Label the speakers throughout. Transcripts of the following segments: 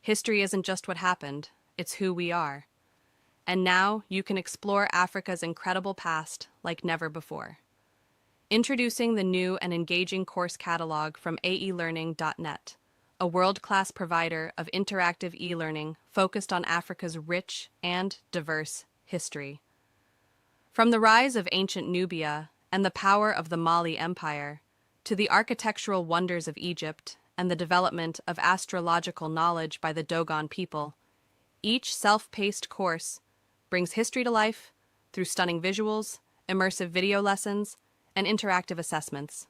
Speaker 1: history isn't just what happened, it's who we are. And now you can explore Africa's incredible past like never before. Introducing the new and engaging course catalog from aelearning.net, a world-class provider of interactive e-learning focused on Africa's rich and diverse history. From the rise of ancient Nubia and the power of the Mali Empire, to the architectural wonders of Egypt and the development of astrological knowledge by the Dogon people, each self-paced course brings history to life through stunning visuals, immersive video lessons, and interactive assessments.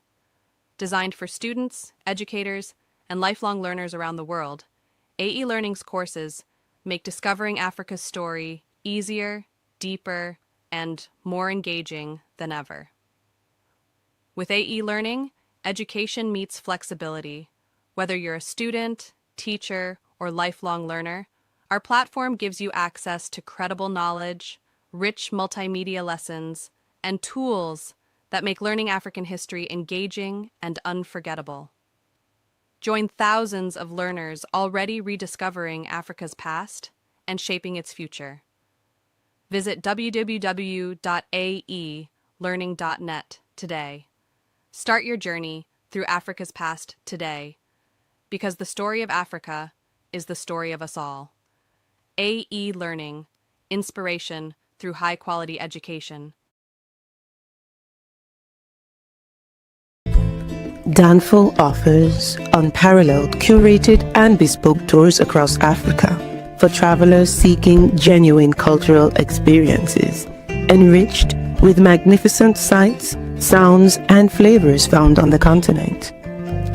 Speaker 1: Designed for students, educators, and lifelong learners around the world, AE Learning's courses make discovering Africa's story easier, deeper, and more engaging than ever. With AE Learning, education meets flexibility. Whether you're a student, teacher, or lifelong learner, our platform gives you access to credible knowledge, rich multimedia lessons, and tools that make learning African history engaging and unforgettable. Join thousands of learners already rediscovering Africa's past and shaping its future. Visit www.aelearning.net today. Start your journey through Africa's past today, because the story of Africa is the story of us all. AE Learning, inspiration through high-quality education.
Speaker 2: Danful offers unparalleled, curated, and bespoke tours across Africa for travelers seeking genuine cultural experiences, enriched with magnificent sights, sounds, and flavors found on the continent.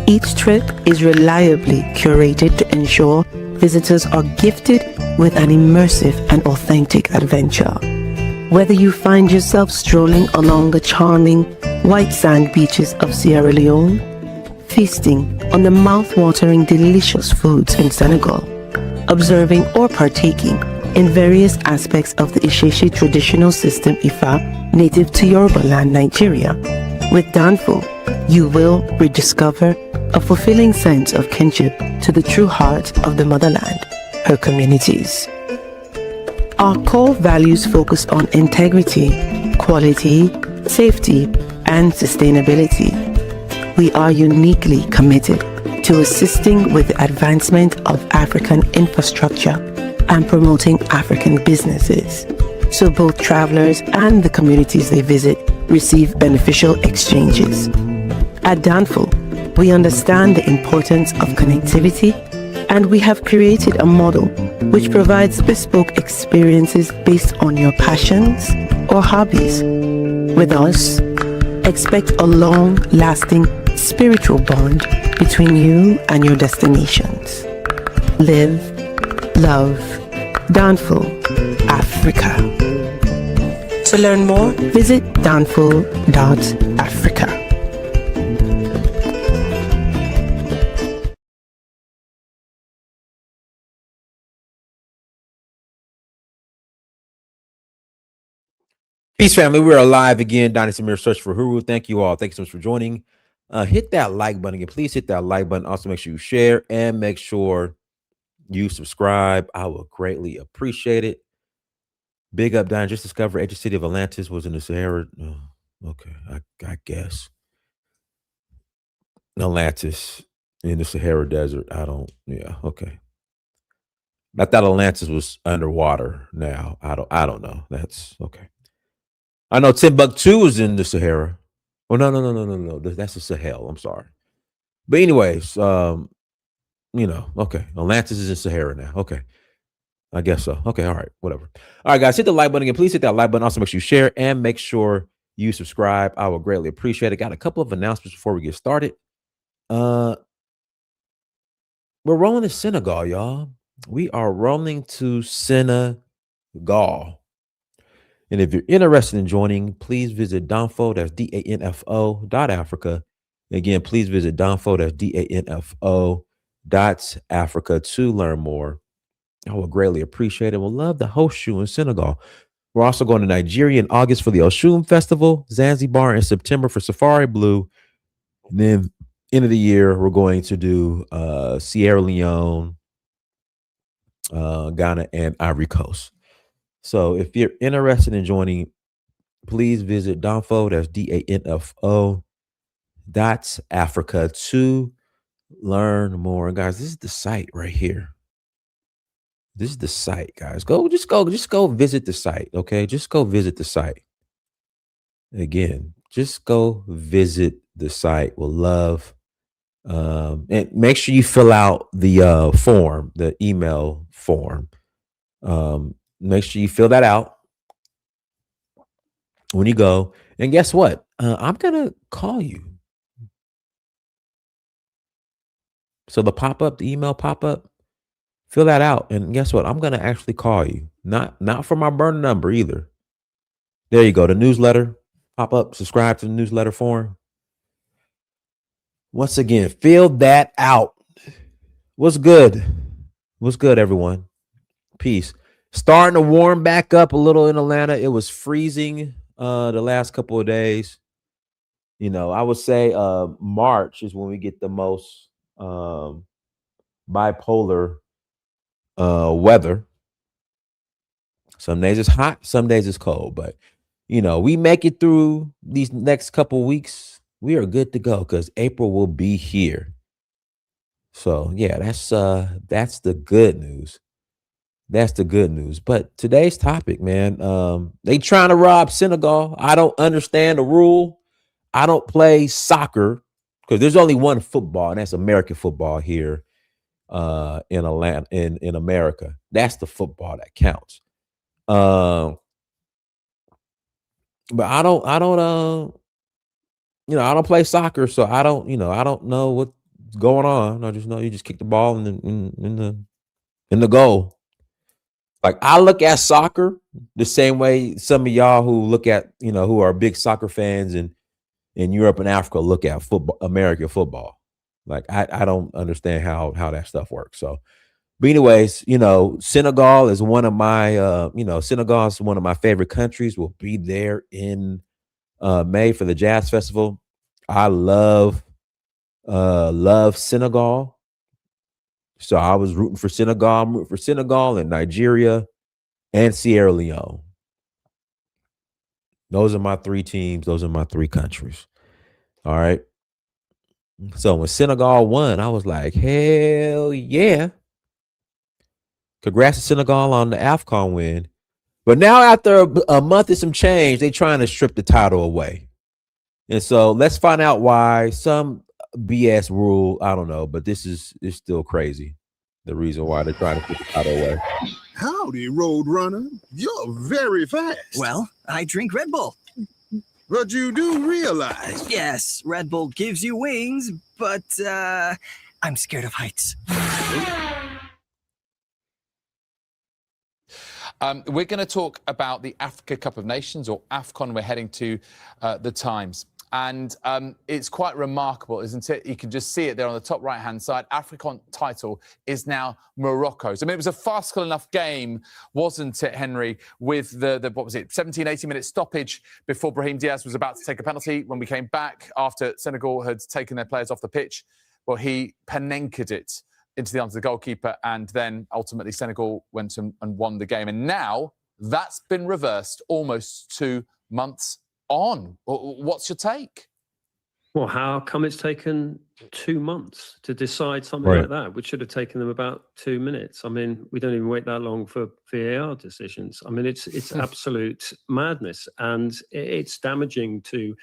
Speaker 2: Each trip is reliably curated to ensure visitors are gifted with an immersive and authentic adventure. Whether you find yourself strolling along the charming white sand beaches of Sierra Leone, feasting on the mouth-watering delicious foods in Senegal, observing or partaking in various aspects of the Isheshe traditional system Ifa native to Yoruba land, Nigeria, with Danful, you will rediscover a fulfilling sense of kinship to the true heart of the motherland, her communities. Our core values focus on integrity, quality, safety, and sustainability. We are uniquely committed to assisting with the advancement of African infrastructure and promoting African businesses, so both travelers and the communities they visit receive beneficial exchanges. At Danful, we understand the importance of connectivity, and we have created a model which provides bespoke experiences based on your passions or hobbies. With us, expect a long-lasting spiritual bond between you and your destinations. Live, love, Danful, Africa. To learn more, visit danful.africa.
Speaker 3: Peace, family. We're alive again. Donnie Samir, Search for Huru. Thank you all. Thank you so much for joining. Hit that like button again. Please hit that like button. Also, make sure you share and make sure you subscribe. I will greatly appreciate it. Big up, Don. Just discovered ancient city of Atlantis was in the Sahara. Oh, okay, I guess Atlantis in the Sahara Desert. Yeah, okay. I thought Atlantis was underwater. Now I don't know. That's okay. I know Timbuktu is in the Sahara. Oh no. That's the Sahel. I'm sorry. But anyways, okay. Atlantis is in Sahara now. Okay. I guess so. Okay, all right, whatever. All right, guys, hit the like button again. Please hit that like button. Also, make sure you share and make sure you subscribe. I will greatly appreciate it. Got a couple of announcements before we get started. We're rolling to Senegal, y'all. We are rolling to Senegal. And if you're interested in joining, please visit Danfo, that's DANFO.Africa. Again, please visit Danfo, that's DANFO.Africa to learn more. I will greatly appreciate it. We'll love to host you in Senegal. We're also going to Nigeria in August for the Oshun Festival, Zanzibar in September for Safari Blue. And then end of the year, we're going to do Sierra Leone, Ghana, and Ivory Coast. So if you're interested in joining, please visit Danfo, that's DANFO .Africa to learn more. And guys, this is the site right here. This is the site, guys. Just go visit the site. Okay. Just go visit the site. Again, just go visit the site. We'll love. And make sure you fill out the form, the email form. Make sure you fill that out when you go. And guess what? I'm gonna call you. So the email pop up, fill that out, and guess what? I'm gonna actually call you. Not for my burner number either. There you go. The newsletter pop up. Subscribe to the newsletter form. Once again, fill that out. What's good? What's good, everyone? Peace. Starting to warm back up a little in Atlanta. It was freezing the last couple of days. You know, I would say March is when we get the most bipolar weather. Some days it's hot, some days it's cold, but you know, we make it through these next couple weeks. We are good to go because April will be here. So yeah, that's the good news. That's the good news. But today's topic, man, they trying to rob Senegal. I don't understand the rule. I don't play soccer because there's only one football, and that's American football here in Atlanta, in America. That's the football that counts. But I don't you know, I don't play soccer, so I don't know what's going on. I just know you just kick the ball in the goal. Like I look at soccer the same way some of y'all who look at, who are big soccer fans in Europe and Africa look at football, American football. Like I don't understand how that stuff works. So, but anyways, Senegal is one of my Senegal is one of my favorite countries. We'll be there in May for the Jazz Festival. I love Senegal. So I was rooting for Senegal. I'm rooting for Senegal and Nigeria and Sierra Leone. Those are my three teams. Those are my three countries. All right. So when Senegal won, I was like, hell yeah. Congrats to Senegal on the AFCON win. But now after a month and some change, they trying to strip the title away. And so let's find out why. Some BS rule, I don't know, but it's still crazy. The reason why they're trying to strip the title away.
Speaker 4: Howdy, Roadrunner. You're very fast.
Speaker 5: Well, I drink Red Bull.
Speaker 4: But you do realize.
Speaker 5: Yes, Red Bull gives you wings, but I'm scared of heights.
Speaker 6: We're going to talk about the Africa Cup of Nations, or AFCON. We're heading to the Times. And it's quite remarkable, isn't it? You can just see it there on the top right-hand side. AFCON title is now Morocco's. I mean, it was a farcical enough game, wasn't it, Henry, with the what was it, 17, 18-minute stoppage before Brahim Diaz was about to take a penalty. When we came back after Senegal had taken their players off the pitch, well, he Panenke'd it into the arms of the goalkeeper, and then ultimately Senegal went and won the game. And now that's been reversed almost 2 months on. What's your take?
Speaker 7: Well, how come it's taken 2 months to decide something like that, which should have taken them about 2 minutes? I mean, we don't even wait that long for VAR decisions. I mean, it's absolute madness, and it's damaging to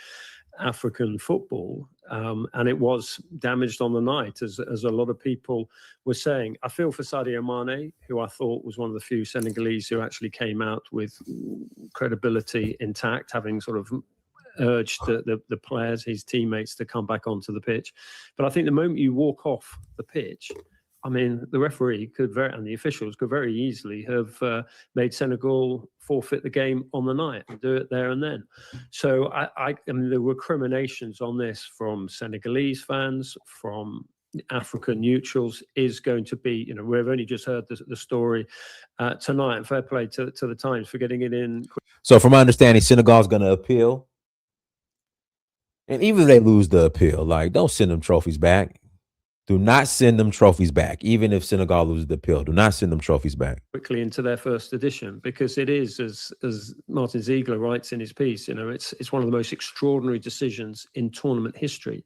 Speaker 7: African football, and it was damaged on the night, as a lot of people were saying. I feel for Sadio Mane, who I thought was one of the few Senegalese who actually came out with credibility intact, having sort of urged the players, his teammates, to come back onto the pitch. But I think the moment you walk off the pitch, I mean, the referee and the officials could very easily have made Senegal forfeit the game on the night and do it there and then. So I mean, the recriminations on this from Senegalese fans, from African neutrals, is going to be, we've only just heard the story tonight, and fair play to the Times for getting it in.
Speaker 3: So from my understanding, Senegal's going to appeal. And even if they lose the appeal, like, don't send them trophies back. Do not send them trophies back, even if Senegal loses the appeal. Do not send them trophies back
Speaker 7: quickly into their first edition, because it is, as Martin Ziegler writes in his piece, it's one of the most extraordinary decisions in tournament history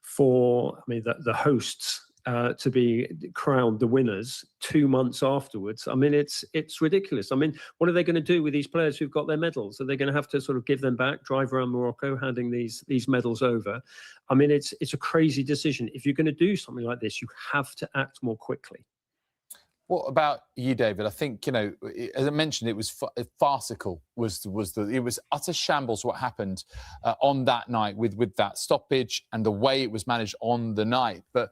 Speaker 7: for, I mean, the hosts to be crowned the winners 2 months afterwards. I mean, it's ridiculous. I mean, what are they going to do with these players who've got their medals? Are they going to have to sort of give them back, drive around Morocco, handing these medals over? I mean, it's a crazy decision. If you're going to do something like this, you have to act more quickly.
Speaker 6: What about you, David? I think, as I mentioned, it was farcical. It was utter shambles what happened on that night with that stoppage and the way it was managed on the night. But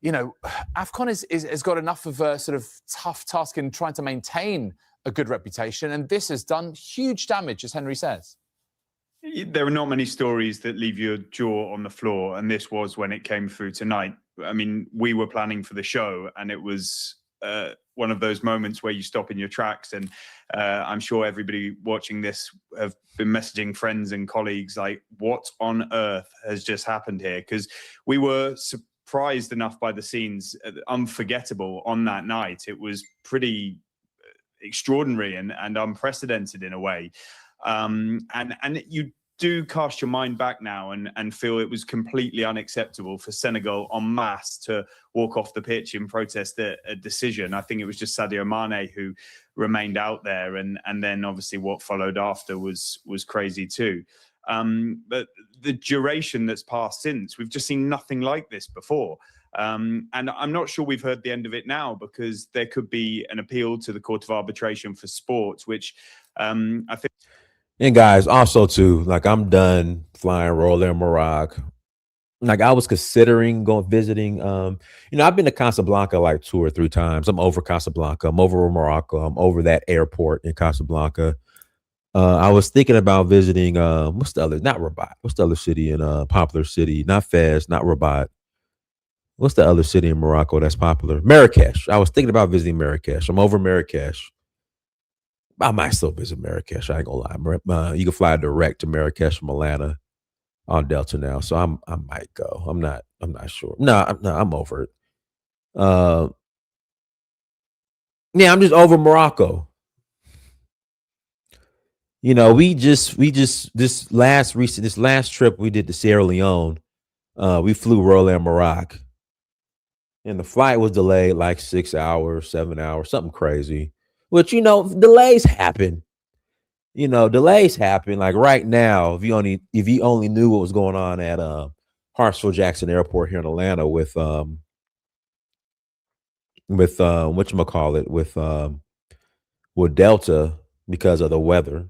Speaker 6: AFCON has got enough of a sort of tough task in trying to maintain a good reputation, and this has done huge damage, as Henry says.
Speaker 8: There are not many stories that leave your jaw on the floor, and this was when it came through tonight. I mean, we were planning for the show, and it was one of those moments where you stop in your tracks. And I'm sure everybody watching this have been messaging friends and colleagues like, what on earth has just happened here? Because we were surprised enough by the scenes, unforgettable on that night. It was pretty extraordinary and unprecedented in a way. And you do cast your mind back now and feel it was completely unacceptable for Senegal en masse to walk off the pitch in protest at a decision. I think it was just Sadio Mane who remained out there, and then obviously what followed after was crazy too. But the duration that's passed since, we've just seen nothing like this before. And I'm not sure we've heard the end of it now, because there could be an appeal to the Court of Arbitration for Sports, which I think.
Speaker 3: And guys, also too, like, I'm done flying Royal Air Morocco. Like, I was considering visiting. I've been to Casablanca like 2 or 3 times. I'm over Casablanca. I'm over Morocco. I'm over that airport in Casablanca. I was thinking about visiting. What's the other? Not Rabat. What's the other city in popular city? Not Fez. Not Rabat. What's the other city in Morocco that's popular? Marrakesh. I was thinking about visiting Marrakesh. I'm over Marrakesh. I might still visit Marrakesh. I ain't gonna lie. You can fly direct to Marrakesh from Atlanta on Delta now, so I might go. I'm not sure. No, I'm over it. Yeah, I'm just over Morocco. This last trip we did to Sierra Leone, we flew Royal Air Morocco, and the flight was delayed like 6 hours, 7 hours, something crazy. Which, delays happen. Delays happen. Like right now, if you only knew what was going on at Hartsfield-Jackson Airport here in Atlanta with Delta, because of the weather.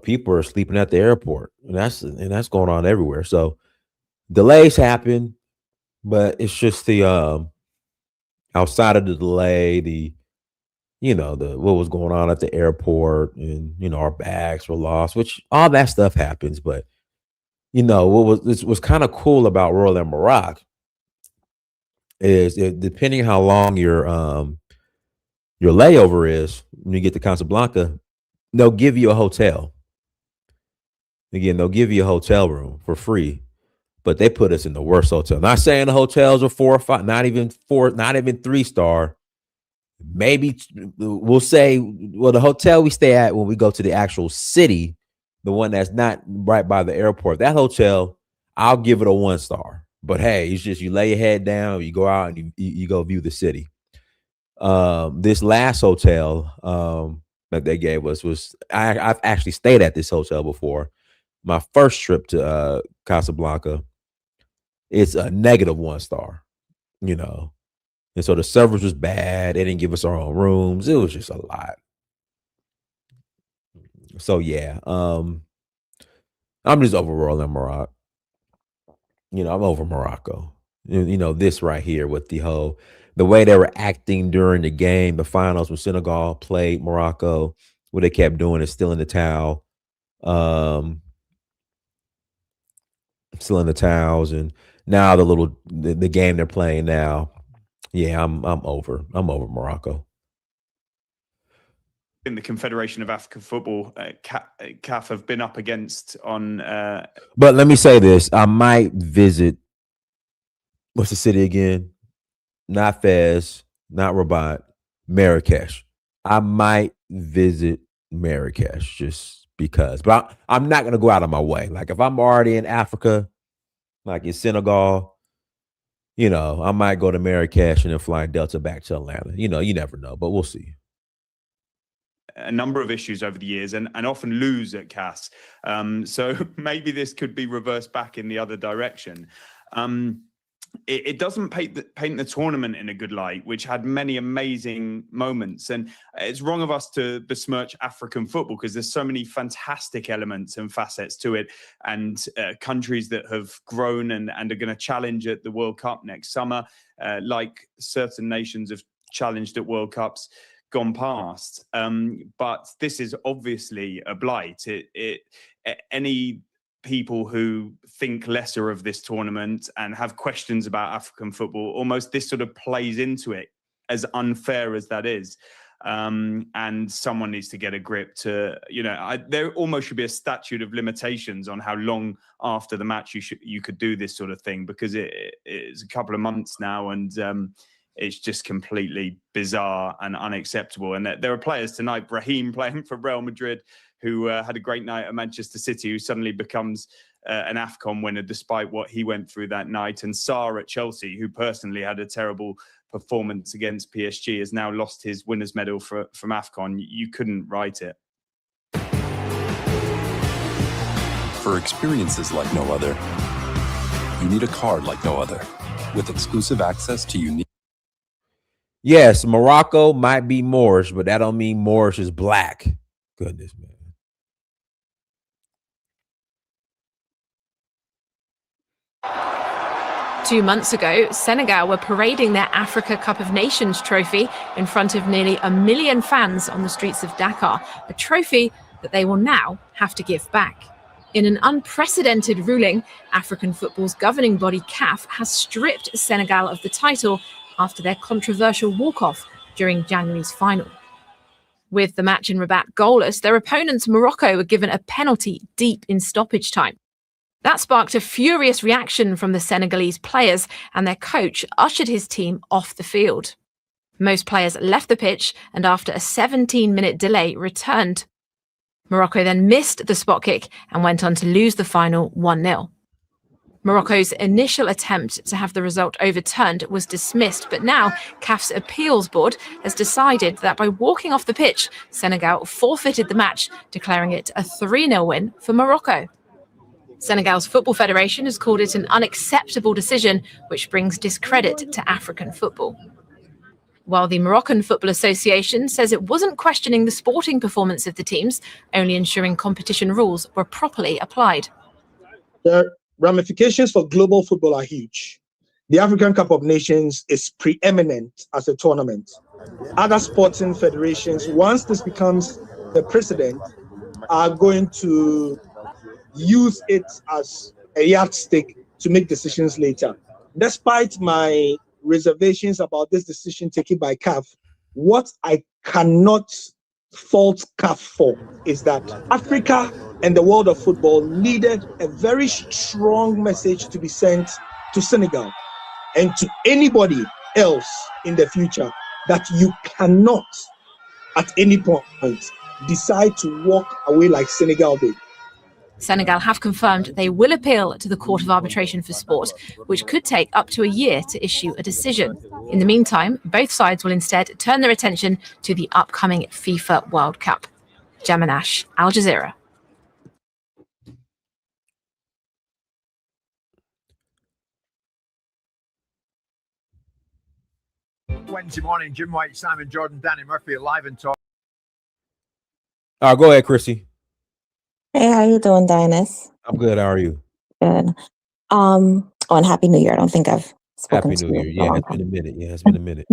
Speaker 3: People are sleeping at the airport, and that's going on everywhere. So delays happen, but it's just the outside of the delay, what was going on at the airport, and our bags were lost, which all that stuff happens. But what was kind of cool about Royal Air Morocco is depending how long your layover is when you get to Casablanca, they'll give you a hotel. Again, they'll give you a hotel room for free, but they put us in the worst hotel. Not saying the hotels are 4 or 5, not even 3-star. Maybe we'll say, the hotel we stay at when we go to the actual city, the one that's not right by the airport, that hotel, I'll give it a 1-star. But hey, it's just, you lay your head down, you go out and you go view the city. This last hotel that they gave us was, I've actually stayed at this hotel before. My first trip to Casablanca, it's a negative 1-star, And so the service was bad. They didn't give us our own rooms. It was just a lot. So yeah, I'm just over Royal Air Morocco. I'm over Morocco. This right here with the way they were acting during the game, the finals when Senegal played Morocco, what they kept doing is still in the towel. Still in the towels, and now the game they're playing now. Yeah, I'm over Morocco.
Speaker 8: In the Confederation of African Football, CAF have been up against on.
Speaker 3: But let me say this: I might visit what's the city again? Not Fez, not Rabat, Marrakesh. I might visit Marrakesh just because, but I'm not gonna go out of my way. Like if I'm already in Africa, like in Senegal, I might go to Marrakesh and then fly Delta back to Atlanta. You never know, but we'll see.
Speaker 8: A number of issues over the years and often lose at CAS. So maybe this could be reversed back in the other direction. It doesn't paint the tournament in a good light, which had many amazing moments. And it's wrong of us to besmirch African football because there's so many fantastic elements and facets to it, and countries that have grown and are going to challenge at the World Cup next summer, like certain nations have challenged at World Cups gone past. But this is obviously a blight. Any people who think lesser of this tournament and have questions about African football, almost this sort of plays into it, as unfair as that is. And someone needs to get a grip to, there almost should be a statute of limitations on how long after the match you could do this sort of thing, because it's a couple of months now, and it's just completely bizarre and unacceptable. And there are players tonight, Brahim playing for Real Madrid, who had a great night at Manchester City, who suddenly becomes an AFCON winner despite what he went through that night. And Sarr at Chelsea, who personally had a terrible performance against PSG, has now lost his winner's medal from AFCON. You couldn't write it.
Speaker 9: For experiences like no other, you need a card like no other, with exclusive access to unique.
Speaker 3: Yes, Morocco might be Moorish, but that don't mean Moorish is black. Goodness, man.
Speaker 10: 2 months ago, Senegal were parading their Africa Cup of Nations trophy in front of nearly 1 million fans on the streets of Dakar, a trophy that they will now have to give back. In an unprecedented ruling, African football's governing body CAF has stripped Senegal of the title after their controversial walk-off during January's final. With the match in Rabat goalless, their opponents Morocco were given a penalty deep in stoppage time. That sparked a furious reaction from the Senegalese players, and their coach ushered his team off the field. Most players left the pitch and after a 17-minute delay returned. Morocco then missed the spot kick and went on to lose the final 1-0. Morocco's initial attempt to have the result overturned was dismissed, but now CAF's appeals board has decided that by walking off the pitch, Senegal forfeited the match, declaring it a 3-0 win for Morocco. Senegal's Football Federation has called it an unacceptable decision, which brings discredit to African football. While the Moroccan Football Association says it wasn't questioning the sporting performance of the teams, only ensuring competition rules were properly applied.
Speaker 11: The ramifications for global football are huge. The African Cup of Nations is preeminent as a tournament. Other sporting federations, once this becomes the precedent, are going to use it as a yardstick to make decisions later. Despite my reservations about this decision taken by CAF, what I cannot fault CAF for is that Africa and the world of football needed a very strong message to be sent to Senegal and to anybody else in the future that you cannot at any point decide to walk away like Senegal did.
Speaker 10: Senegal have confirmed they will appeal to the Court of Arbitration for Sport, which could take up to a year to issue a decision. In the meantime, both sides will instead turn their attention to the upcoming FIFA World Cup. Jamanash, Al Jazeera.
Speaker 12: Wednesday morning, Jim White, Simon Jordan, Danny Murphy, live and talk.
Speaker 3: Go ahead, Chrissy.
Speaker 13: Hey, how you doing, Dinas?
Speaker 3: I'm good. How are you?
Speaker 13: Good. And Happy New Year. I don't think I've spoken
Speaker 3: Happy
Speaker 13: to
Speaker 3: New
Speaker 13: you.
Speaker 3: Year. Yeah, it's been a minute. It's been a minute.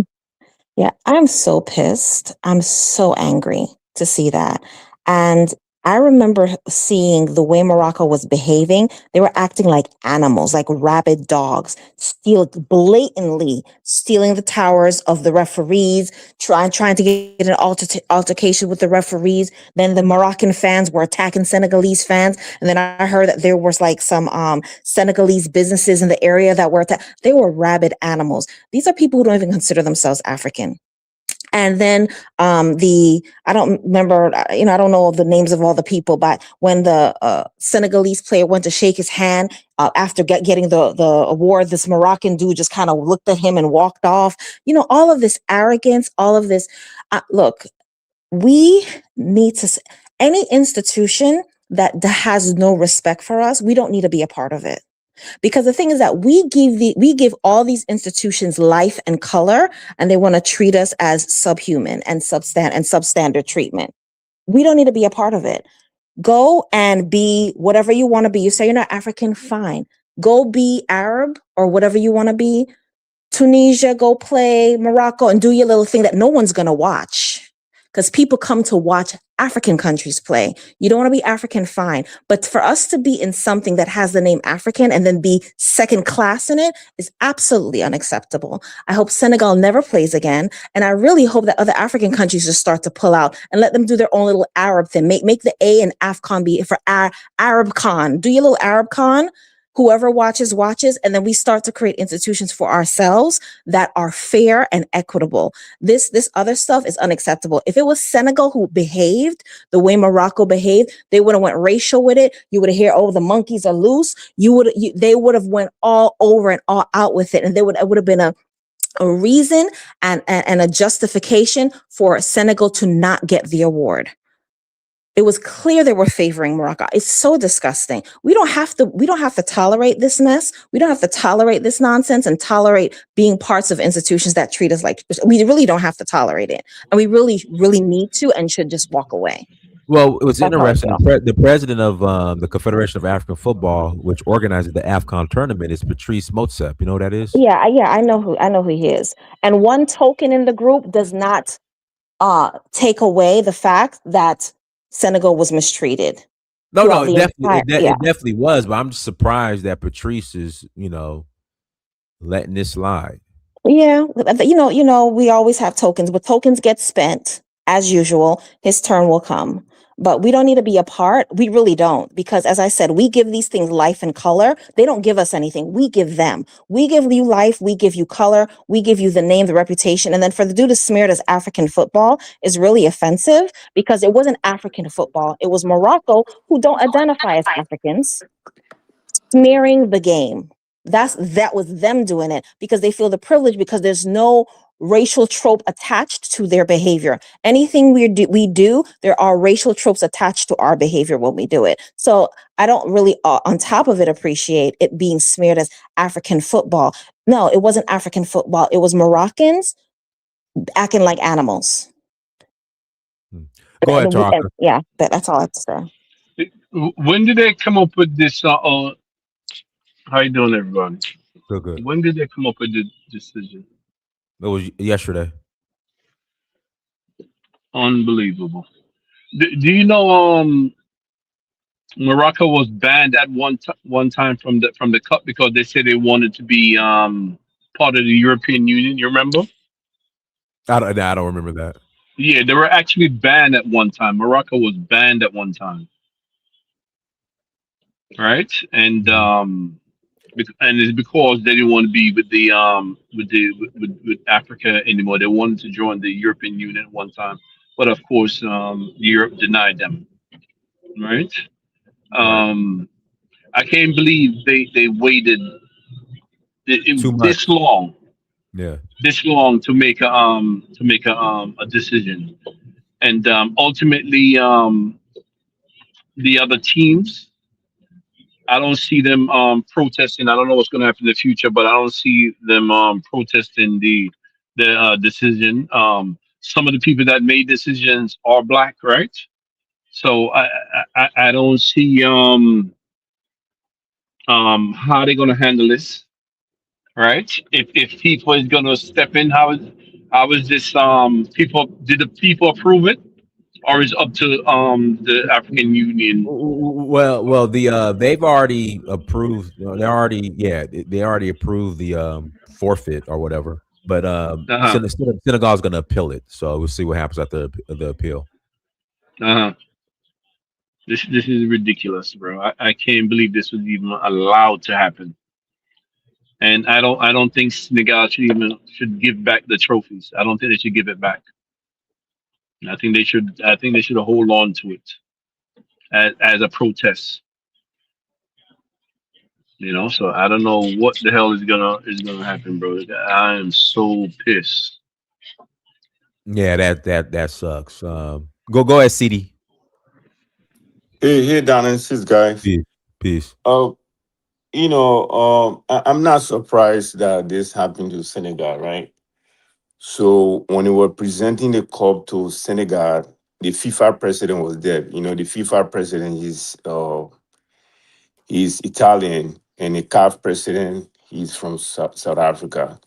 Speaker 13: Yeah, I'm so pissed. I'm so angry to see that. And I remember seeing the way Morocco was behaving. They were acting like animals, like rabid dogs, blatantly stealing the towers of the referees, trying to get an altercation with the referees. Then the Moroccan fans were attacking Senegalese fans. And then I heard that there was like some Senegalese businesses in the area that were attacked. They were rabid animals. These are people who don't even consider themselves African. And then I don't remember, I don't know the names of all the people, but when the Senegalese player went to shake his hand after getting the award, this Moroccan dude just kind of looked at him and walked off. All of this arrogance, all of this. Look, we need to, any institution that has no respect for us, we don't need to be a part of it. Because the thing is that we give all these institutions life and color, and they want to treat us as subhuman and substandard treatment. We don't need to be a part of it. Go and be whatever you want to be. You say you're not African, fine. Go be Arab or whatever you want to be. Tunisia, go play Morocco and do your little thing that no one's going to watch. Because people come to watch African countries play. You don't want to be African, fine. But for us to be in something that has the name African and then be second class in it is absolutely unacceptable. I hope Senegal never plays again. And I really hope that other African countries just start to pull out and let them do their own little Arab thing. Make the A in AFCON be for ArabCon. Do your little ArabCon. Whoever watches, and then we start to create institutions for ourselves that are fair and equitable. This other stuff is unacceptable. If it was Senegal who behaved the way Morocco behaved, they would have went racial with it. You would have heard, the monkeys are loose. They would have went all over and all out with it, and it would have been a reason and a justification for Senegal to not get the award. It was clear they were favoring Morocco. It's so disgusting. We don't have to tolerate this mess. We don't have to tolerate this nonsense and tolerate being parts of institutions that treat us like, we really don't have to tolerate it. And we really, really need to and should just walk away.
Speaker 3: Well, it was interesting. The president of the Confederation of African Football, which organizes the AFCON tournament, is Patrice Motsepe. You know who that is?
Speaker 13: Yeah, I know who he is. And one token in the group does not take away the fact that Senegal was mistreated.
Speaker 3: No, it definitely was. But I'm just surprised that Patrice is, letting this slide.
Speaker 13: Yeah, we always have tokens, but tokens get spent as usual. His turn will come. But we don't need to be a part. We really don't. Because as I said, we give these things life and color. They don't give us anything. We give them. We give you life. We give you color. We give you the name, the reputation. And then for the dude to smear it as African football is really offensive because it wasn't African football. It was Morocco, who don't identify as Africans, smearing the game. That was them doing it because they feel the privilege because there's no racial trope attached to their behavior. Anything we do, there are racial tropes attached to our behavior when we do it. So I don't really, on top of it, appreciate it being smeared as African football. No, it wasn't African football. It was Moroccans acting like animals.
Speaker 3: Go ahead, Talker.
Speaker 13: Yeah, that's all I have to say.
Speaker 14: When did they come up with this? How you doing, everybody?
Speaker 3: Good.
Speaker 14: When did they come up with the decision?
Speaker 3: It was yesterday.
Speaker 14: Unbelievable. Do you know Morocco was banned at one time from the cup because they said they wanted to be part of the European Union? You remember?
Speaker 3: I don't remember that.
Speaker 14: Yeah, they were actually banned at one time. Morocco was banned at one time, right? And it's because they didn't want to be with Africa anymore. They wanted to join the European Union at one time, but of course, Europe denied them. Right? I can't believe they waited this long.
Speaker 3: Yeah,
Speaker 14: this long to make a decision, and ultimately, the other teams. I don't see them protesting. I don't know what's going to happen in the future, but I don't see them protesting the decision. Some of the people that made decisions are Black, right? So I don't see how they're going to handle this, right? If people is going to step in, how is this? Did the people approve it, or is up to the African Union?
Speaker 3: Well, they've already approved. They already approved the forfeit or whatever. But
Speaker 14: Uh-huh.
Speaker 3: Senegal's going to appeal it, so we'll see what happens after the appeal.
Speaker 14: Uh-huh. This is ridiculous, bro. I can't believe this was even allowed to happen. And I don't think Senegal should give back the trophies. I don't think they should give it back. I think they should hold on to it as a protest. So I don't know what the hell is gonna happen, bro. I am so pissed.
Speaker 3: Yeah, that sucks. Go ahead, CD.
Speaker 15: Hey, Donna, this is guys.
Speaker 3: Peace.
Speaker 15: I'm not surprised that this happened to Senegal, right? So when they were presenting the cup to Senegal, the FIFA president was there. You know, the FIFA president is Italian, and the CAF president he's from South Africa.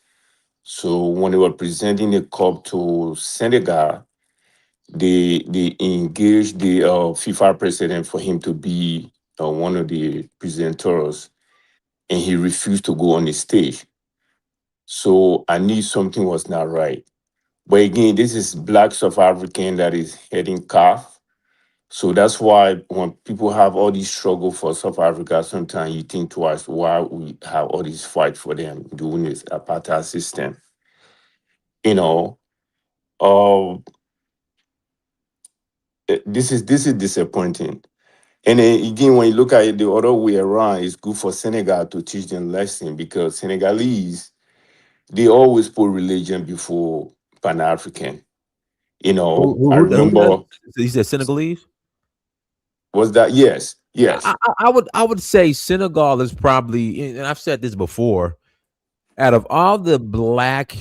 Speaker 15: So when they were presenting the cup to Senegal, they engaged the FIFA president for him to be one of the presenters, and he refused to go on the stage. So I knew something was not right. But again, this is Black South African that is heading CAF. So that's why when people have all these struggle for South Africa, sometimes you think twice why we have all this fight for them doing this apartheid system. You know, uh, this is disappointing. And then again, when you look at it the other way around, it's good for Senegal to teach them lesson because Senegalese, they always put religion before Pan-African. I
Speaker 3: Who does?
Speaker 15: remember,
Speaker 3: He said Senegalese.
Speaker 15: was that? Yes.
Speaker 3: I would say Senegal is probably, and I've said this before, out of all the Black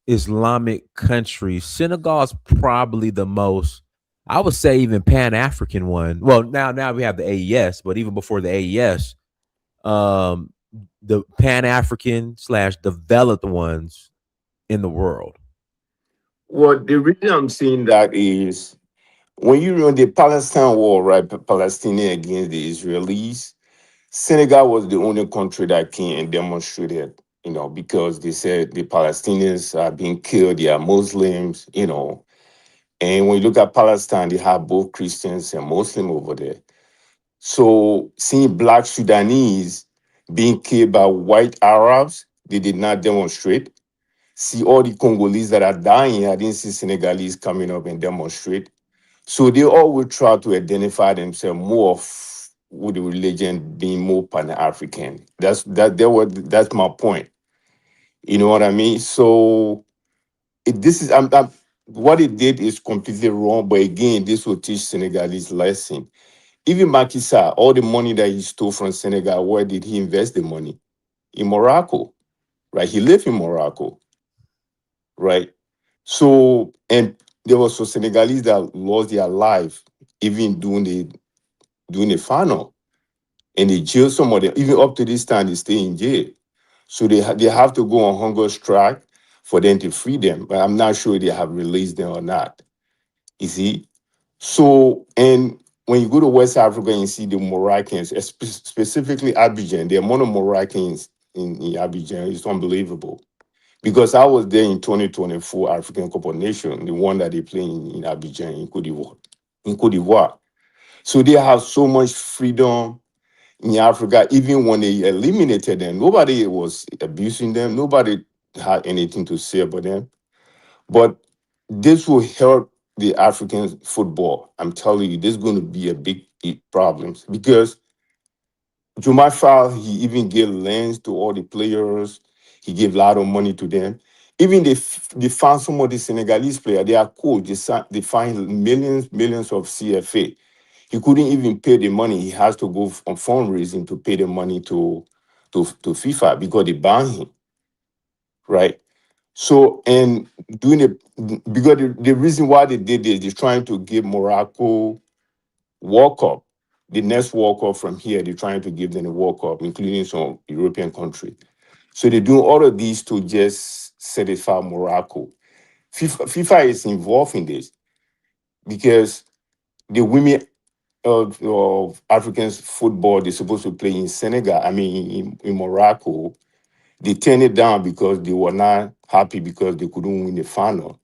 Speaker 3: Islamic countries, Senegal is probably the most, I would say, even Pan-African one. Well, now we have the AES, but even before the AES, the Pan-African / developed ones in the world.
Speaker 15: Well, the reason I'm saying that is when you run the Palestine war, right? Palestinian against the Israelis, Senegal was the only country that came and demonstrated, because they said the Palestinians are being killed, they are Muslims, And when you look at Palestine, they have both Christians and Muslim over there. So seeing Black Sudanese being killed by white Arabs, they did not demonstrate. See all the Congolese that are dying, I didn't see Senegalese coming up and demonstrate. So they all will try to identify themselves more with the religion being more Pan-African. That's my point. You know what I mean? So what it did is completely wrong. But again, this will teach Senegalese lesson. Even Macky Sall, all the money that he stole from Senegal, where did he invest the money? In Morocco, right? He lived in Morocco, right? So, and there was some Senegalese that lost their life even doing the final, and they jail some of them. Even up to this time, they stay in jail. So they have to go on hunger strike for them to free them. But I'm not sure they have released them or not. You see? So, and when you go to West Africa and you see the Moroccans, specifically Abidjan, the amount of Moroccans in Abidjan is unbelievable. Because I was there in 2024 African Cup of Nations, the one that they play in Abidjan in Cote d'Ivoire. So they have so much freedom in Africa. Even when they eliminated them, nobody was abusing them. Nobody had anything to say about them. But this will help the African football. I'm telling you, this is going to be a big problem because Juma Fall, he even gave lands to all the players. He gave a lot of money to them. Even they found some of the Senegalese players. They are cool. They find millions of CFA. He couldn't even pay the money. He has to go on fundraising to pay the money to FIFA because they banned him, right? So, and doing it because the reason why they did this, they're trying to give Morocco World Cup. The next World Cup from here, they're trying to give them a World Cup, including some European country. So they're doing all of these to just satisfy Morocco. FIFA is involved in this because the women of African football, they're supposed to play in Senegal, in Morocco. They turned it down because they were not happy because they couldn't win the final.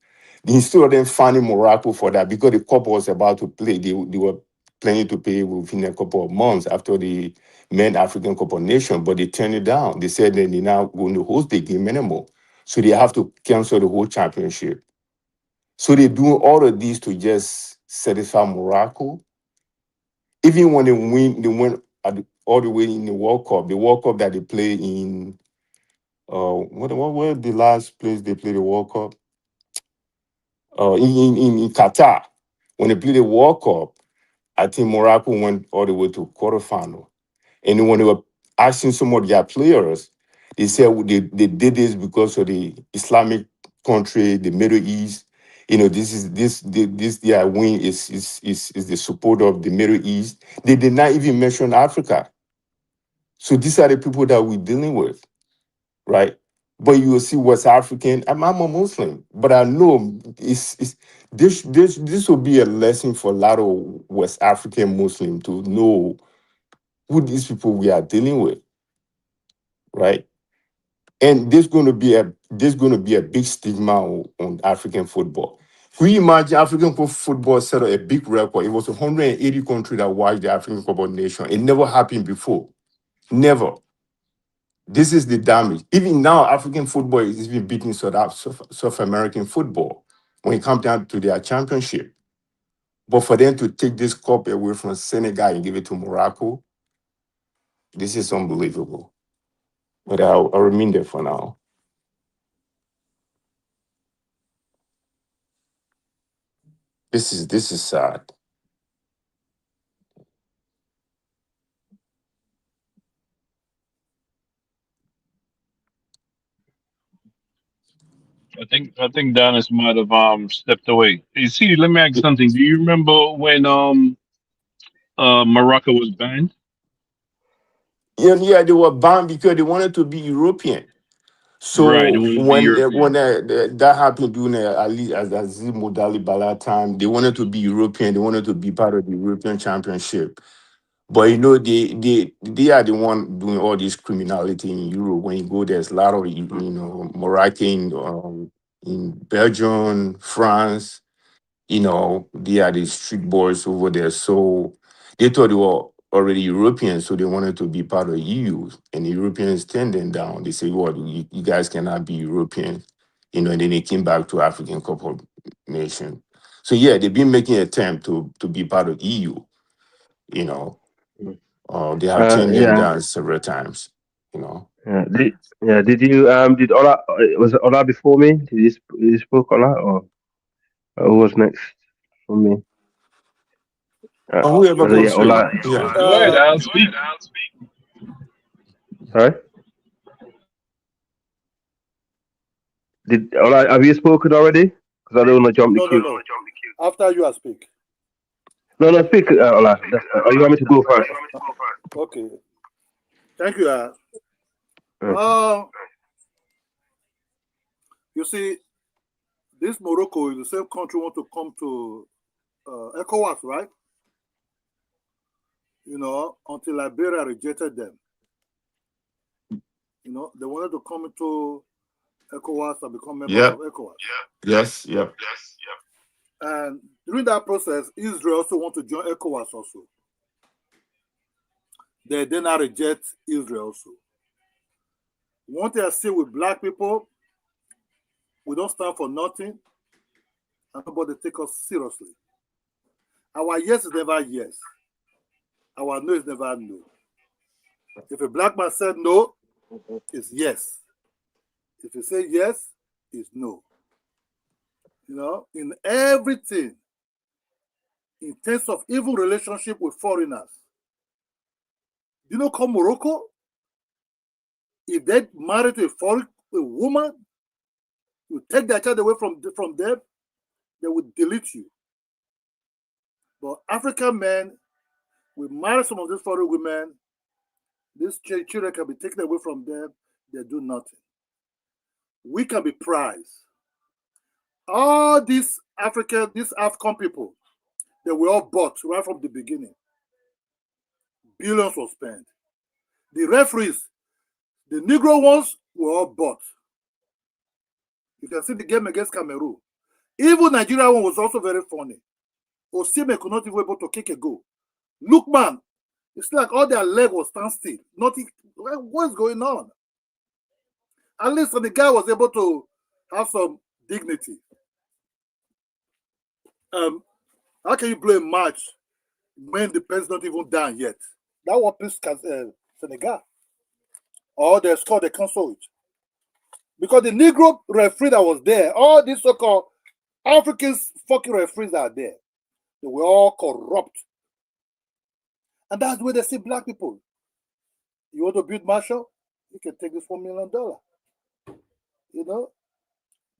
Speaker 15: Instead of them finding Morocco for that, because the couple was about to play, they were planning to play within a couple of months after the Men African Cup of Nations, but they turned it down. They said that they're not going to host the game anymore. So they have to cancel the whole championship. So they're doing all of these to just satisfy Morocco. Even when they went all the way in the World Cup that they play in, what were the last place they played the World Cup? In Qatar. When they played the World Cup, I think Morocco went all the way to quarterfinal. And when they were asking some of their players, they said they did this because of the Islamic country, the Middle East. This their win is the support of the Middle East. They did not even mention Africa. So these are the people that we're dealing with, right? But you will see West African. I'm a Muslim, but I know this will be a lesson for a lot of West African Muslims to know who these people we are dealing with, right? And there's going to be a big stigma on African football. Can you imagine African football set a big record? It was 180 countries that watched the African Cup of Nations. It never happened before. Never. This is the damage. Even now, African football is even beating South American football when it comes down to their championship. But for them to take this cup away from Senegal and give it to Morocco, this is unbelievable. But I'll remain there for now. This is sad.
Speaker 14: I think Dennis might have stepped away. Hey, see, let me ask you something. Do you remember when Morocco was banned?
Speaker 15: Yeah, they were banned because they wanted to be European.
Speaker 14: Right, they
Speaker 15: So
Speaker 14: wanted to be
Speaker 15: when
Speaker 14: European.
Speaker 15: that happened during Aziz Modali Bala time, they wanted to be European. They wanted to be part of the European Championship. But they are the one doing all this criminality in Europe. When you go, there's a lot of Moroccan in Belgium, France. They are the street boys over there. So they thought they were already Europeans, so they wanted to be part of EU. And the Europeans turned them down. They say, "Well, you guys cannot be European." And then they came back to African Cup of Nation. So yeah, they've been making an attempt to be part of EU. You know, they have turned them
Speaker 16: Yeah,
Speaker 15: down several times. You know.
Speaker 16: yeah. Did you did Ola was it Ola before me? Did you spoke Ola or who was next from me?
Speaker 15: Whoever
Speaker 16: Was it
Speaker 15: goes first.
Speaker 16: Ola?
Speaker 15: Yeah.
Speaker 14: Go ahead, Al. Speak.
Speaker 16: Sorry. Did Ola have you spoken already? Because I don't want to jump the queue.
Speaker 17: No. After you, I speak.
Speaker 16: No, speak, Ola. You want me to go first?
Speaker 17: Okay. Thank you. You see, this Morocco is the same country want to come to ECOWAS, right? Until Liberia rejected them. They wanted to come into ECOWAS and become members of ECOWAS.
Speaker 15: Yes. Yep.
Speaker 17: And during that process, Israel also want to join ECOWAS also. They did not reject Israel also. One thing I see with black people, we don't stand for nothing, and nobody take us seriously. Our yes is never yes. Our no is never no. If a black man said no, it's yes. If you say yes, it's no. In everything, in terms of even relationship with foreigners. Come Morocco? If they marry to a woman, you take their child away from them, they will delete you. But African men will marry some of these foreign women. These children can be taken away from them. They do nothing. We can be prized. All these AFCON people, They were all bought right from the beginning. Billions were spent. The referees, the Negro ones, were all bought. You can see the game against Cameroon. Even Nigeria one was also very funny. Osimhen could not even be able to kick a goal. Lookman, it's like all their leg was standstill. Nothing. What's going on? At least the guy was able to have some dignity. How can you play a match when the pen's not even done yet? That was Senegal. Or they scored, they cancel it. Because the Negro referee that was there, all these so-called African fucking referees are there. They were all corrupt. And that's where they see black people. You want to build Marshall? You can take this $1 million. You know?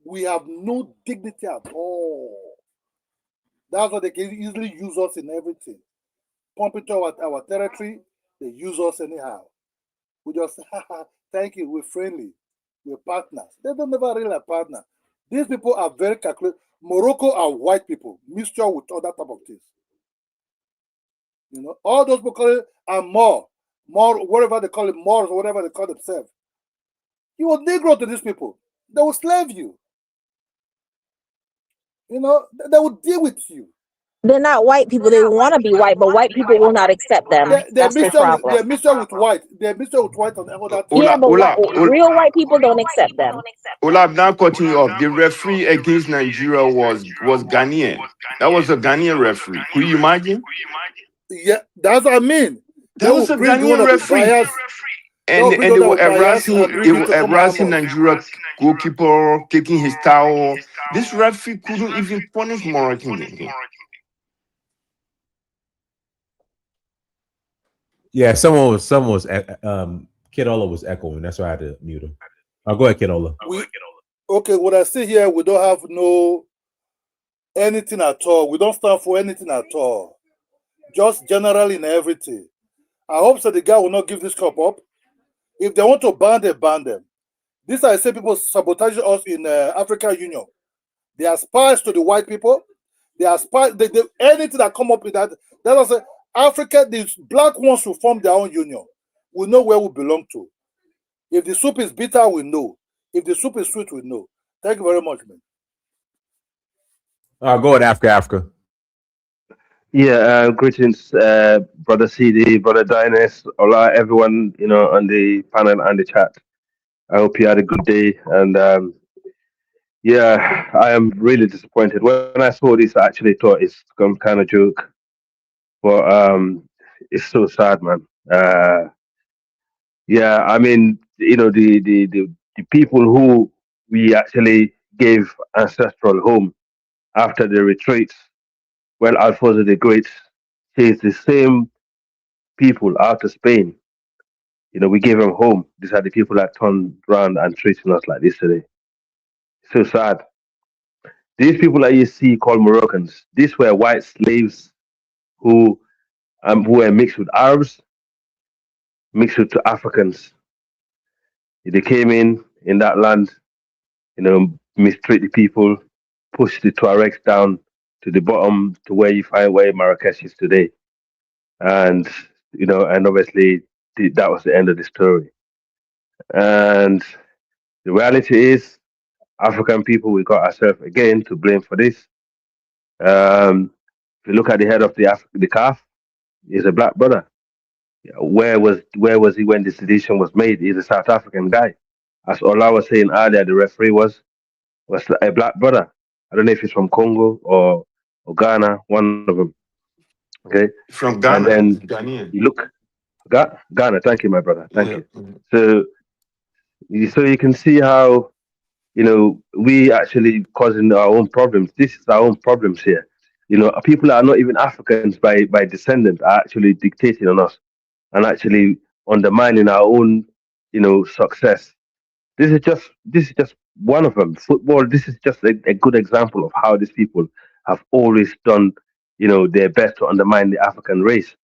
Speaker 17: We have no dignity at all. That's why they can easily use us in everything. Pump into our territory, they use us anyhow. We just say, thank you, we're friendly, we're partners. They don't never really like partners. These people are very calculated. Morocco are white people, mixture with other type of things. You know, all those people call it are more, whatever they call it, Moors, or whatever they call themselves. You were Negro to these people. They will slave you. You know, they will deal with you.
Speaker 13: They're not white people. They want to be white, but white people will not accept them. That's their problem.
Speaker 17: They're mixture with white. They're mixture with white on other things.
Speaker 13: Yeah, but real white people don't accept them.
Speaker 15: Ola, I'm now cutting you off. The referee against Nigeria was Ghanaian. That was a Ghanaian referee. Could you imagine?
Speaker 17: Yeah, that's what I mean.
Speaker 15: That was a Ghanaian referee. And they were harassing Nigeria goalkeeper, taking his towel. This referee couldn't even punish Moroccan.
Speaker 3: Yeah, someone was Kidola was echoing. That's why I had to mute him. Go ahead, Kidola.
Speaker 17: Okay, what I see here, we don't have no anything at all. We don't stand for anything at all. Just generally in everything. I hope that the guy will not give this cup up. If they want to ban them, ban them. This I say people sabotage us in African Union. They are spies to the white people. They are spies. Anything that come up with that. That was Africa. These black ones will form their own union. We know where we belong to. If the soup is bitter, we know. If the soup is sweet, we know. Thank you very much, man.
Speaker 3: Go ahead, Africa.
Speaker 16: Yeah, greetings, brother CD, brother Dynas, hola, everyone, you know, on the panel and the chat. I hope you had a good day. And yeah, I am really disappointed. When I saw this, I actually thought it's some kind of joke, but it's so sad, man. Yeah, I mean, you know, the people who we actually gave ancestral home after the retreats, well, Alfonso the Great chased the same people out of Spain. You know, we gave them home. These are the people that turned around and treating us like this today. So sad. These people that you see called Moroccans, these were white slaves who were mixed with Arabs, mixed with Africans. They came in that land, you know, mistreat the people, push the Tuaregs down to the bottom to where you find where Marrakesh is today. And, you know, and obviously that was the end of the story. And the reality is, African people, we got ourselves again to blame for this. If you look at the head of the CAF, he's a black brother. Where was he when this decision was made? He's a South African guy. As Ola was saying earlier, the referee was a black brother. I don't know if he's from Congo or Ghana, one of them. Okay,
Speaker 15: from Ghana.
Speaker 16: And then
Speaker 15: Ghanaian.
Speaker 16: you look, Ghana. Thank you, my brother. Thank you. So you can see how, you know, we actually causing our own problems. This is our own problems here. You know, people that are not even Africans by descendants are actually dictating on us and actually undermining our own, you know, success. This is just one of them. Football. This is just a good example of how these people have always done, you know, their best to undermine the African race.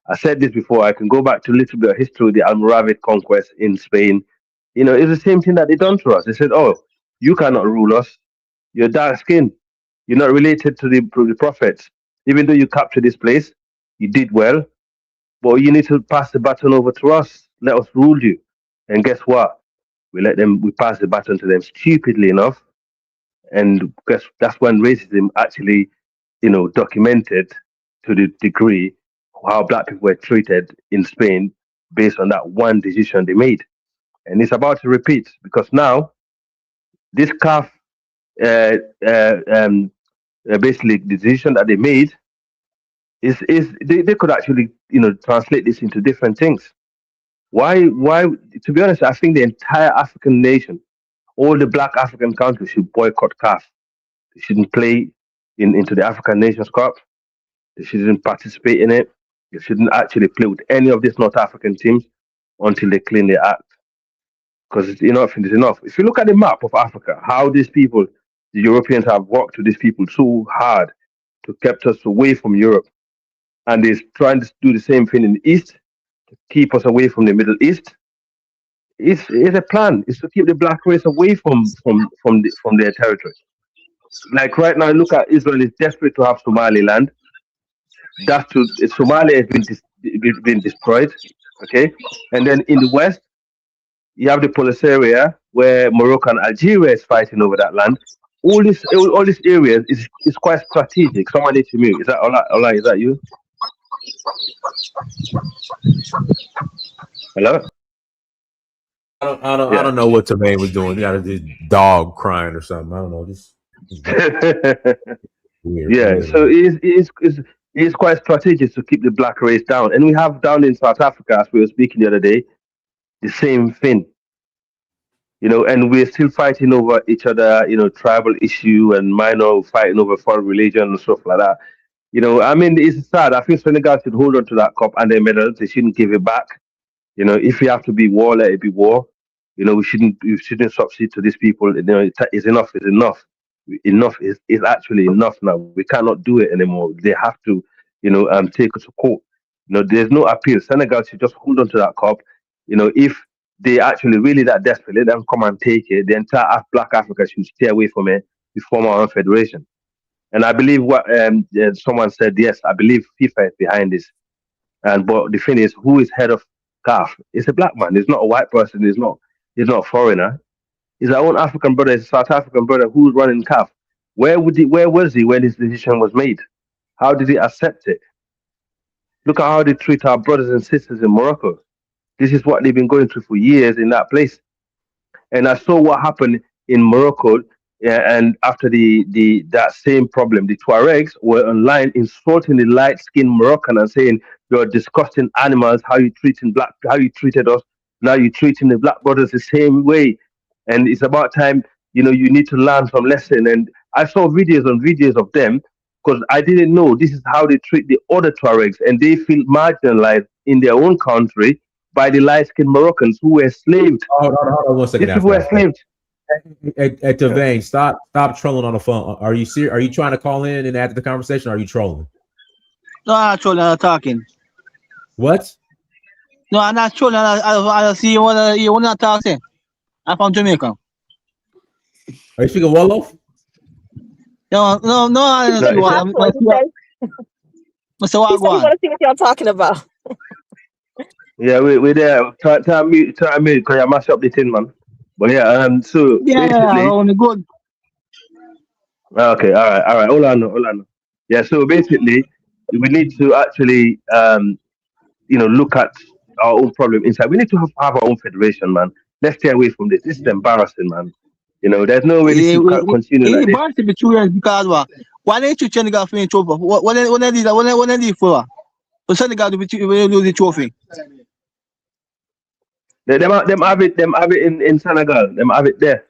Speaker 16: I said this before. I can go back to a little bit of history, the Almoravid conquest in Spain. You know, it's the same thing that they done to us. They said, "Oh, you cannot rule us. You're dark skinned. You're not related to the prophets. Even though you captured this place, you did well, but you need to pass the baton over to us. Let us rule you. And guess what? We pass the baton to them stupidly enough. And guess that's when racism actually, documented to the degree how black people were treated in Spain based on that one decision they made. And it's about to repeat because now this CAF, basically the decision that they made is they could actually translate this into different things. Why? To be honest, I think the entire African nation, all the black African countries should boycott CAF. They shouldn't play into the African Nations Cup. They shouldn't participate in it. They shouldn't actually play with any of these North African teams until they clean their act. Because it's enough is enough. If you look at the map of Africa, how these people, the Europeans, have worked with these people so hard to kept us away from Europe, and they're trying to do the same thing in the East to keep us away from the Middle East. It's a plan. It's to keep the black race away from their territory. Like right now, look at Israel is desperate to have Somaliland. Somalia has been destroyed. Okay, and then in the West, you have the Polisario where Morocco and Algeria is fighting over that land. All these areas is quite strategic. Somebody to me, is that Ola? Is that you? Hello.
Speaker 3: I don't know what Jermaine was doing. He got this dog crying or something. I don't know. Just weird.
Speaker 16: Yeah.
Speaker 3: Weird.
Speaker 16: So it's quite strategic to keep the black race down, and we have down in South Africa, as we were speaking the other day, the same thing. And we're still fighting over each other, tribal issue and minor fighting over foreign religion and stuff like that. I mean, it's sad. I think Senegal should hold on to that cup and their medals. They shouldn't give it back. If you have to be war, let it be war. We shouldn't succeed to these people. It's enough. Is enough. Enough is actually enough now. We cannot do it anymore. They have to, take us to court. There's no appeal. Senegal should just hold on to that cup. If they actually really that desperate, let them come and take it. The entire Black Africa should stay away from it. We form our own federation. And I believe what someone said. Yes, I believe FIFA is behind this. But the thing is, who is head of CAF? It's a black man. It's not a white person. It's not a foreigner. He's our own African brother. It's a South African brother who's running CAF. Where was he when his decision was made? How did he accept it? Look at how they treat our brothers and sisters in Morocco. This is what they've been going through for years in that place. And I saw what happened in Morocco, and after that same problem, the Tuaregs were online insulting the light-skinned Moroccan and saying, "You're disgusting animals. How you treated us. Now you're treating the black brothers the same way." And it's about time, you need to learn some lesson. And I saw videos of them because I didn't know this is how they treat the other Tuaregs, and they feel marginalized in their own country by the light-skinned Moroccans who were enslaved.
Speaker 3: Hold on 1 second.
Speaker 16: These people were enslaved.
Speaker 3: At Devane, stop trolling on the phone. Are you serious? Are you trying to call in and add to the conversation? Or are you trolling?
Speaker 18: No, I'm not trolling. I'm talking.
Speaker 3: What?
Speaker 18: No, I'm not trolling. I see you want to talk. I'm from Jamaica.
Speaker 3: Are you speaking Wolof?
Speaker 18: No. I don't see what. Mr.
Speaker 13: He want to see what y'all talking about.
Speaker 16: Yeah, we're there. Try me, because I mash up the thing, man. But yeah, so basically,
Speaker 18: only good.
Speaker 16: Okay, all right. Hold on. Yeah, so basically, we need to actually, look at our own problem inside. We need to have our own federation, man. Let's stay away from this. This is embarrassing, man. There's no way to continue like this.
Speaker 18: It's be 2 years because what? Why didn't you Senegal for the trophy? When they did for? So Senegal will lose the trophy.
Speaker 16: Them have it in Senegal. Them have it there.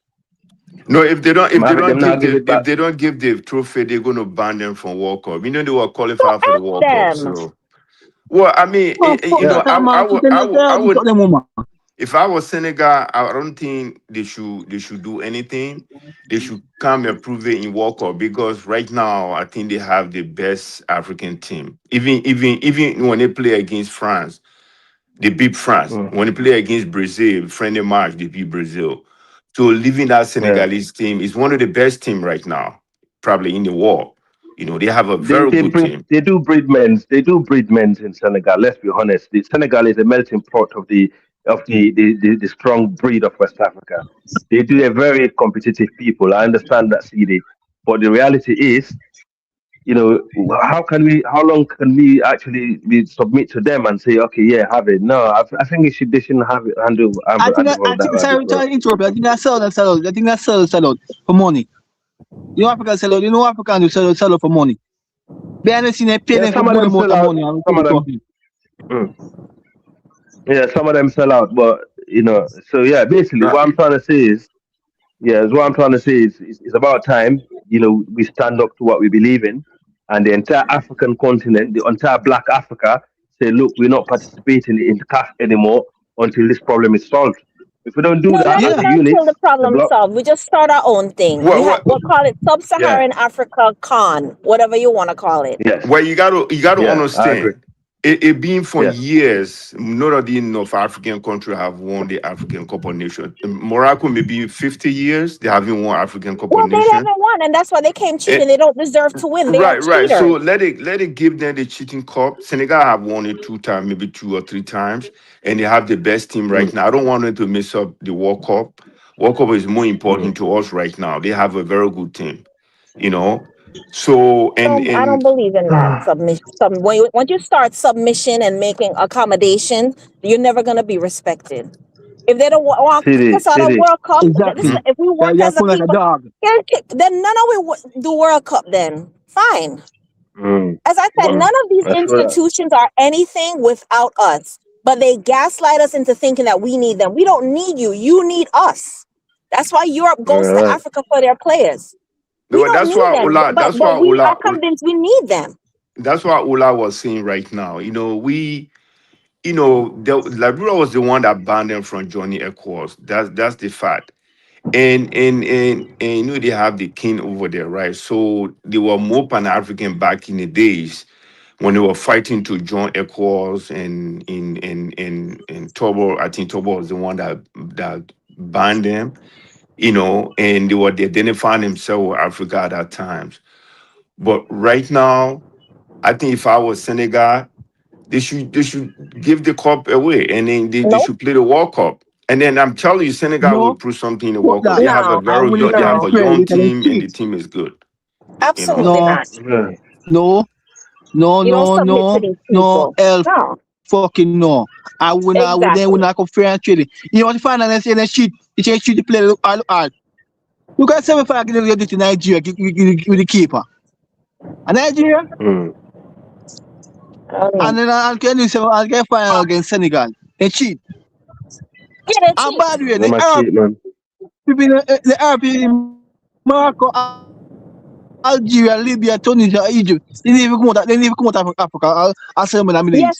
Speaker 15: No, if they don't give the trophy, they're going to ban them from World Cup. They were qualified for the World Cup. So, well, I mean, I would. If I was Senegal, I don't think they should do anything. They should come and prove it in World Cup because right now I think they have the best African team. Even when they play against France, they beat France. When they play against Brazil, friendly match, they beat Brazil. So leaving that Senegalese team is one of the best team right now, probably in the world. You know, they have a very good team.
Speaker 16: They do breed men's. They do breed men's in Senegal. Let's be honest. Senegal is a melting pot of the strong breed of West Africa. They do a very competitive people. I understand that, CD, but the reality is, you know, how long can we actually submit to them and say, okay, yeah, have it? No, I think they shouldn't have it handle
Speaker 18: I think
Speaker 16: that
Speaker 18: sorry,
Speaker 16: rabbit.
Speaker 18: sorry to interrupt you. I think that's sell. I think that's sell for money. You know African sell out. You know African do sell out for money. They haven't seen a penny for
Speaker 16: Some of
Speaker 18: good
Speaker 16: them
Speaker 18: amount
Speaker 16: sell
Speaker 18: of
Speaker 16: out.
Speaker 18: money.
Speaker 16: Some of them. Yeah, some of them sell out, but you know, so yeah, basically what I'm trying to say is, it's about time, you know, we stand up to what we believe in, and the entire African continent, the entire Black Africa, say, look, we're not participating in CAF anymore until this problem is solved. If we don't do
Speaker 13: No,
Speaker 16: that
Speaker 13: not
Speaker 16: as
Speaker 13: even
Speaker 16: a unit,
Speaker 13: until the
Speaker 16: the
Speaker 13: problem
Speaker 16: block,
Speaker 13: solved. We just start our own thing. We have we'll call it Sub-Saharan Africa Con, whatever you want to call it.
Speaker 16: yes.
Speaker 15: Well, you gotta
Speaker 16: I
Speaker 15: understand.
Speaker 16: agree.
Speaker 15: It been for years, none of the North African countries have won the African Cup of Nations. Morocco, maybe 50 years, they haven't won African Cup
Speaker 13: Well,
Speaker 15: of
Speaker 13: they
Speaker 15: Nations.
Speaker 13: haven't won, and that's why they came cheating. They don't deserve to win. They are
Speaker 15: Right.
Speaker 13: cheaters.
Speaker 15: So let it give them the cheating cup. Senegal have won it 2 times, maybe 2 or 3 times, and they have the best team right now. I don't want them to mess up the World Cup. World Cup is more important to us right now. They have a very good team, you know. So
Speaker 13: I don't believe in that submission. Once you start submission and making accommodation, you're never gonna be respected. If they don't want to kick us out of World Cup, if we want as a people, then none of we do World Cup. Then fine. As I said, none of these institutions are anything without us. But they gaslight us into thinking that we need them. We don't need you. You need us. That's why Europe goes to Africa for their players. We don't need them, but we are convinced we need them.
Speaker 15: That's what Ola was saying right now. You know, Liberia was the one that banned them from joining ECOWAS. That's the fact. And you know they have the king over there, right? So they were more Pan-African back in the days when they were fighting to join ECOWAS, and in Togo, I think Togo was the one that banned them, you know, and they identifying themselves with Africa at that times. But right now, I think if I was Senegal, they should give the cup away, and then they should play the World Cup. And then I'm telling you, Senegal will prove something in the World Cup. They have a young team, and the team is good.
Speaker 13: Absolutely not.
Speaker 18: No. Fucking no. I would not compare and trade it. You want to find and say that shit, you can't shoot the player look hard. You got 75 get to Nigeria with the keeper. And Nigeria? And then I'll get final against Senegal. They cheat. And by the way, the Arab Morocco, Algeria, Libya, Tunisia, Egypt, they didn't even come out of Africa.
Speaker 13: Yes,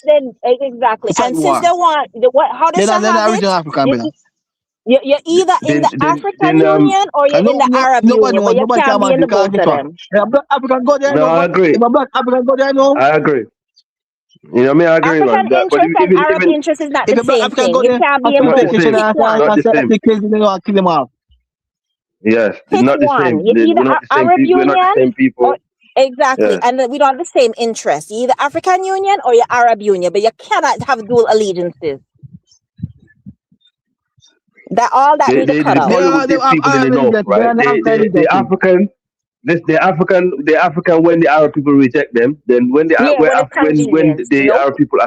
Speaker 13: then exactly. And since they want how they shall have it, you're either in the African Union or you're in the Arab Union, but you can't be in the both of them.
Speaker 18: African go there.
Speaker 16: No, I agree.
Speaker 18: If a black African go there, no.
Speaker 16: I agree. You know, I agree.
Speaker 13: African interest and Arab interest is not the same thing. You can't be in both.
Speaker 18: Kill them off.
Speaker 16: Yes,
Speaker 13: pick
Speaker 16: not the
Speaker 13: one.
Speaker 16: same.
Speaker 13: You're either Arab Union,
Speaker 16: we're not the same people.
Speaker 13: or, exactly, and we don't have the same interest. You're either African Union or you're Arab Union, but you cannot have dual allegiances. That all that need to cut out.
Speaker 16: People in the north, right? The African, when the Arab people reject them, then when the Arab people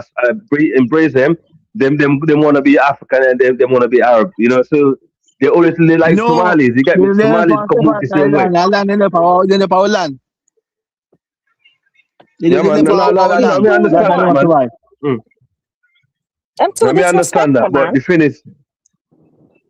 Speaker 16: embrace them, them want to be African and they want to be Arab, you know. So they always like Somalis. You get me? Somalis come the same way. Yeah, man. I understand that, man. Let me understand that, but the thing is,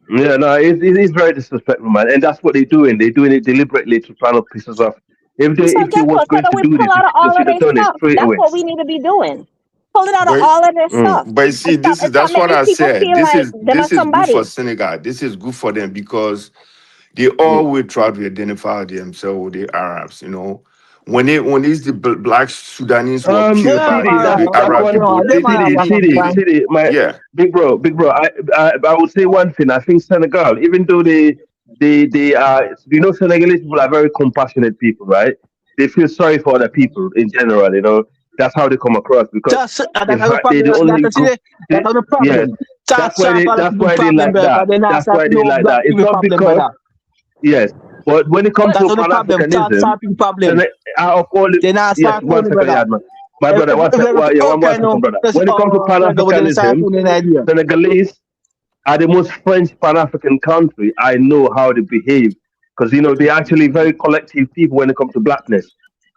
Speaker 16: it's very disrespectful, man, and that's what they're doing. They're doing it deliberately to try to piss us off. If they was going to do this, they should have done it straight away.
Speaker 13: That's what we need to be doing. Pull it out of all of their stuff.
Speaker 15: But see, that's what I said. This is good for Senegal. This is good for them because they always try to identify themselves with the Arabs, you know. When it's the black Sudanese were killed by the Arab people.
Speaker 16: Big bro. I would say one thing. I think Senegal, even though they are, you know, Senegalese people are very compassionate people, right? they feel sorry for other people in general. You know, that's how they come across because
Speaker 18: That's
Speaker 16: in
Speaker 18: the
Speaker 16: fact, they the
Speaker 18: problem.
Speaker 16: only group.
Speaker 18: That's the
Speaker 16: Yes,
Speaker 18: problem.
Speaker 16: that's why they
Speaker 18: Problem,
Speaker 16: like that.
Speaker 18: but they're not
Speaker 16: That's why they
Speaker 18: no
Speaker 16: like
Speaker 18: black
Speaker 16: that. It's
Speaker 18: people
Speaker 16: not
Speaker 18: problem,
Speaker 16: because
Speaker 18: brother.
Speaker 16: yes, but when it comes
Speaker 18: That's
Speaker 16: to
Speaker 18: not the
Speaker 16: Pan
Speaker 18: problem.
Speaker 16: Africanism,
Speaker 18: People problem.
Speaker 16: out of all
Speaker 18: They're not
Speaker 16: yes,
Speaker 18: start
Speaker 16: one
Speaker 18: fooling,
Speaker 16: second,
Speaker 18: brother.
Speaker 16: Yadman. My brother, one second, one second, brother. When it comes to Pan
Speaker 18: They start
Speaker 16: Africanism,
Speaker 18: fooling idea.
Speaker 16: Senegalese are the most French Pan-African country. I know how they behave because you know they're actually very collective people when it comes to blackness.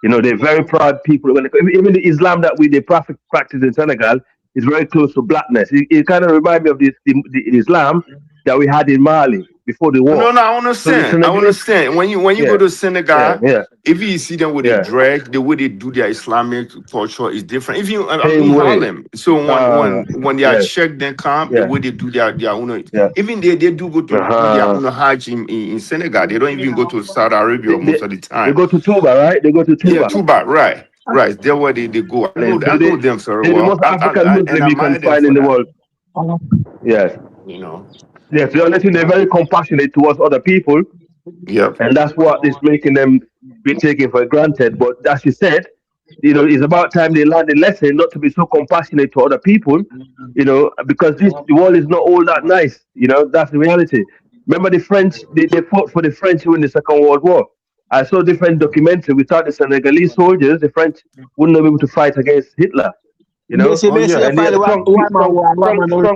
Speaker 16: You know they're very proud people. When even the Islam that they practice in Senegal is very close to blackness. It kind of reminds me of the Islam that we had in Mali before the war.
Speaker 15: No, I
Speaker 16: So the
Speaker 15: understand. I
Speaker 16: Senegalese,
Speaker 15: understand. When you go to Senegal,
Speaker 16: yeah.
Speaker 15: if you see them with the drag, the way they do their Islamic culture is different. If you, I'm
Speaker 16: Same
Speaker 15: in
Speaker 16: way.
Speaker 15: Harlem, so when they are
Speaker 16: Yes.
Speaker 15: checked, then come the way they do their own.
Speaker 16: Yeah.
Speaker 15: Even they do go to do their own Hajj in Senegal. They don't even go to Saudi Arabia most of the time.
Speaker 16: They go to Touba, right? They go to Touba.
Speaker 15: Yeah, Touba, right. That's where they go. I know them very
Speaker 16: They're the
Speaker 15: well.
Speaker 16: most African
Speaker 15: And
Speaker 16: Muslim
Speaker 15: I
Speaker 16: you
Speaker 15: admire
Speaker 16: can
Speaker 15: them
Speaker 16: find
Speaker 15: for
Speaker 16: in the
Speaker 15: that.
Speaker 16: world. Yes.
Speaker 15: You know.
Speaker 16: Yes, the only thing they're very compassionate towards other people.
Speaker 15: Yep.
Speaker 16: And that's what is making them be taken for granted. But as you said, you know, it's about time they learn the lesson not to be so compassionate to other people, you know, because the world is not all that nice. You know, that's the reality. Remember the French, they fought for the French during the Second World War. I saw different documentary. Without the Senegalese soldiers, the French wouldn't have been able to fight against Hitler. You know, and they are strong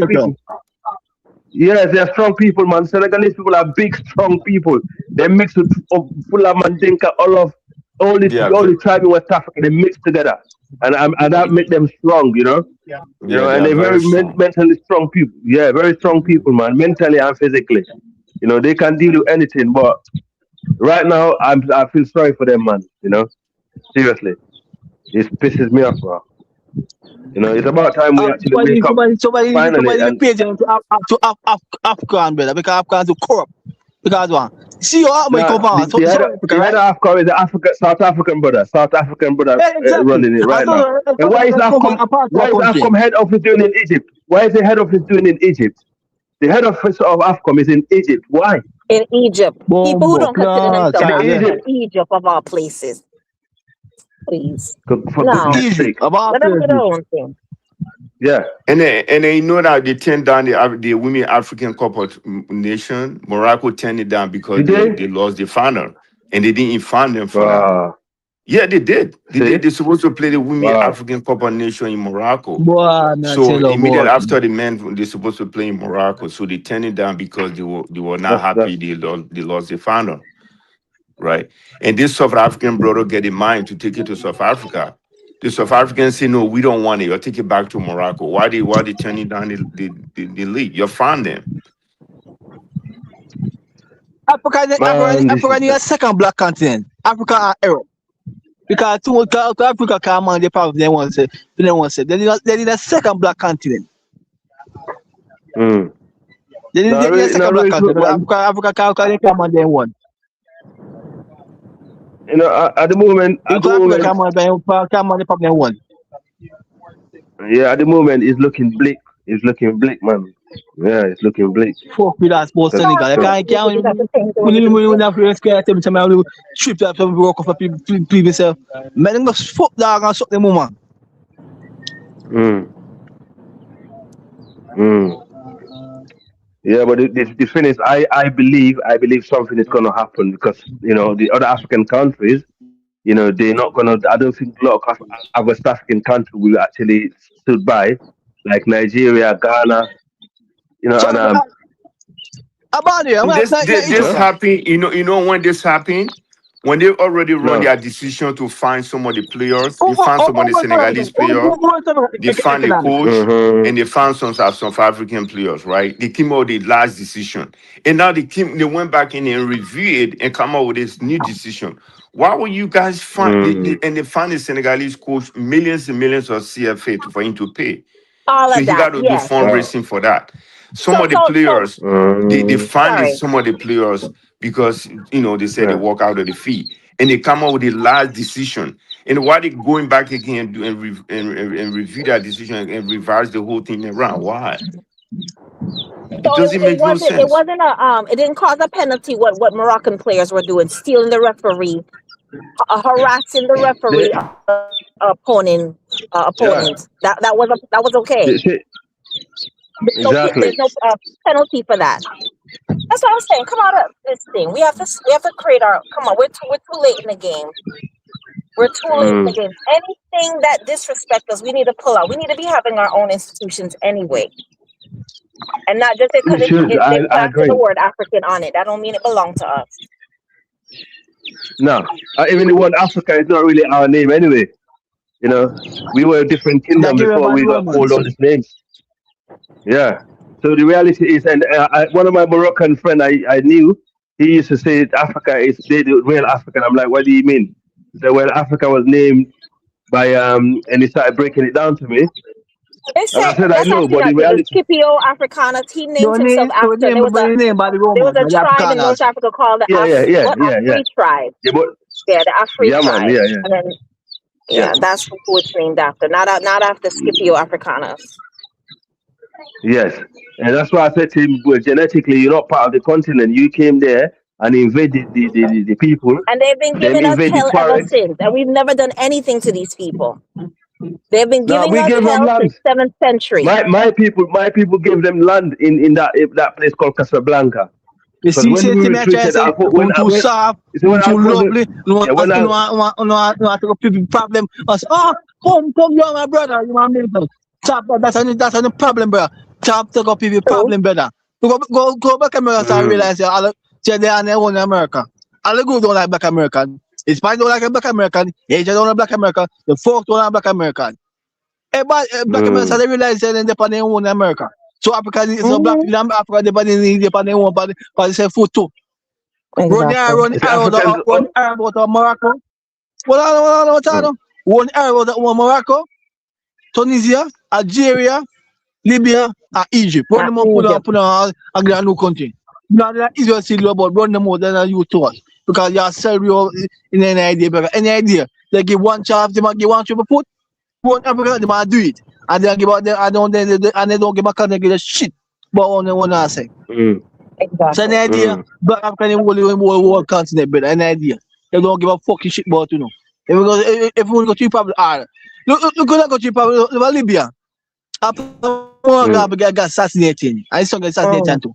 Speaker 16: people. Yes, they are strong people, man. Senegalese people are big, strong people. They mix with Fula Mandinka, all the tribe in West Africa. They mix together, and that make them strong. You know, and they're very mentally strong people. Yeah, very strong people, man, mentally and physically. You know, they can deal with anything. But right now, I feel sorry for them, man. You know, seriously, it pisses me off, bro. You know, it's about time we actually wake up finally. And
Speaker 18: page to AFCON, brother, because AFCON is corrupt. Because one, see how we come on.
Speaker 16: The head of AFCON is the South African brother running it right now. And why is AFCON head office doing in Egypt? Why is the head office doing in Egypt? The head office of AFCON is in Egypt. Why?
Speaker 13: In Egypt. People who don't consider themselves African, Egypt of all places. Please.
Speaker 16: For goodness sake.
Speaker 13: Let them do their own thing.
Speaker 16: Yeah.
Speaker 15: And then you know that they turned down the Women African Cup of Nation. Morocco turned it down because they lost the final. And they didn't fund them for that. Yeah, they did. They're supposed to play the Women African Cup of Nation in Morocco. So immediately after the men, they're supposed to play in Morocco. So they turned it down because they were not happy they lost the final. Right. And this South African brother get in mind to take it to South Africa. The South Africans say, no, we don't want it. You'll take it back to Morocco. Why they turning down the league? You'll find them.
Speaker 18: Africa is a second black continent. Africa and Europe. Because to Africa come on the problem they want to say. They need a second black continent. They need a second black continent. Africa can't come on day one.
Speaker 16: You know, at the moment, yeah, at the moment, it's looking bleak. It's looking bleak, man. Yeah, it's looking bleak.
Speaker 18: Fuck with that sports Senegal. I can't trip up some work for people self. Man, must fuck dog and suck the woman.
Speaker 16: Yeah, but the thing is, I believe something is going to happen because you know the other African countries, you know, they're not going to. I don't think a lot of West African countries will actually stood by, like Nigeria, Ghana, you know, and
Speaker 15: this happened. You know when this happened. When they already run their decision to find some of the players, they found some of the Senegalese players, they found the coach, and they found some South African players, right? They came out with the last decision. And now they went back in and reviewed it and come out with this new decision. Why would you guys find and they found the Senegalese coach millions and millions of CFA for him to pay? So he got to do fundraising for that. Some of the players, they find some of the players because, you know, they said they walk out of the fee. And they come up with the last decision. And why they going back again and review that decision and revise the whole thing around? Why? It doesn't make no sense.
Speaker 13: It wasn't it didn't cause a penalty what Moroccan players were doing, stealing the referee harassing the referee opponent. That was okay.
Speaker 16: Exactly.
Speaker 13: There's no penalty for that. That's what I'm saying. Come out of this thing. We have to create our. Come on, we're too late in the game. We're too late in the game. Anything that disrespects us, we need to pull out. We need to be having our own institutions anyway, and not just because they planted the word African on it. That don't mean it belongs to us.
Speaker 16: No, even the word Africa is not really our name anyway. You know, we were a different kingdom before we got called all these names. Yeah. So the reality is, and one of my Moroccan friends I knew, he used to say Africa is the real African. I'm like, what do you mean? He said, well, Africa was named by and he started breaking it down to me.
Speaker 13: They said,
Speaker 16: I said, I know, but the reality.
Speaker 13: Scipio Africanus, he named himself after. There was a tribe in North Africa called the Afri tribe. The Afri tribe.
Speaker 16: Yeah.
Speaker 13: And then, that's who it's named after. Not after Scipio Africanus.
Speaker 16: Yes, and that's why I said to him, well, genetically, you're not part of the continent. You came there and invaded the people.
Speaker 13: And they've been giving us hell ever since. And we've never done anything to these people. They've been giving us hell since 7th century.
Speaker 16: My people gave them land in that place called Casablanca.
Speaker 18: You see, when we retreated, when too soft, too lovely, no problem. I say, oh, come, you're my brother, you want me to chop. That's a problem, brother. Chop, take up your problem, brother. Go back America and realize they are their own America. All the good don't like Black American. Hispanic don't like a Black American. Asian don't like Black American. The folks don't like Black American. Black Americans they realize they're on their own America. So Africa is so Black people in Africa they on their own body say food too. Run arrow out of Morocco. One arrow out of Morocco, Tunisia, Algeria, Libya, and Egypt. Run them up, put on a new country. Now that Israel still about run them out than you to us. Because you sell real in any idea, brother. Any idea. They give one child, they might give one triple foot. One Africa, they might do it. And they give out and they don't give a kind of shit. But on the one I say.
Speaker 13: Exactly.
Speaker 18: So any idea, Black African whole continent, brother. Any idea. They don't give a fucking shit about you know. If we go to problem, look go to problem Libya. After got assassinated. I saw assassinated too.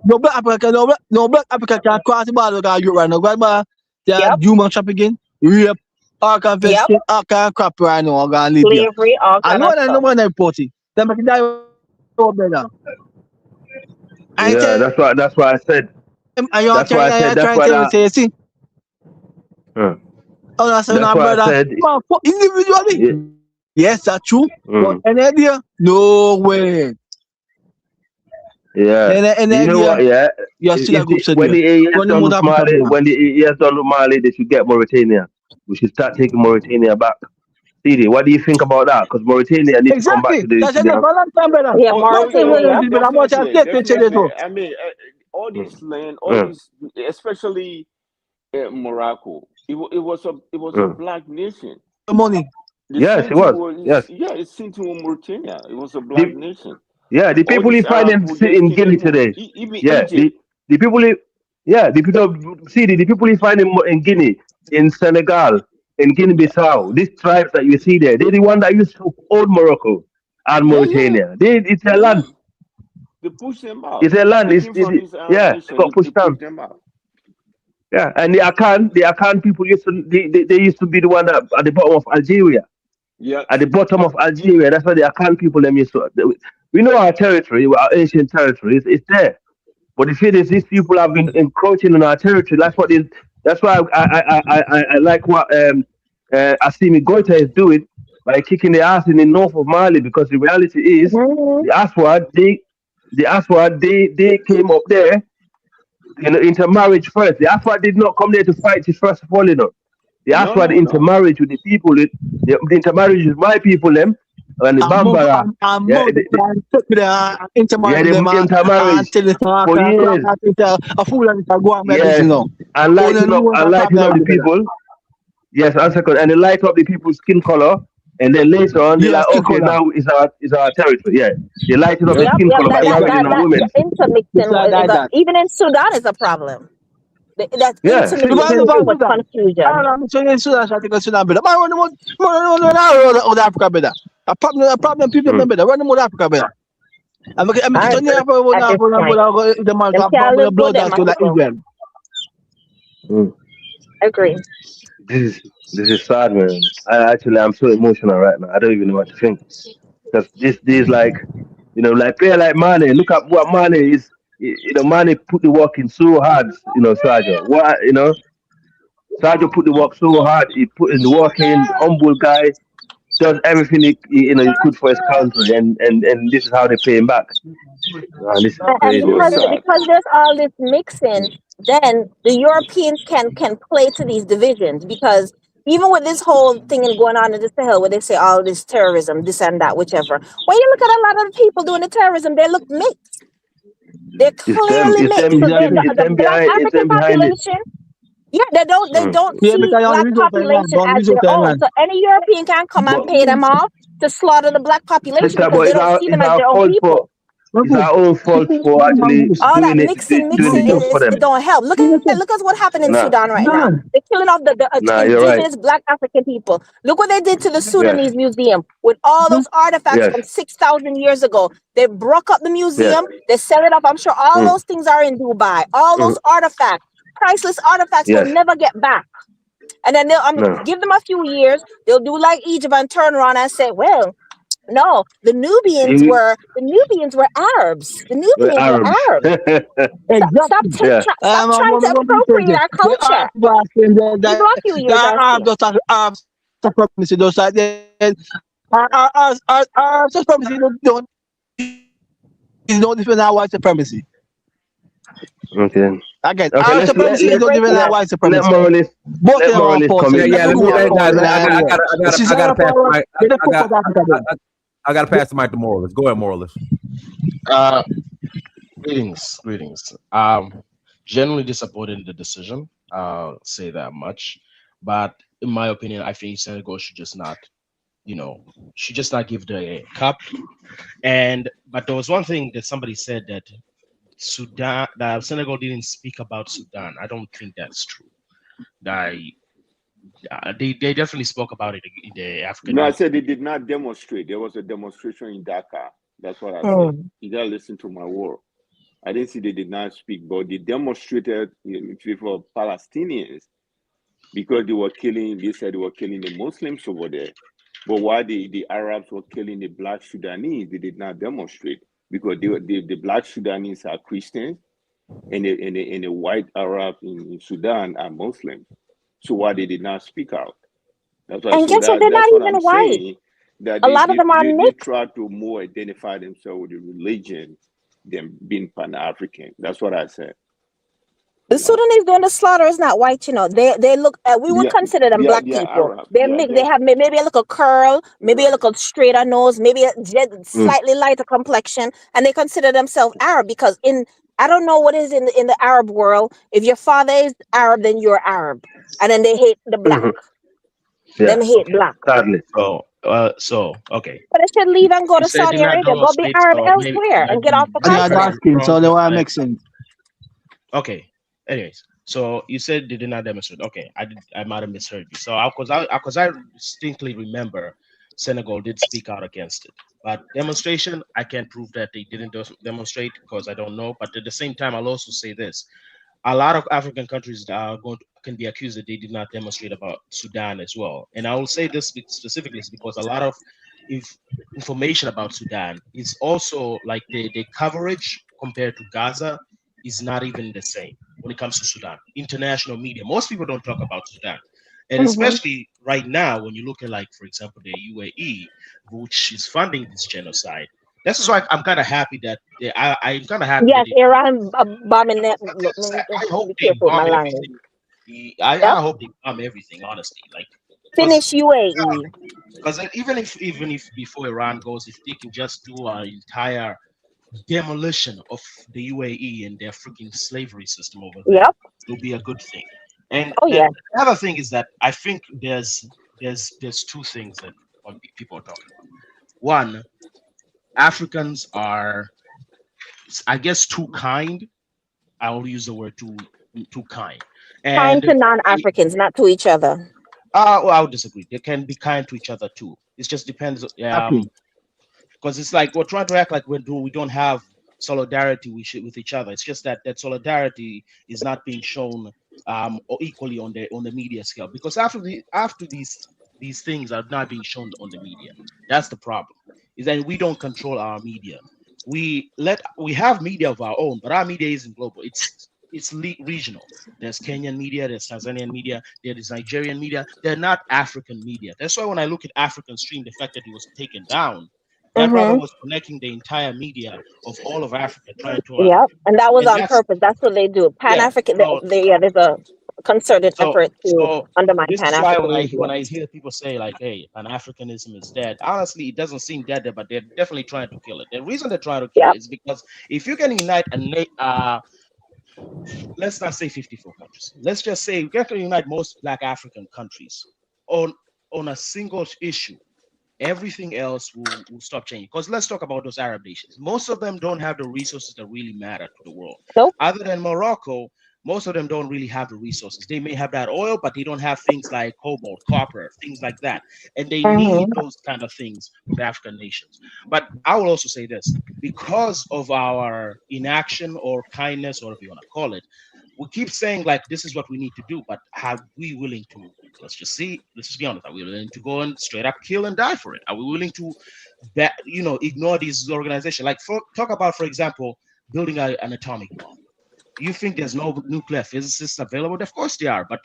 Speaker 18: No Black Africa can cross the border because you run no grandma. They are human trafficking, rape, all kind of shit, all kind of crap right now in Libya.
Speaker 13: Slavery, all kind of stuff.
Speaker 18: No one reporting. They make it die brother.
Speaker 16: Yeah, that's why I said.
Speaker 18: That's why I said. That's why I said. Oh, that's why brother. I said. Individually, yes, that's true. But any idea? No way.
Speaker 16: Yeah,
Speaker 18: and
Speaker 16: you know what? Yeah, when the ES done with Mali, they should get Mauritania. We should start taking Mauritania back. CD, what do you think about that? Because Mauritania needs to come back to the.
Speaker 18: That's enough for a long time, brother.
Speaker 13: Yeah, Mauritania.
Speaker 19: I mean, all these land, all these, especially Morocco. It was a black nation.
Speaker 18: Money.
Speaker 16: Yes, it was. Yes.
Speaker 19: Yeah, it's into Mauritania. It was a black nation.
Speaker 16: Yeah, the people you find in Guinea today. The people you find in Guinea, in Senegal, in Guinea-Bissau, these tribes that you see there, they're the one that used to own Morocco and Mauritania. It's their land.
Speaker 19: They push them out.
Speaker 16: It's their land. They got pushed down. Yeah, and the Akan people used to they used to be the one that at the bottom of Algeria.
Speaker 19: Yeah.
Speaker 16: At the bottom of Algeria, that's why the Akan people them used to. We know our territory, our ancient territory, it's there. But the thing is, these people have been encroaching on our territory. That's why I like what Assimi Goita is doing by kicking the ass in the north of Mali, because the reality is the Aswad they came up there, intermarriage first. The Aswad did not come there to fight first of all, The Aswad intermarriage with the people. The intermarriage with my people, them. And the Bambara, intermarriage and lighting up the people. Yes, and second, and they light up the people's skin color, and then later on they're like, okay, now is our territory. Yeah, they lighting up the skin color by marrying a woman.
Speaker 13: Intermixing, even in Sudan, is a problem. That
Speaker 14: Yeah.
Speaker 13: intimidates with confusion.
Speaker 18: Problem people better. Run them out Africa better. I'm
Speaker 13: At this point, them can't live good, them people.
Speaker 14: Mm.
Speaker 13: Agree.
Speaker 14: This is sad, man. I'm so emotional right now. I don't even know what to think. Because this like, like player like Mane. Look at what Mane is. Mane put the work in so hard. Sergio. Sergio put the work so hard. He put in the work in. Humble guy. Does everything he could for his country, and this is how they pay him back. Man, this is
Speaker 13: And
Speaker 14: crazy, man.
Speaker 13: because there's all this mixing, then the Europeans can play to these divisions because even with this whole thing and going on in the Sahel where they say all this terrorism, this and that, whichever. When you look at a lot of the people doing the terrorism, they look mixed. They're clearly mixed. So the black African
Speaker 14: behind it.
Speaker 13: population, yeah, they don't see black population as their own. So any European can come and pay them off to slaughter the black population
Speaker 14: Sister,
Speaker 13: because
Speaker 14: but
Speaker 13: they don't see them as their own people.
Speaker 14: It's our own fault for actually
Speaker 13: All that
Speaker 14: doing
Speaker 13: mixing,
Speaker 14: the job for them.
Speaker 13: it don't help. Look at what happened in Sudan right now. They're killing off the
Speaker 14: you're right.
Speaker 13: indigenous black African people. Look what they did to the Sudanese museum with all those artifacts from 6,000 years ago. They broke up the museum. They set it up. I'm sure all those things are in Dubai. All those artifacts, priceless artifacts, will never get back. And then they'll give them a few years. They'll do like Egypt and turn around and say, well, no, the Nubians were Arabs. The Nubians were Arabs. Stop trying to appropriate our culture. Give a few years.
Speaker 18: Don't defend our white supremacy.
Speaker 14: Okay.
Speaker 18: Again,
Speaker 14: okay,
Speaker 18: our supremacy don't defend our white supremacy.
Speaker 14: Let moralists come in.
Speaker 3: I gotta pass the mic to Moralist. Go ahead, Moralist.
Speaker 20: Greetings. Generally disappointed in the decision. I'll say that much. But in my opinion, I think Senegal should just not give the cup. But there was one thing that somebody said that Senegal didn't speak about Sudan. I don't think that's true. They definitely spoke about it in the African.
Speaker 19: No, I said they did not demonstrate. There was a demonstration in Dakar. That's what I said. You gotta listen to my word. I didn't see they did not speak, but they demonstrated in favor of Palestinians because they said they were killing the Muslims over there. But why the Arabs were killing the black Sudanese, they did not demonstrate because the black Sudanese are Christians and the white Arab in Sudan are Muslims. So why they did not speak out? That's why.
Speaker 13: And guess what? They're not even white.
Speaker 19: That
Speaker 13: a lot of them are mixed.
Speaker 19: They try to more identify themselves with the religion than being Pan-African. That's what I said.
Speaker 13: The Sudanese doing the slaughter is not white, They look. We would consider them black people.
Speaker 19: Arab.
Speaker 13: They're mixed. They have maybe a little curl, maybe a little straighter nose, maybe a slightly lighter complexion, and they consider themselves Arab because I don't know what is in the Arab world. If your father is Arab, then you're Arab, and then they hate the black. Them hate black.
Speaker 14: Sadly.
Speaker 20: Okay.
Speaker 13: But they should leave and go to Saudi Arabia. Go be Arab elsewhere and get off the continent.
Speaker 18: So they were mixing.
Speaker 20: Okay. Anyways, so you said they did not demonstrate. Okay, I might have misheard you. So because I distinctly remember Senegal did speak out against it. But demonstration, I can't prove that they didn't demonstrate because I don't know. But at the same time, I'll also say this: a lot of African countries can be accused that they did not demonstrate about Sudan as well. And I will say this specifically because a lot of information about Sudan is also like the coverage compared to Gaza is not even the same when it comes to Sudan. International media, most people don't talk about Sudan. And especially right now, when you look at, like, for example, the UAE, which is funding this genocide, that's why I'm kind of happy that I'm kind of happy.
Speaker 13: Yes, Iran bombing that.
Speaker 20: I hope they bomb everything. I hope they bomb everything, honestly. Like,
Speaker 13: finish UAE.
Speaker 20: Because even if before Iran goes, if they can just do an entire demolition of the UAE and their freaking slavery system over there, it'll be a good thing. And the other thing is that I think there's two things that people are talking about. One, Africans are, I guess, too kind. I will use the word too kind.
Speaker 13: Kind
Speaker 20: And
Speaker 13: to non-Africans, not to each other.
Speaker 20: well, I would disagree. They can be kind to each other too. It just depends.
Speaker 18: Exactly.
Speaker 20: Because it's like we're trying to act like we don't have solidarity with each other. It's just that that solidarity is not being shown or equally on the media scale. Because after these things are not being shown on the media, that's the problem. Is that we don't control our media. We have media of our own, but our media isn't global. It's regional. There's Kenyan media, there's Tanzanian media, there's Nigerian media. They're not African media. That's why when I look at African Stream, the fact that it was taken down, that rather was connecting the entire media of all of Africa, trying to
Speaker 13: Yep, and that was
Speaker 20: and
Speaker 13: on
Speaker 20: that's
Speaker 13: purpose. That's what they do.
Speaker 20: yeah.
Speaker 13: Pan-African,
Speaker 20: So
Speaker 13: there's a concerted
Speaker 20: so
Speaker 13: effort to
Speaker 20: so
Speaker 13: undermine
Speaker 20: this is why
Speaker 13: Pan-African media.
Speaker 20: when I hear people say like, "Hey, Pan-Africanism is dead," honestly, it doesn't seem dead, but they're definitely trying to kill it. The reason they're trying to kill it is because if you can unite let's not say 54 countries. Let's just say we can unite most Black African countries on a single issue. Everything else will stop changing. Because let's talk about those Arab nations. Most of them don't have the resources that really matter to the world.
Speaker 13: Nope.
Speaker 20: Other than Morocco, most of them don't really have the resources. They may have that oil, but they don't have things like cobalt, copper, things like that. And they need those kind of things with African nations. But I will also say this, because of our inaction or kindness, or if you want to call it, we keep saying like this is what we need to do, but are we willing to, let's just be honest, are we willing to go and straight up kill and die for it? Are we willing to ignore these organizations? Like talk about, for example, building an atomic bomb. You think there's no nuclear physicists available? Of course they are, but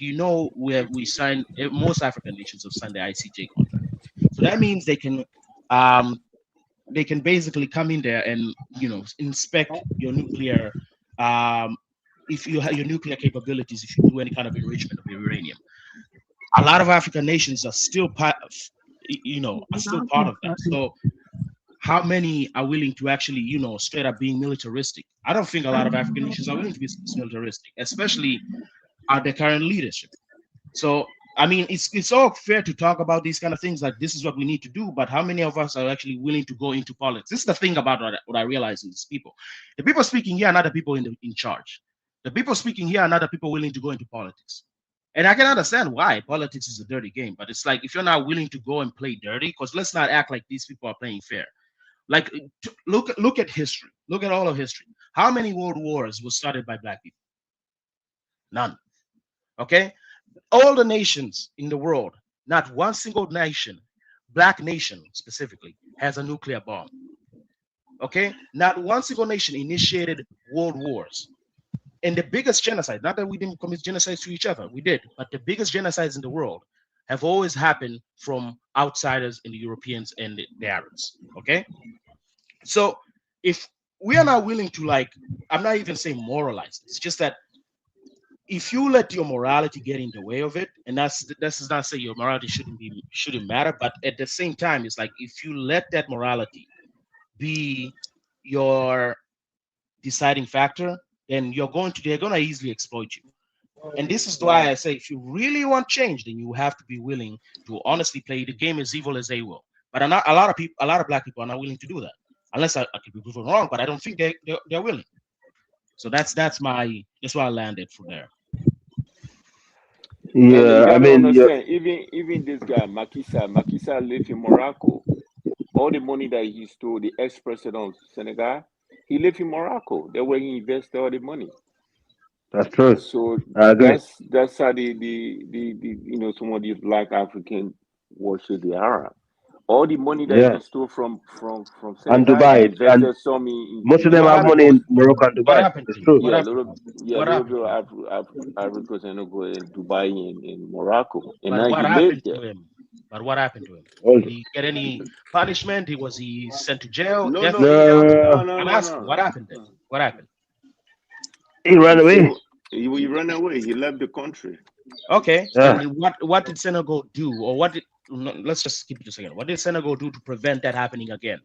Speaker 20: where we signed, most African nations have signed the ICJ contract. So that means they can basically come in there and inspect your nuclear if you have your nuclear capabilities, if you do any kind of enrichment of uranium. A lot of African nations are still part of that. So how many are willing to actually, straight up being militaristic? I don't think a lot of African nations are willing to be militaristic, especially the current leadership. So, I mean, it's all fair to talk about these kind of things, like this is what we need to do, but how many of us are actually willing to go into politics? This is the thing about what I realize in these people. The people speaking here are not the people in charge. The people speaking here are not the people willing to go into politics. And I can understand why politics is a dirty game, but it's like if you're not willing to go and play dirty, because let's not act like these people are playing fair. Like look at history. Look at all of history. How many world wars were started by Black people? None. Okay? All the nations in the world, not one single nation, Black nation specifically, has a nuclear bomb. Okay? Not one single nation initiated world wars. And the biggest genocide, not that we didn't commit genocides to each other, we did, but the biggest genocides in the world have always happened from outsiders and the Europeans and the Arabs. Okay? So if we are not willing to, like, I'm not even saying moralize, it's just that if you let your morality get in the way of it, and that's not say your morality shouldn't matter, but at the same time, it's like if you let that morality be your deciding factor, then they're going to easily exploit you. And this is why I say if you really want change, then you have to be willing to honestly play the game as evil as they will. But a lot of Black people are not willing to do that, unless I could be proven wrong. But I don't think they're willing. So that's why I landed from there.
Speaker 19: Yeah, I mean, understand. Even this guy Makissa lived in Morocco. All the money that he stole, the ex-president of Senegal, he lived in Morocco. That's where he invested all the money.
Speaker 16: That's true.
Speaker 19: So
Speaker 16: I agree.
Speaker 19: that's how the some of these Black African worship the Arab. All the money that he stole from Senegal,
Speaker 16: And Dubai,
Speaker 19: he invested
Speaker 16: and
Speaker 19: some in
Speaker 16: most of them have money in Morocco and Dubai. It's true.
Speaker 19: Yeah, a little bit of Ivory Coast and Dubai and Morocco. And
Speaker 20: But
Speaker 19: now
Speaker 20: what
Speaker 19: he
Speaker 20: happened
Speaker 19: lived there.
Speaker 20: to him? But what happened to him? Did he get any punishment? Was he sent to jail?
Speaker 19: No.
Speaker 20: I'm asking, what happened then? What happened?
Speaker 16: He ran away.
Speaker 19: He ran away. He left the country.
Speaker 20: Okay.
Speaker 16: Yeah.
Speaker 20: And what did Senegal do, or let's just keep it a second. What did Senegal do to prevent that happening again?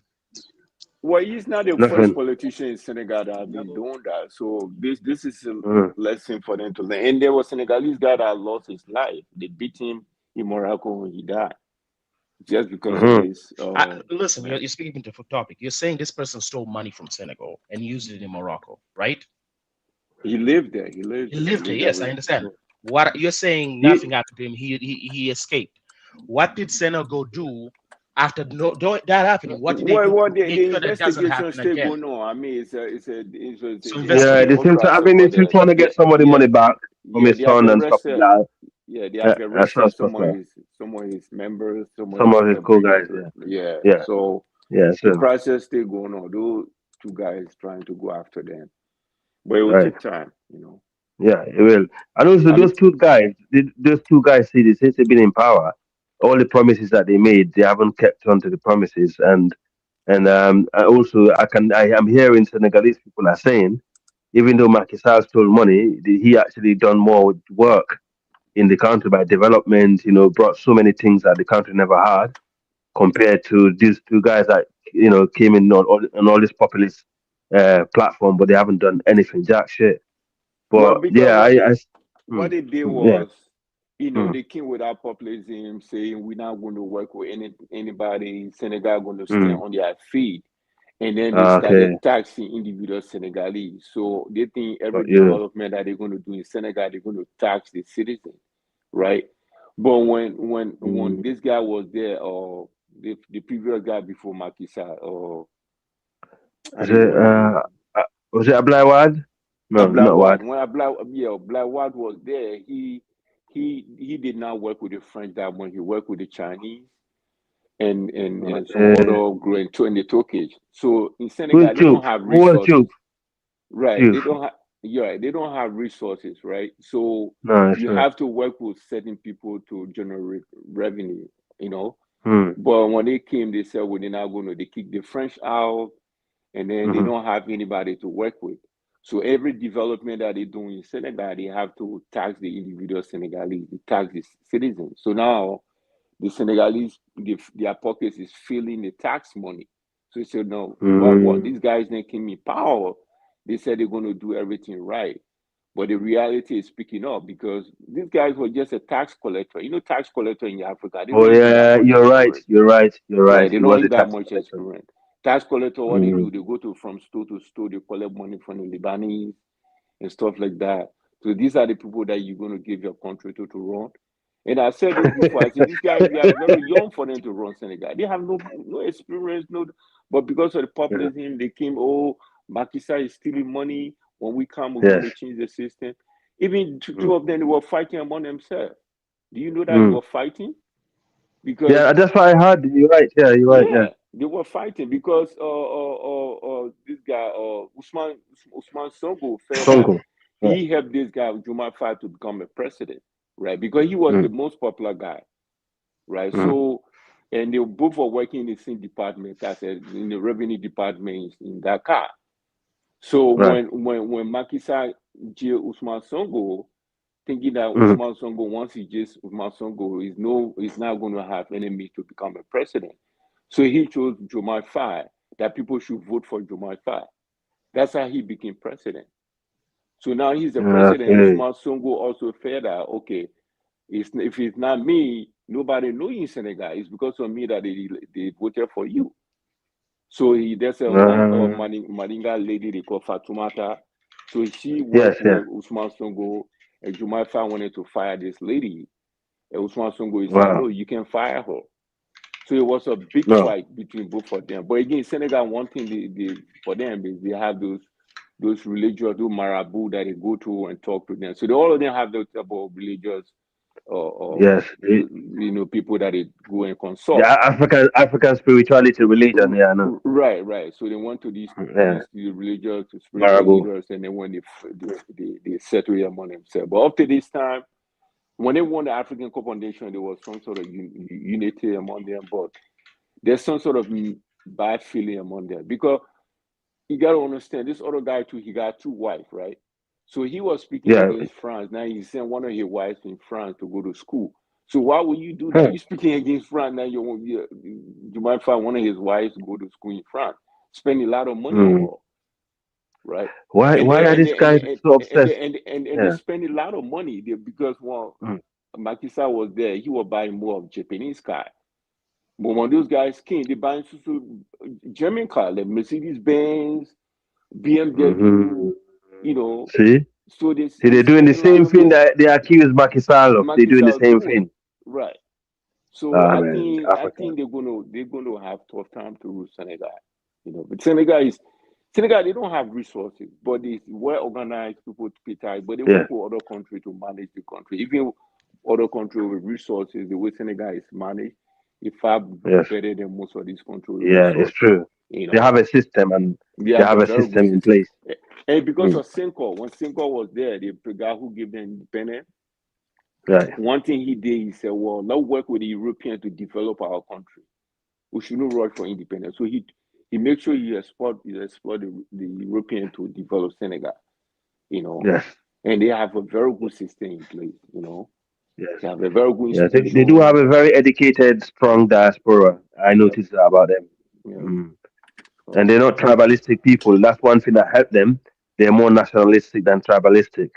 Speaker 19: Well, he's not the first politician in Senegal that have been doing that. So this is a lesson for them to learn. And there was a Senegalese guy that lost his life. They beat him in Morocco when he died. Just because of his...
Speaker 20: listen, you're speaking to the topic. You're saying this person stole money from Senegal and used it in Morocco, right?
Speaker 19: He lived there. He lived there.
Speaker 20: Yes, I understand. What you're saying? Nothing happened to him. He escaped. What did Senegal do after that happening? What did they do
Speaker 19: Well,
Speaker 20: to make
Speaker 19: the
Speaker 20: sure that doesn't
Speaker 19: investigation
Speaker 20: happen
Speaker 19: still
Speaker 20: again?
Speaker 19: going on. I mean,
Speaker 20: So
Speaker 19: they have
Speaker 16: Yeah, they seem to.
Speaker 19: Democrats
Speaker 16: I mean, they
Speaker 19: over
Speaker 16: seem
Speaker 19: there.
Speaker 16: to want to get some of the money back from
Speaker 19: Yeah,
Speaker 16: his
Speaker 19: they have
Speaker 16: son and stuff like
Speaker 19: arrested.
Speaker 16: that.
Speaker 19: Yeah, they have
Speaker 16: I saw
Speaker 19: arrested
Speaker 16: stuff like
Speaker 19: some of his members, some of
Speaker 16: some
Speaker 19: his
Speaker 16: of his cool
Speaker 19: celebrities.
Speaker 16: guys. Yeah,
Speaker 19: Yeah,
Speaker 16: yeah,
Speaker 19: so
Speaker 16: yeah.
Speaker 19: the
Speaker 16: So
Speaker 19: process still going on. Those two guys trying to go after them, but it will
Speaker 16: right.
Speaker 19: take time, you know.
Speaker 16: Yeah, it will. And also,
Speaker 19: And
Speaker 16: those two guys, those two guys, see, since they've been in power, all the promises that they made, they haven't kept on to the promises. And also, I am hearing Senegalese people are saying, even though Macky Sall stole money, he actually done more work in the country by development. Brought so many things that the country never had compared to these two guys that came in on all this populist platform, but they haven't done anything, jack shit.
Speaker 19: well,
Speaker 16: But
Speaker 19: because
Speaker 16: yeah,
Speaker 19: what they did
Speaker 16: yeah.
Speaker 19: was,
Speaker 16: Mm.
Speaker 19: they came without populism, saying we're not going to work with anybody. Senegal going to stand
Speaker 16: Mm.
Speaker 19: on their feet. And then they
Speaker 16: Okay.
Speaker 19: started taxing individual Senegalese. So they think every
Speaker 16: Yeah.
Speaker 19: development that they're going to do in Senegal, they're going to tax the citizen, right? But when this guy was there, or the previous guy before Macky Sall, or how
Speaker 16: Is
Speaker 19: do you
Speaker 16: it
Speaker 19: call his name?
Speaker 16: was it Ablaiwad? No, not
Speaker 19: Blawad.
Speaker 16: Wad.
Speaker 19: When Blawad was there, he did not work with the French that much. He worked with the Chinese and some other growing in the Turkish. So in Senegal,
Speaker 16: Who's
Speaker 19: they don't
Speaker 16: Jupe?
Speaker 19: have
Speaker 16: Who was
Speaker 19: resources.
Speaker 16: Jupe?
Speaker 19: Right. They
Speaker 16: Jupe.
Speaker 19: don't have they don't have resources, right? So
Speaker 16: No, it's
Speaker 19: you
Speaker 16: right.
Speaker 19: have to work with certain people to generate revenue, you know.
Speaker 16: Hmm.
Speaker 19: But when they came, they said, well, they're not going to, they kick the French out, and then they
Speaker 16: Mm-hmm.
Speaker 19: don't have anybody to work with. So every development that they do in Senegal, they have to tax the individual Senegalese, they tax the citizens. So now the Senegalese, their pockets is filling the tax money. So he said, no, what
Speaker 16: Mm.
Speaker 19: these guys then came in power, they said they're going to do everything right. But the reality is picking up because these guys were just a tax collector. You know, tax collector in Africa, they
Speaker 16: Oh
Speaker 19: don't even that
Speaker 16: yeah,
Speaker 19: much
Speaker 16: you're right.
Speaker 19: experience.
Speaker 16: You're right. You're right.
Speaker 19: Right, they
Speaker 16: He
Speaker 19: don't
Speaker 16: was a
Speaker 19: have that
Speaker 16: tax
Speaker 19: much
Speaker 16: collector.
Speaker 19: experience. Tax collector, what they do,
Speaker 16: Mm.
Speaker 19: they go from store to store, they collect money from the Lebanese and stuff like that. So these are the people that you're going to give your country to run. And I said this before. I said these guys, they are very young for them to run Senegal. They have no experience, but because of the
Speaker 16: Yeah.
Speaker 19: populism, they came. Oh, Macky Sall is stealing money. When we come, we're going
Speaker 16: Yes.
Speaker 19: to change the system. Even two of them, they were fighting among themselves. Do you know that they
Speaker 16: Mm.
Speaker 19: were fighting? Because
Speaker 16: Yeah, that's what I heard. You're right. Yeah, you're right. Yeah.
Speaker 19: yeah, they were fighting because this guy Usman Sonko said that
Speaker 16: Sonko. Yeah.
Speaker 19: he helped this guy Juma Faye to become a president, right? Because he was the
Speaker 16: Mm.
Speaker 19: most popular guy, right?
Speaker 16: Mm.
Speaker 19: So, and they both were working in the same department, as in the revenue department in Dakar. So
Speaker 16: Right.
Speaker 19: when Macky Sall jailed Usman Sonko, thinking that
Speaker 16: Mm.
Speaker 19: Usman Sonko, once he jails Usman Sonko, is not going to have enemy to become a president. So he chose Jomai Faye, that people should vote for Jomai Faye. That's how he became president. So now he's the president.
Speaker 16: Okay.
Speaker 19: Usman Sonko also felt that, okay, if it's not me, nobody knows in Senegal. It's because of me that they voted for you. So there's one Malinga lady they call Fatumata. So she
Speaker 16: Yes.
Speaker 19: worked
Speaker 16: Yeah.
Speaker 19: with Usman Sonko, and Jomai Faye wanted to fire this lady. And Usman Sonko is saying,
Speaker 16: Wow.
Speaker 19: no, you can fire her. So it was a big
Speaker 16: No.
Speaker 19: fight between both of them. But again, Senegal, one thing for them is they have those religious, those marabout that they go to and talk to them. So all of them have those type of religious,
Speaker 16: Yes.
Speaker 19: people that they go and consult.
Speaker 16: Yeah. African spirituality, religion. Yeah. No.
Speaker 19: Right. So they went to
Speaker 16: Yeah.
Speaker 19: these religious, spiritual
Speaker 16: Marable.
Speaker 19: leaders, and then when they settle among themselves. But up to this time, when they won the African Cup of Nations, there was some sort of unity among them, but there's some sort of bad feeling among them because you got to understand this other guy too. He got two wives, right? So he was speaking
Speaker 16: Yeah.
Speaker 19: against France. Now he sent one of his wives in France to go to school. So why would you do that?
Speaker 16: Hmm.
Speaker 19: You're speaking against France. Now you might find one of his wives to go to school in France, spend a lot of money on
Speaker 16: Hmm.
Speaker 19: her, right?
Speaker 16: Why?
Speaker 19: And
Speaker 16: Why
Speaker 19: then
Speaker 16: are
Speaker 19: and
Speaker 16: these
Speaker 19: then and
Speaker 16: guys
Speaker 19: then,
Speaker 16: so
Speaker 19: and
Speaker 16: obsessed?
Speaker 19: then, and they
Speaker 16: Yeah.
Speaker 19: spend a lot of money there because
Speaker 16: Hmm.
Speaker 19: Macky Sall was there. He was buying more of Japanese car. But when those guys came, they buying German car, like Mercedes Benz, BMW,
Speaker 16: Mm-hmm. See.
Speaker 19: So they
Speaker 16: See, they're doing the same thing that they accused Macky Sall of. They're doing the same thing.
Speaker 19: Right. So I
Speaker 16: Man,
Speaker 19: think they're gonna have tough time to rule Senegal. You know, but Senegal they don't have resources, but it's well organized people to pay tax, but they work with other countries to manage the country. Even other countries with resources, the way Senegal is managed, it's far better than most of these countries with resources.
Speaker 16: It's true.
Speaker 19: You know,
Speaker 16: They have a system and they have a system in place.
Speaker 19: And because of Senghor, when Senghor was there, the guy who gave them independence,
Speaker 16: right.
Speaker 19: One thing he did, he said, well, let's work with the Europeans to develop our country. We shouldn't rush for independence. So he makes sure he export the European to develop Senegal, you know.
Speaker 16: Yes.
Speaker 19: And they have a very good system in place, you know.
Speaker 16: Yes.
Speaker 19: They have a very good
Speaker 16: they do have a very educated, strong diaspora. I noticed that about them. And they're not tribalistic people. That's one thing that helped them. They're more nationalistic than tribalistic.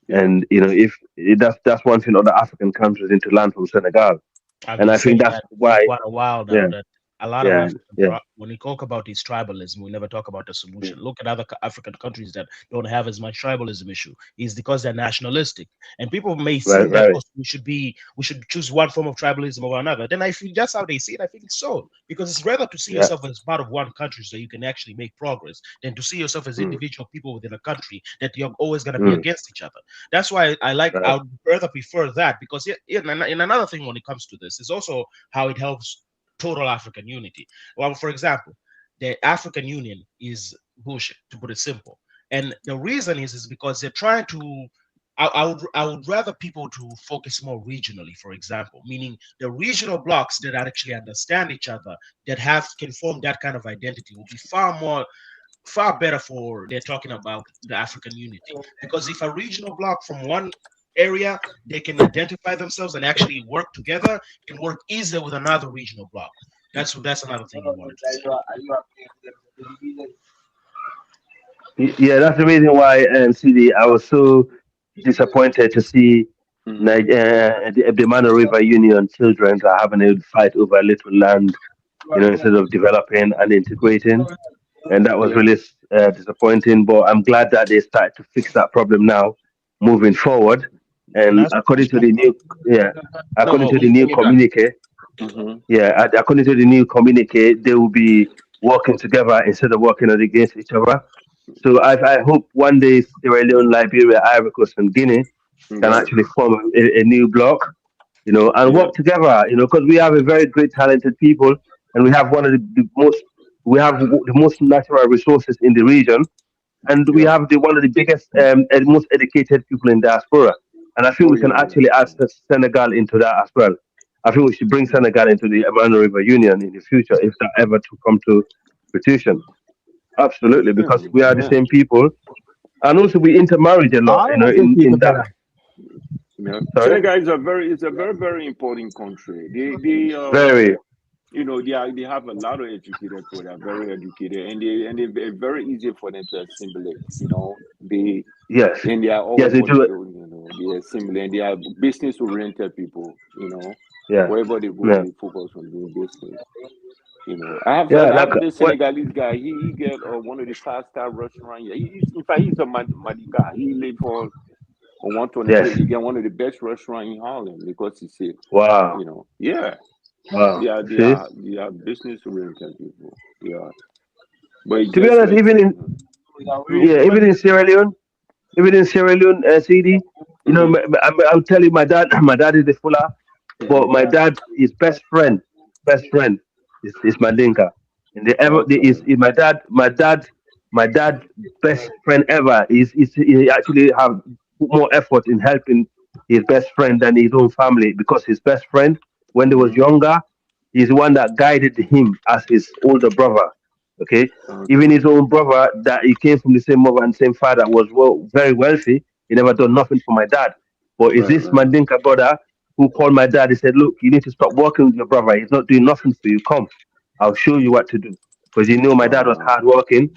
Speaker 16: And you know, if that's one thing other African countries need to learn from Senegal. And I think that's why
Speaker 20: quite a while now that a lot of when we talk about this tribalism, we never talk about the solution. Look at other African countries that don't have as much tribalism issue. Is because they're nationalistic, and people may say that we should choose one form of tribalism over another. Then I think that's how they see it. I think it's so, because it's rather to see yourself as part of one country so you can actually make progress than to see yourself as individual people within a country that you're always going to be against each other. That's why I would rather prefer that, because in another thing when it comes to this is also how it helps total African unity. Well, for example, the African Union is bullshit, to put it simple. And the reason is because they're trying to, I would rather people to focus more regionally, for example, meaning the regional blocks that actually understand each other, that can form that kind of identity will be far better for they're talking about the African unity. Because if a regional block from one area, they can identify themselves and actually work together, can work easier with another regional block. That's another thing I wanted to say.
Speaker 16: Yeah, that's the reason why CD, I was so disappointed to see the Mano River Union children are having a fight over a little land, you know, instead of developing and integrating. And that was really disappointing. But I'm glad that they started to fix that problem now, moving forward. And according to the new, according to the new communique, according to the new communique, they will be working together instead of working against each other. So I hope one day Sierra Leone, Liberia, Ivory Coast, and Guinea can actually form a new bloc, you know, and work together, you know, because we have a very great, talented people, and we have one of the most natural resources in the region, and we have one of the biggest and most educated people in diaspora. And I think we can actually add Senegal into that as well. I think we should bring Senegal into the Mano River Union in the future if that ever to come to fruition. Absolutely, because we are the same people, and also we intermarried a lot. You know, in that.
Speaker 19: Senegal is a very, very important country. They
Speaker 16: very.
Speaker 19: You know, they have a lot of educated people. They are very educated, and they're very easy for them to assimilate. You know, and they are always
Speaker 16: they do it.
Speaker 19: You know, they assimilate. And they are business-oriented people. You know, wherever they go, they focus on doing business. You know, I have this Senegalese guy. He get one of the 5-star restaurants. In fact, he's a Madika. He live on 123. He get one of the best restaurants in Harlem because he said,
Speaker 16: "Wow,
Speaker 19: you know,
Speaker 16: wow,
Speaker 19: they are business oriented people. Yeah, but
Speaker 16: to be honest, even in Sierra Leone, CD, you know, I'll tell you, my dad is the fuller, but my dad is best friend is Mandinka, and my dad best friend ever he actually have put more effort in helping his best friend than his own family, because his best friend, when they was younger, he's the one that guided him as his older brother. Okay, even his own brother, that he came from the same mother and same father, was very wealthy. He never done nothing for my dad. But is this Mandinka brother who called my dad? He said, "Look, you need to stop working with your brother. He's not doing nothing for you. Come, I'll show you what to do." Because he knew my dad was hardworking.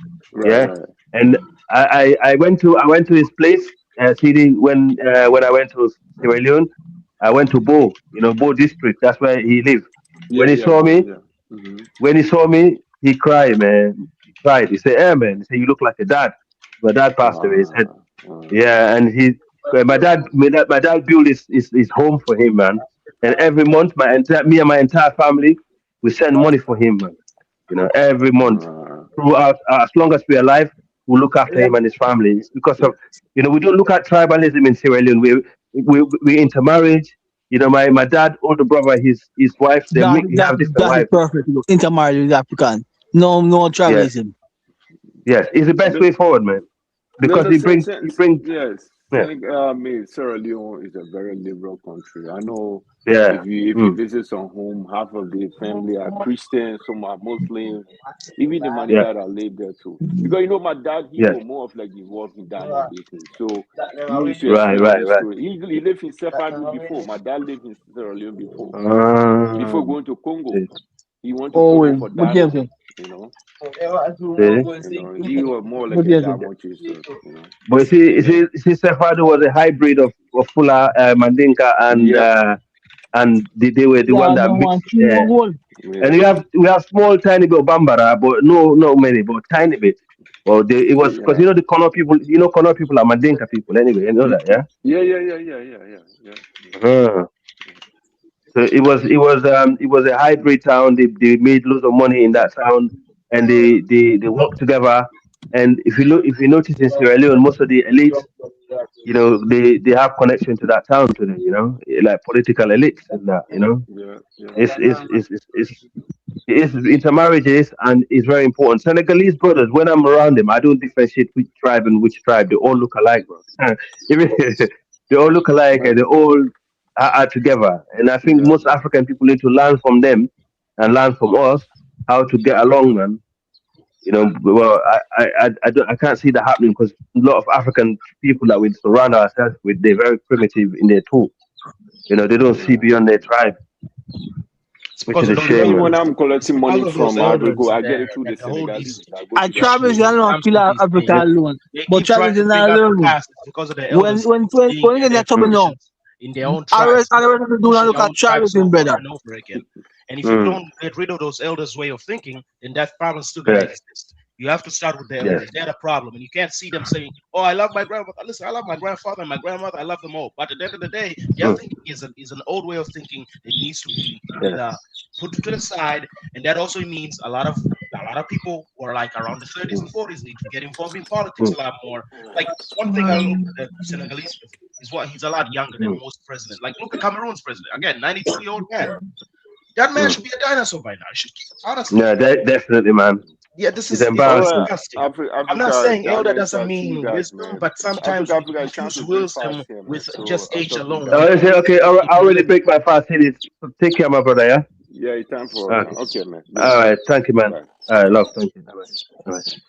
Speaker 16: And I went to his place, CD, when I went to Sierra Leone. I went to Bo, Bo district. That's where he lived. When he saw me, he cried, man. He cried. He said, "Hey, man," he said, "you look like a dad." My dad passed away. He said, Yeah, and my dad built his home for him, man. And every month, me and my entire family, we send money for him, man. You know, every month throughout, as long as we're alive, we look after him and his family. It's because of, we don't look at tribalism in Sierra Leone. We intermarriage. You know, my dad, older brother, his wife, they have different
Speaker 18: That is
Speaker 16: wives.
Speaker 18: perfect. Intermarriage with African. No tribalism.
Speaker 16: Yes, it's the best way forward, man. Because
Speaker 19: There's a
Speaker 16: he brings.
Speaker 19: yes.
Speaker 16: Yeah.
Speaker 19: Sierra Leone is a very liberal country. I know
Speaker 16: Yeah.
Speaker 19: if you visit some home, half of the family are Christians, some are Muslims, even the money that are live there too. Because my dad, he was more of like involved in diamond business. So he used to explain all this story. He lived in Sefadu before. My dad lived in Sierra Leone before. Before going to Congo. He went to Congo for diamond, he was more like a diamond chaser,
Speaker 16: But you see, Sefado was a hybrid of Fula, Mandinka, and they were the one that mixed. And we have small, tiny bit of Bambara, but not many, but tiny bit. Well, it was because the Kono people, Kono people are Mandinka people anyway. You know that, yeah?
Speaker 19: Yeah.
Speaker 16: So it was a hybrid town. They made loads of money in that town, and they work together. And if you notice in Sierra Leone, most of the elites, they have connection to that town today. Like political elites and that. It's intermarriages, and it's very important. Senegalese brothers, when I'm around them, I don't differentiate which tribe and which tribe. They all look alike, bro. They all look alike, and they all are together. And I think most African people need to learn from them and learn from us how to get along, man. Well, I can't see that happening because a lot of African people that we surround ourselves with, they're very primitive in their talk. They don't see beyond their tribe. Which is a shame.
Speaker 19: When I'm collecting money from Africa, I get it through the Senegalese.
Speaker 18: I travel, I don't feel Africa alone. But travel is not alone.
Speaker 20: Because of the
Speaker 18: When you get trouble now,
Speaker 20: in their own
Speaker 18: I
Speaker 20: tribes.
Speaker 18: already do not look at tribes in better.
Speaker 20: And over again. And if you don't get rid of those elders' way of thinking, then that problem still gonna exist. You have to start with the elders. They're the problem. And you can't see them saying, oh, I love my grandmother. Listen, I love my grandfather and my grandmother. I love them all. But at the end of the day, their thinking is an old way of thinking that needs to be put to the side. And that also means a lot of people who are like around the 30s and 40s need to get involved in politics a lot more. Like one thing I love at the Senegalese is he's a lot younger than most presidents. Like look at Cameroon's president. Again, 92-year-old man. That man should be a dinosaur by now. Honestly.
Speaker 16: Yeah, definitely, man.
Speaker 20: Yeah, this is
Speaker 16: embarrassing.
Speaker 20: I'm not saying elder doesn't mean wisdom, but sometimes we confuse wisdom with just age alone.
Speaker 16: Okay, I'll really break my fast. Take care, my brother, yeah?
Speaker 19: Yeah, it's time for okay, man.
Speaker 16: All right, thank you, man. All right, love, thank you. All right.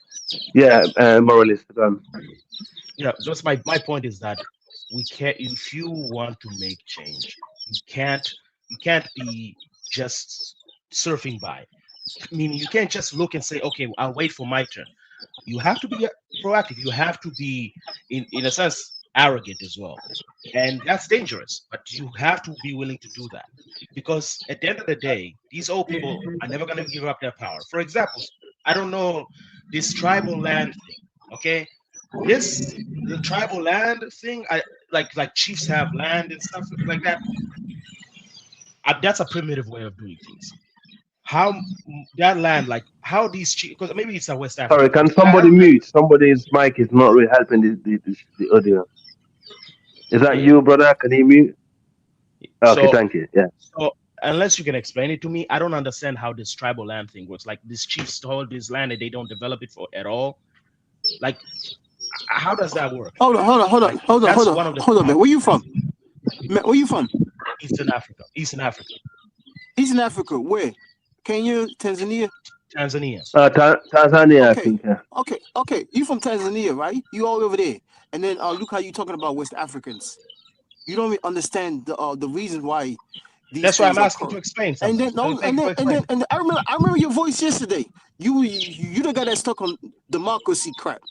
Speaker 16: Yeah, moralist.
Speaker 20: Yeah, just my point is that we can't. If you want to make change, you can't be just surfing by. Meaning you can't just look and say, okay, I'll wait for my turn. You have to be proactive. You have to be, in a sense, arrogant as well. And that's dangerous, but you have to be willing to do that. Because at the end of the day, these old people are never going to give up their power. For example, I don't know this tribal land thing, okay? The tribal land thing, like chiefs have land and stuff like that. That's a primitive way of doing things. How that land, like how these chiefs, because maybe it's a West Africa.
Speaker 16: Sorry, can somebody mute? Somebody's mic is not really helping the audio. Is that you, brother? Can you mute? Okay, thank you. Yeah.
Speaker 20: So unless you can explain it to me, I don't understand how this tribal land thing works. Like these chiefs hold this land and they don't develop it at all. Like, how does that work?
Speaker 17: Hold on, man. Where you from? Where you from?
Speaker 20: Eastern Africa. Eastern Africa.
Speaker 17: Where? Kenya, Tanzania?
Speaker 20: Tanzania.
Speaker 16: Tanzania, I think. Yeah.
Speaker 17: Okay. You from Tanzania, right? You all over there. And then look how you talking about West Africans. You don't even understand the reason why.
Speaker 20: That's why I'm asking to explain something.
Speaker 17: And I remember your voice yesterday. You the guy that stuck on democracy crap.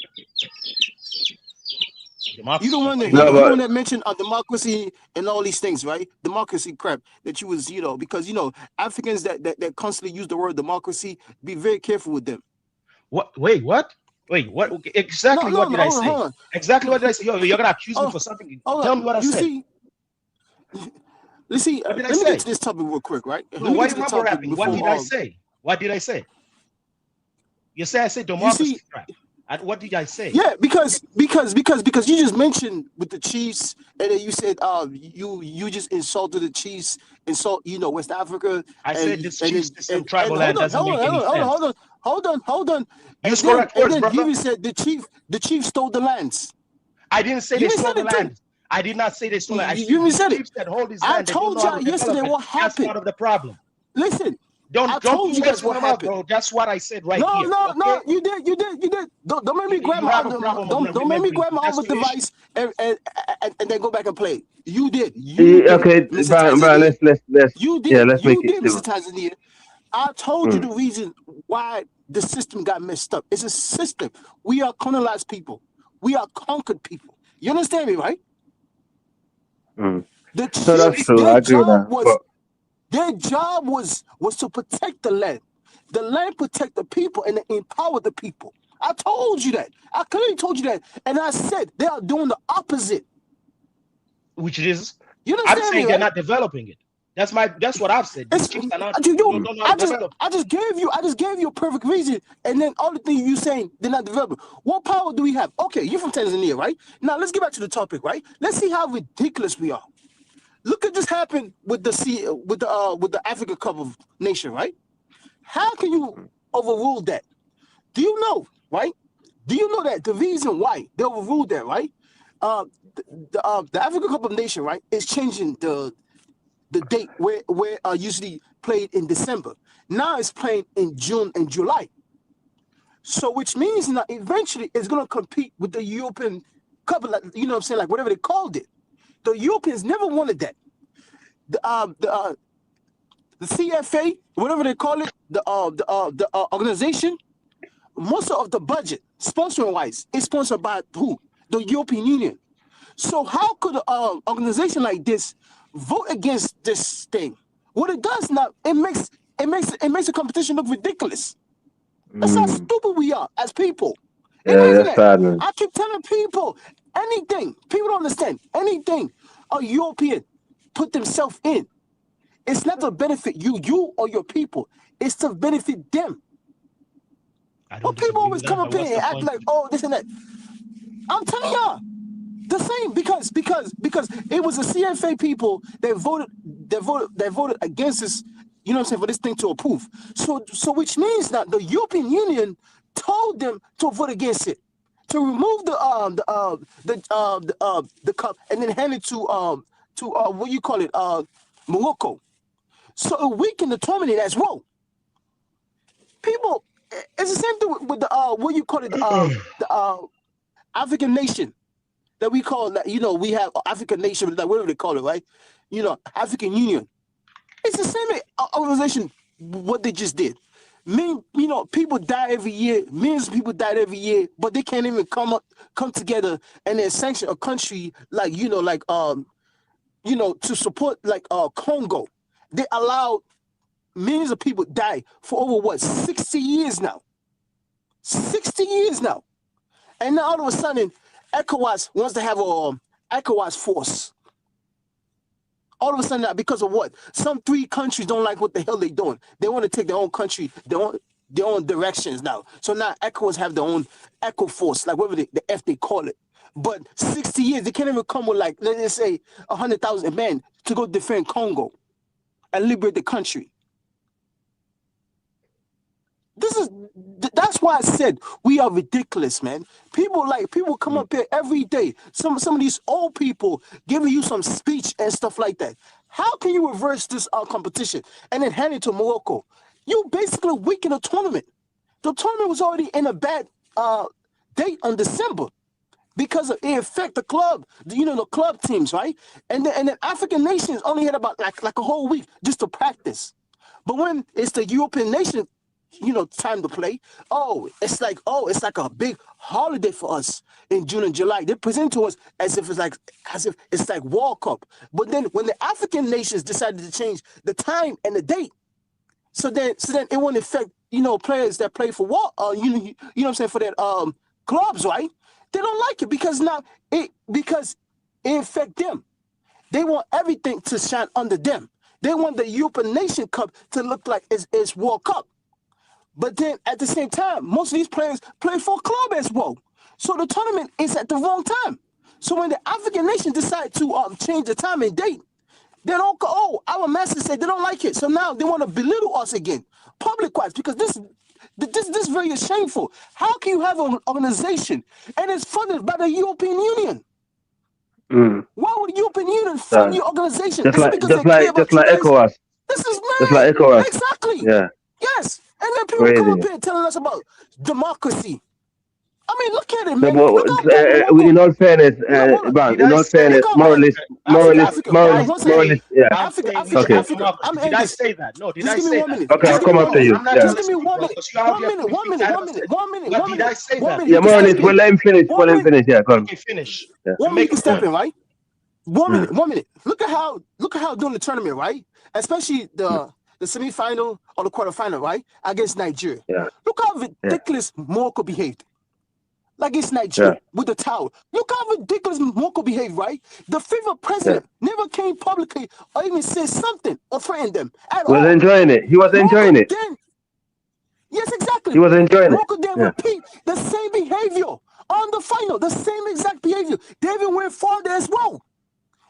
Speaker 17: You don't want to hear the one that mentioned democracy and all these things, right? Democracy crap that you was, because Africans that constantly use the word democracy, be very careful with them.
Speaker 20: What? Wait, what? Wait, what? Exactly what did I say?
Speaker 17: Hold on.
Speaker 20: Exactly what did I say? Yo, you're gonna accuse me for something. Tell me what I said.
Speaker 17: Let me get to this topic real quick, right?
Speaker 20: No, why are you mumble rapping? What did I say? What did I say? You say I said democracy crap. What did I say?
Speaker 17: Yeah, because you just mentioned with the Chiefs, and then you said you just insulted the Chiefs, West Africa.
Speaker 20: I said this Chiefs system tribal land doesn't make any sense.
Speaker 17: Hold on.
Speaker 20: Use correct words, brother.
Speaker 17: You said the Chiefs stole the lands.
Speaker 20: I didn't say they stole the land. I did not say they stole it.
Speaker 17: You even said it.
Speaker 20: That hold his
Speaker 17: I
Speaker 20: land,
Speaker 17: told y'all yesterday what happened.
Speaker 20: That's part of the problem.
Speaker 17: Listen.
Speaker 20: Don't put
Speaker 17: you guys
Speaker 20: what happened, bro. That's what I said right here.
Speaker 17: No, you did. Don't make me grab my don't make me grab my other device and then go back and play. You did.
Speaker 16: Okay, Brian, let's
Speaker 17: you did.
Speaker 16: Let's make it
Speaker 17: Mr. Tanzania. I told you the reason why the system got messed up. It's a system. We are colonized people. We are conquered people. You understand me, right? The Chiefs,
Speaker 16: so that's true. I agree with that.
Speaker 17: Their job was to protect the land. The land protect the people and empower the people. I told you that. I clearly told you that. And I said they are doing the opposite.
Speaker 20: Which is,
Speaker 17: you understand
Speaker 20: I'm saying they're not developing it. That's what I've said. I
Speaker 17: just gave you a perfect reason, and then all the things you saying they're not developing. What power do we have? Okay, you're from Tanzania, right? Now let's get back to the topic, right? Let's see how ridiculous we are. Look at this happened with the Africa Cup of Nations, right? How can you overrule that? Do you know, right? Do you know that the reason why they overruled that, right? The Africa Cup of Nations, right, is changing the date where usually played in December. Now it's playing in June and July. So which means now eventually it's gonna compete with the European Cup, you know what I'm saying, like whatever they called it. The Europeans never wanted that. The CFA, whatever they call it, the organization, most of the budget, sponsoring wise, is sponsored by who? The European Union. So how could an organization like this vote against this thing? What it does now, it makes the competition look ridiculous. That's how stupid we are as people.
Speaker 16: Yeah, that's bad, man.
Speaker 17: I keep telling people anything. People don't understand anything a European put themselves in. It's not to benefit you or your people. It's to benefit them. But people always come up here and act like, oh, this and that. I'm telling y'all, the same because it was the CFA people that voted against this. You know what I'm saying, for this thing to approve. So which means that the European Union told them to vote against it, to remove the cup and then hand it to what you call it, Morocco. So it weakened the tournament as well. People, it's the same thing with the what you call it, the African nation that we call that. You know, we have African nation, like whatever they call it, right? You know, African Union. It's the same organization. What they just did. People die every year. Millions of people died every year, but they can't even come together and then sanction a country like to support like Congo. They allowed millions of people die for over 60 years now. 60 years now, and now all of a sudden, ECOWAS wants to have a ECOWAS force. All of a sudden, because of what? Some 3 countries don't like what the hell they're doing. They want to take their own country, their own directions now. So now ECOWAS have their own ECO force, like whatever the F they call it. But 60 years, they can't even come with like, let's say, 100,000 men to go defend Congo and liberate the country. That's why I said we are ridiculous, man. People come up here every day. Some of these old people giving you some speech and stuff like that. How can you reverse this competition and then hand it to Morocco? You basically weaken the tournament. The tournament was already in a bad date on December because it affect the club, the club teams, right? And then African nations only had about like a whole week just to practice. But when it's the European nation, time to play. It's like a big holiday for us in June and July. They present to us as if it's like World Cup. But then when the African nations decided to change the time and the date, so then it won't affect
Speaker 18: players that play for what you know what I'm saying, for their clubs, right? They don't like it because it affect them. They want everything to shine under them. They want the European Nation Cup to look like it's World Cup. But then at the same time, most of these players play for a club as well. So the tournament is at the wrong time. So when the African nation decide to change the time and date, they don't go, oh, our masters say they don't like it. So now they want to belittle us again, public-wise, because this is very shameful. How can you have an organization and it's funded by the European Union? Why would the European Union fund your organization?
Speaker 16: Just
Speaker 18: Is it
Speaker 16: like
Speaker 18: because they care about you guys?
Speaker 16: ECOWAS.
Speaker 18: This is
Speaker 16: Just like
Speaker 18: mad.
Speaker 16: ECOWAS.
Speaker 18: Exactly.
Speaker 16: Yeah.
Speaker 18: Yes. And then people come up here telling us about democracy. I mean, look at it, man.
Speaker 16: No,
Speaker 18: Look how bad Morocco.
Speaker 16: in all fairness, moralist, yeah. Okay.
Speaker 20: Did I say that? No, did I say that?
Speaker 16: Okay, I'll come after you. Yeah.
Speaker 18: Just give me 1 minute. 1 minute. 1 minute. 1 minute.
Speaker 20: Did I say that?
Speaker 16: Yeah, moralist, we'll let him finish. Yeah, go on.
Speaker 20: Okay, finish.
Speaker 16: Yeah.
Speaker 18: 1 minute, you can step in, right? 1 minute. 1 minute. Look at how during the tournament, right? Especially the semifinal or the quarterfinal, right? Against Nigeria.
Speaker 16: Yeah.
Speaker 18: Look how ridiculous Morocco behaved. Like it's Nigeria with the towel. Look how ridiculous Morocco behaved, right? The FIFA president never came publicly or even said something or threatened them at all.
Speaker 16: He was enjoying it.
Speaker 18: Yes, exactly.
Speaker 16: He was enjoying
Speaker 18: Morocco
Speaker 16: it.
Speaker 18: then repeat the same behavior on the final, the same exact behavior. They even went farther as well.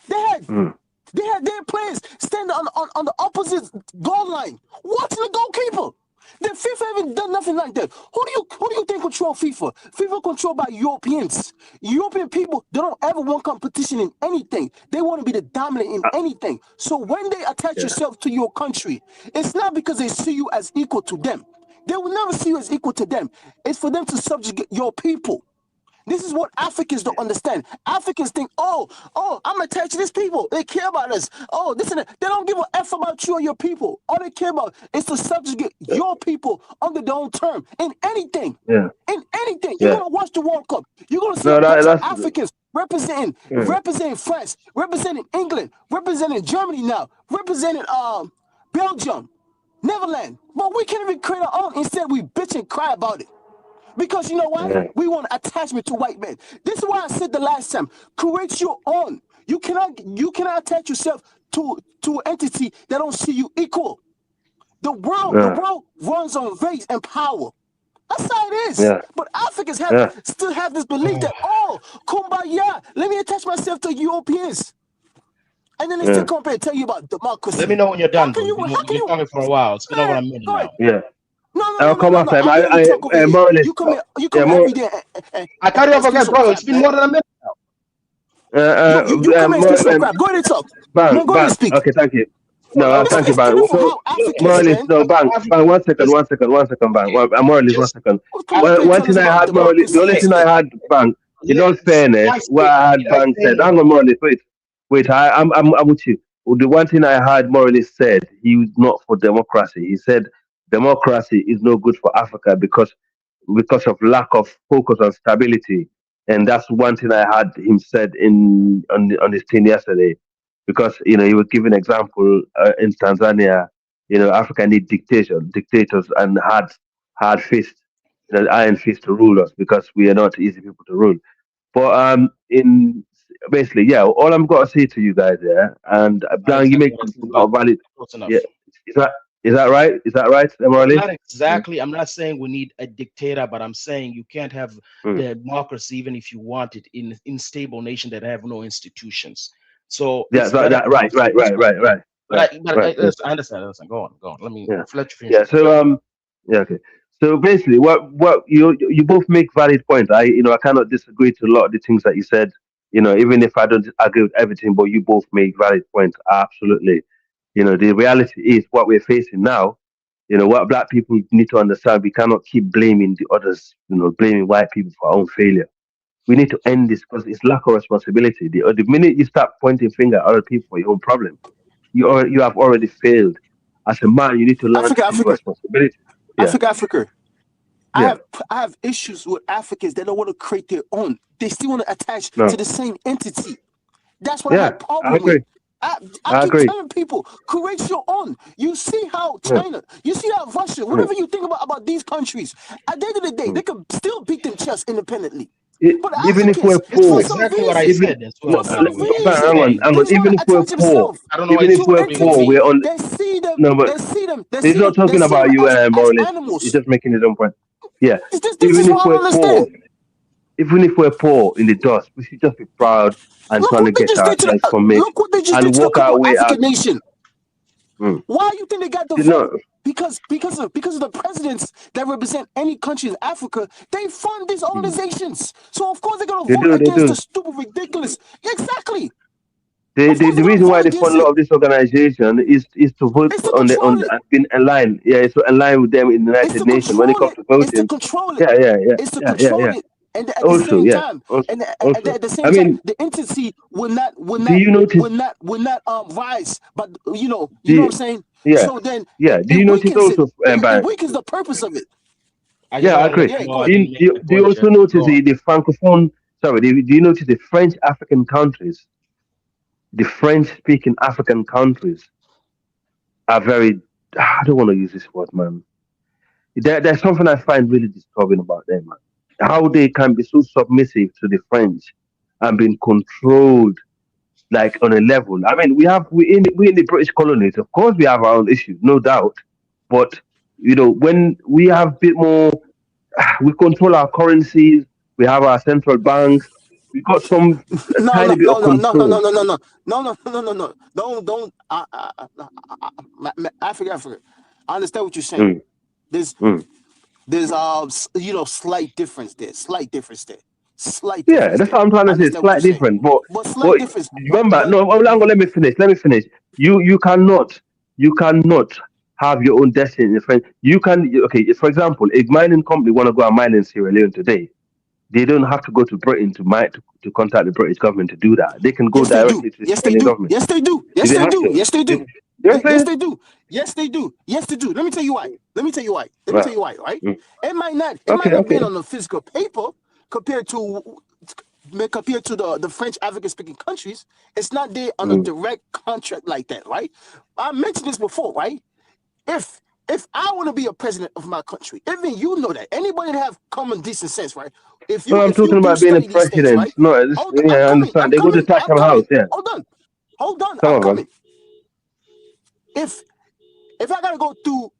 Speaker 18: They had their players standing on the opposite goal line, watching the goalkeeper. The FIFA haven't done nothing like that. Who do you think control FIFA? FIFA controlled by Europeans. European people, they don't ever want competition in anything. They want to be the dominant in anything. So when they attach yourself to your country, it's not because they see you as equal to them. They will never see you as equal to them. It's for them to subjugate your people. This is what Africans don't understand. Africans think, oh, I'm attached to these people. They care about us. Oh, this and that. They don't give a F about you or your people. All they care about is to subjugate your people under their own term in anything.
Speaker 16: Yeah.
Speaker 18: In anything. You're going to watch the World Cup. You're going to see Africans representing France, representing England, representing Germany now, representing Belgium, Netherlands. But we can't even create our own. Instead, we bitch and cry about it. Because you know why? We want attachment to white men. This is why I said the last time, create your own. You cannot attach yourself to an entity that don't see you equal. The world runs on race and power. That's how it is.
Speaker 16: Yeah.
Speaker 18: But Africans still have this belief that, kumbaya, let me attach myself to Europeans. And then they still come and tell you about democracy.
Speaker 20: Let me know when you're done. You've been talking for a while. It's been over a minute now.
Speaker 16: Yeah.
Speaker 18: I'll
Speaker 16: come after him.
Speaker 18: You come every day.
Speaker 20: I carry over again, bro. It's been more than a minute now.
Speaker 18: You come and speak some crap. Go ahead and talk. Go ahead and speak.
Speaker 16: Okay, thank you. No, thank you, Bang. Moralist, no, Bang, 1 second, Bang. Moralist, 1 second. One thing I had, Moralist, the only thing I had, Bang, in all fairness, what I had, Bang said, hang on, Moralist, wait, I'm with you. The one thing I heard Moralist said, he was not for democracy. He said democracy is no good for Africa because of lack of focus on stability. And that's one thing I had him said on his thing yesterday. Because he was giving example in Tanzania, Africa need dictators and hard fist, iron fist to rule us because we are not easy people to rule. But in basically, all I'm going to say to you guys, and Dan, you make valid. Yeah, is that right? Is that right, Emily?
Speaker 20: Not exactly. I'm not saying we need a dictator, but I'm saying you can't have democracy even if you want it in unstable nation that have no institutions. So
Speaker 16: right.
Speaker 20: But I understand. Go on. Let me let you finish.
Speaker 16: Yeah. So okay. So basically, what you both make valid points. I cannot disagree to a lot of the things that you said. Even if I don't agree with everything, but you both make valid points. Absolutely. The reality is what we're facing now. What black people need to understand. We cannot keep blaming the others. Blaming white people for our own failure. We need to end this because it's lack of responsibility. The minute you start pointing finger at other people for your own problem, you have already failed. As a man, you need to learn to take responsibility.
Speaker 18: Africa. I have issues with Africans that don't want to create their own. They still want to attach to the same entity. That's what I have problem with.
Speaker 16: I
Speaker 21: keep
Speaker 16: agree.
Speaker 21: telling people, create your own. You see how
Speaker 16: Yeah.
Speaker 21: China, you see how Russia, whatever you think about these countries, at the end of the day, they can still beat them chess independently. But
Speaker 16: Even if we're
Speaker 21: Africans,
Speaker 20: This is
Speaker 16: poor,
Speaker 21: for some
Speaker 20: exactly what I
Speaker 21: reason,
Speaker 20: said as well, by the way.
Speaker 16: hang on,
Speaker 20: Yesterday,
Speaker 16: hang
Speaker 21: they
Speaker 16: on.
Speaker 21: just want
Speaker 16: Even
Speaker 21: to
Speaker 16: if we're
Speaker 21: attach
Speaker 16: poor,
Speaker 21: themselves
Speaker 20: I don't know why
Speaker 16: even
Speaker 20: you
Speaker 16: if
Speaker 21: to
Speaker 16: we're
Speaker 21: an
Speaker 20: disagree with
Speaker 16: poor,
Speaker 20: me.
Speaker 16: we're
Speaker 21: entity.
Speaker 16: on.
Speaker 21: They see them,
Speaker 16: No, but
Speaker 21: they see them, they
Speaker 16: he's
Speaker 21: see
Speaker 16: not
Speaker 21: them, they
Speaker 16: talking
Speaker 21: see
Speaker 16: about
Speaker 21: them
Speaker 16: you,
Speaker 21: as
Speaker 16: Morris. He's
Speaker 21: animals.
Speaker 16: just making his own point. Yeah.
Speaker 21: This
Speaker 16: Even
Speaker 21: is
Speaker 16: if
Speaker 21: what I
Speaker 16: we're
Speaker 21: don't
Speaker 16: poor,
Speaker 21: understand.
Speaker 16: even if we're poor in the dust, we should just be proud and
Speaker 21: Look
Speaker 16: trying to
Speaker 21: what they
Speaker 16: get
Speaker 21: just did to
Speaker 16: ourselves
Speaker 21: the,
Speaker 16: from it
Speaker 21: look what they just did
Speaker 16: and
Speaker 21: to the
Speaker 16: walk
Speaker 21: couple
Speaker 16: our
Speaker 21: of
Speaker 16: way out.
Speaker 21: African nation.
Speaker 16: Mm.
Speaker 21: Why you think they got the
Speaker 16: You
Speaker 21: vote?
Speaker 16: know,
Speaker 21: Because of the presidents that represent any country in Africa, they fund these organizations. So of course they're gonna
Speaker 16: they
Speaker 21: vote
Speaker 16: do, they
Speaker 21: against the
Speaker 16: do.
Speaker 21: stupid, ridiculous. Exactly.
Speaker 16: The,
Speaker 21: Of
Speaker 16: the,
Speaker 21: course
Speaker 16: the
Speaker 21: they're gonna
Speaker 16: reason why
Speaker 21: vote
Speaker 16: they
Speaker 21: against
Speaker 16: fund a lot
Speaker 21: it.
Speaker 16: of this organization is to vote
Speaker 21: It's to
Speaker 16: on
Speaker 21: control it.
Speaker 16: and being aligned. Yeah, it's to align with them in the
Speaker 21: It's
Speaker 16: United
Speaker 21: to
Speaker 16: Nations when it
Speaker 21: control
Speaker 16: comes
Speaker 21: it.
Speaker 16: to
Speaker 21: It's to
Speaker 16: voting.
Speaker 21: control it.
Speaker 16: Yeah, yeah, yeah,
Speaker 21: It's to
Speaker 16: yeah, yeah,
Speaker 21: control
Speaker 16: yeah.
Speaker 21: it. And at the
Speaker 16: Also,
Speaker 21: same
Speaker 16: yeah,
Speaker 21: time,
Speaker 16: also,
Speaker 21: and
Speaker 16: also.
Speaker 21: at the
Speaker 16: I
Speaker 21: same time,
Speaker 16: mean,
Speaker 21: the entity will not
Speaker 16: do you notice?
Speaker 21: rise. But you know what I'm
Speaker 16: The
Speaker 21: saying.
Speaker 16: yeah,
Speaker 21: So then
Speaker 16: yeah. Do
Speaker 21: it
Speaker 16: you notice
Speaker 21: weakens it.
Speaker 16: also,
Speaker 21: It
Speaker 16: Ban?
Speaker 21: weakens the purpose of it.
Speaker 20: I just
Speaker 16: Yeah, I
Speaker 20: want to let
Speaker 16: agree.
Speaker 20: you
Speaker 21: Yeah,
Speaker 20: know
Speaker 21: go
Speaker 20: I
Speaker 21: ahead.
Speaker 20: didn't make the
Speaker 16: Do you also
Speaker 20: question.
Speaker 16: notice
Speaker 20: Go on.
Speaker 16: the francophone? Sorry, do you notice the French African countries? The French-speaking African countries are very. I don't want to use this word, man. There's something I find really disturbing about them, man. How they can be so submissive to the French and being controlled like on a level. I mean, we in the British colonies, of course, we have our own issues, no doubt. But when we have a bit more, we control our currencies, we have our central banks, we got some a
Speaker 21: No,
Speaker 16: tiny
Speaker 21: no,
Speaker 16: bit of
Speaker 21: no, no, no, no,
Speaker 16: control.
Speaker 21: no, no, no, no, no, no, no, no. Don't. Africa. I understand what you're saying.
Speaker 16: Mm,
Speaker 21: There's,
Speaker 16: mm.
Speaker 21: slight difference there. Slight difference there. Slight
Speaker 16: Yeah,
Speaker 21: difference
Speaker 16: that's
Speaker 21: there.
Speaker 16: what I'm trying
Speaker 21: I
Speaker 16: to say. It's
Speaker 21: understand what you're
Speaker 16: slightly
Speaker 21: saying.
Speaker 16: different, but
Speaker 21: But slight
Speaker 16: but
Speaker 21: difference.
Speaker 16: remember,
Speaker 21: But
Speaker 16: no, Olango, let me finish. Let me finish. You cannot have your own destiny in friend. You can okay. For example, a mining company want to go and mine in Sierra Leone today. They don't have to go to Britain to contact the British government to do that. They can go
Speaker 21: yes, they do.
Speaker 16: directly to the
Speaker 21: Yes,
Speaker 16: Sierra
Speaker 21: they
Speaker 16: Leone
Speaker 21: do.
Speaker 16: government.
Speaker 21: Yes, they do.
Speaker 16: Do
Speaker 21: Yes,
Speaker 16: they
Speaker 21: they
Speaker 16: have
Speaker 21: do.
Speaker 16: to?
Speaker 21: Yes, they do.
Speaker 16: Yes,
Speaker 21: Yes,
Speaker 16: they.
Speaker 21: they do. Yes, they do. Yes, they do. Let me tell you why. Let me tell you why. Let me tell
Speaker 16: Well,
Speaker 21: you why. Right?
Speaker 16: mm.
Speaker 21: It might not. It might
Speaker 16: Okay,
Speaker 21: not be
Speaker 16: okay.
Speaker 21: on the physical paper compared to the French African speaking countries. It's not there on a
Speaker 16: Mm.
Speaker 21: direct contract like that. Right? I mentioned this before. Right? If I want to be a president of my country, even you know that anybody that have common decent sense, right?
Speaker 16: No, I'm
Speaker 21: If you
Speaker 16: talking
Speaker 21: do
Speaker 16: about being a
Speaker 21: study these things,
Speaker 16: president.
Speaker 21: right?
Speaker 16: No, it's,
Speaker 21: Hold,
Speaker 16: yeah,
Speaker 21: I'm
Speaker 16: I
Speaker 21: coming.
Speaker 16: understand.
Speaker 21: I'm
Speaker 16: They go to
Speaker 21: coming. I'm
Speaker 16: Chatham
Speaker 21: coming.
Speaker 16: House. Yeah,
Speaker 21: Hold on.
Speaker 16: some
Speaker 21: I'm
Speaker 16: of them.
Speaker 21: coming. If I gotta go through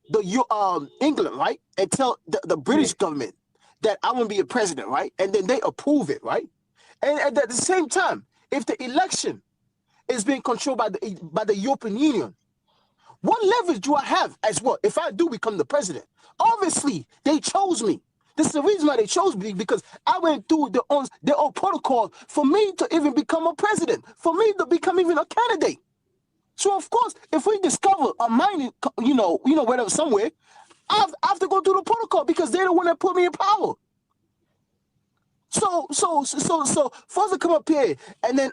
Speaker 21: England, right, and tell the British government that I want to be a president, right, and then they approve it, right, and at the same time, if the election is being controlled by the European Union, what leverage do I have as well if I do become the president? Obviously, they chose me. This is the reason why they chose me, because I went through their own protocol for me to even become a president, for me to become even a candidate. So of course, if we discover a mining, whatever somewhere, I have to go through the protocol because they're the one that put me in power. So for us to come up here and then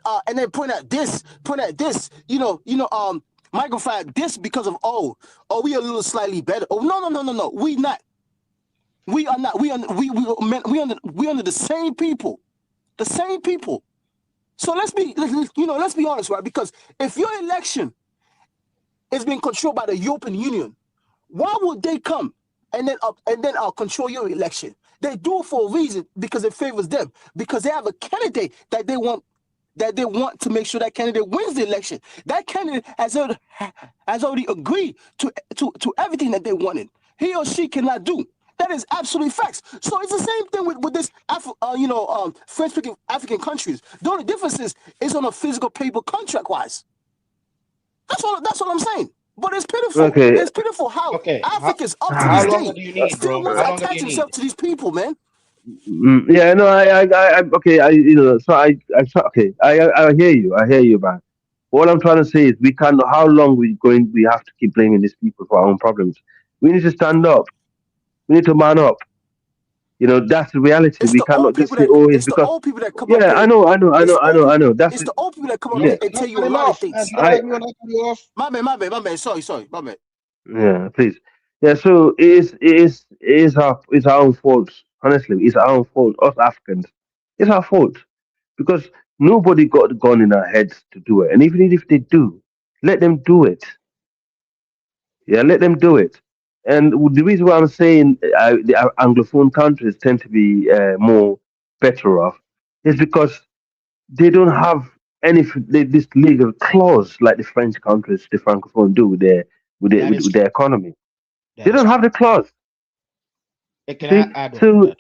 Speaker 21: point at this, magnify this because of we are a little slightly better. Oh no, we not. We are not. We under the same people, the same people. So let's be honest, right? Because if your election is being controlled by the European Union, why would they come and then control your election? They do it for a reason, because it favors them, because they have a candidate that they want to make sure that candidate wins the election. That candidate has already agreed to everything that they wanted. He or she cannot do. That is absolutely facts. So it's the same thing with this French-speaking African countries. The only difference is on a physical paper contract wise. That's all I'm saying. But it's pitiful.
Speaker 16: Okay.
Speaker 21: It's pitiful how
Speaker 20: Okay.
Speaker 21: Africans up to
Speaker 20: How
Speaker 21: this
Speaker 20: long
Speaker 21: day
Speaker 20: do you need,
Speaker 21: still
Speaker 20: bro?
Speaker 21: want
Speaker 20: How
Speaker 21: to
Speaker 20: long do
Speaker 21: attach
Speaker 20: you need?
Speaker 21: himself to these people, man.
Speaker 16: Yeah, no, okay, so okay, I hear you, man. All I'm trying to say is how long we have to keep blaming these people for our own problems. We need to stand up. We need to man up. That's the reality.
Speaker 21: It's
Speaker 16: We
Speaker 21: the old
Speaker 16: cannot just
Speaker 21: people
Speaker 16: say, oh, it's
Speaker 21: it's the
Speaker 16: because,
Speaker 21: old people that come up
Speaker 16: yeah, I
Speaker 21: here.
Speaker 16: know. That's
Speaker 21: It's
Speaker 16: it.
Speaker 21: the old people that come up
Speaker 20: No,
Speaker 16: Yeah,
Speaker 21: here and
Speaker 20: don't
Speaker 21: tell you
Speaker 20: cut
Speaker 21: a
Speaker 20: him
Speaker 21: lot of
Speaker 20: off, man.
Speaker 21: things.
Speaker 20: You don't let me when I cut you off.
Speaker 21: My man. Sorry, my man.
Speaker 16: yeah, please. Yeah, so it's our own fault. Honestly, it's our own fault. Us Africans, it's our fault because Nobody got the gun in our heads to do it. And even if they do, let them do it. Yeah, let them do it. And the reason why I'm saying the Anglophone countries tend to be more better off is because they don't have this legal clause like the French countries, the Francophone, do with with their economy. They don't have the clause.
Speaker 20: Can
Speaker 16: See?
Speaker 20: I add on
Speaker 16: So
Speaker 20: that?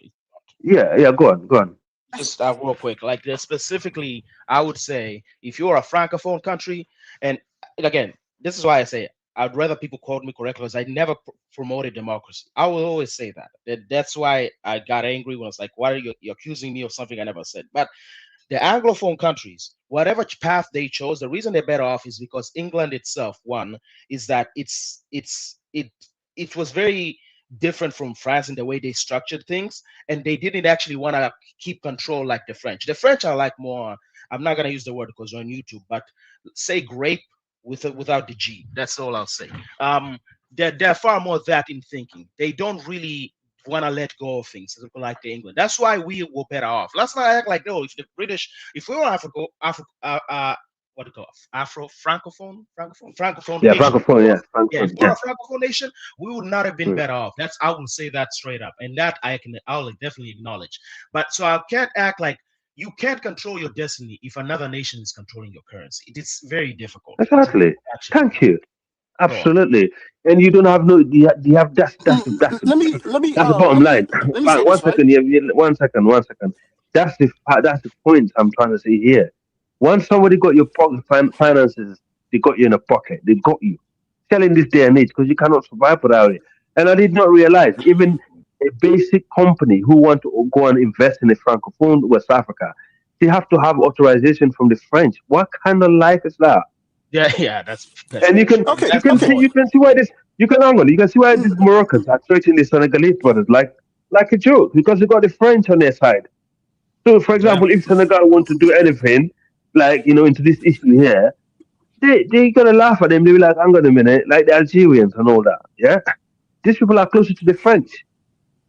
Speaker 16: yeah, go on.
Speaker 20: Just real quick, like specifically, I would say if you're a francophone country, and again, this is why I say I'd rather people call me correct because I never promoted democracy. I will always say that's why I got angry when it's like, why are you accusing me of something I never said? But the Anglophone countries, whatever path they chose, the reason they're better off is because England itself, one, is that it was very different from France in the way they structured things, and they didn't actually want to keep control like the French. The French are like more, I'm not gonna use the word because on YouTube, but say grape without the G. That's all I'll say. They're far more that in thinking. They don't really want to let go of things like the England. That's why we were better off. Let's not act like, no, if the British, if we were what do you call it? Francophone
Speaker 16: Yeah,
Speaker 20: nation.
Speaker 16: Francophone, yeah.
Speaker 20: Yeah, if
Speaker 16: Francophone,
Speaker 20: we're
Speaker 16: yeah.
Speaker 20: a Francophone nation, we would not have been better off. I will say that straight up, and that I'll definitely acknowledge. But so I can't act like you can't control your destiny if another nation is controlling your currency. It's very difficult.
Speaker 16: Exactly. Thank you. Absolutely. And you don't have you have that's
Speaker 21: Let me
Speaker 16: the bottom line.
Speaker 21: let me say
Speaker 16: But
Speaker 21: this, right?
Speaker 16: one second. That's the point I'm trying to say here. Once somebody got your pocket finances, they got you in a pocket. They got you. Selling this day and age because you cannot survive without it. And I did not realize even a basic company who want to go and invest in a francophone West Africa, they have to have authorization from the French. What kind of life is that?
Speaker 20: Yeah, that's
Speaker 16: And you can see why these Moroccans are treating the Senegalese brothers like a joke because they got the French on their side. So, for example, if Senegal want to do anything into this issue here, they gonna laugh at them. They be like, "Hang on a minute," like the Algerians and all that. Yeah, these people are closer to the French.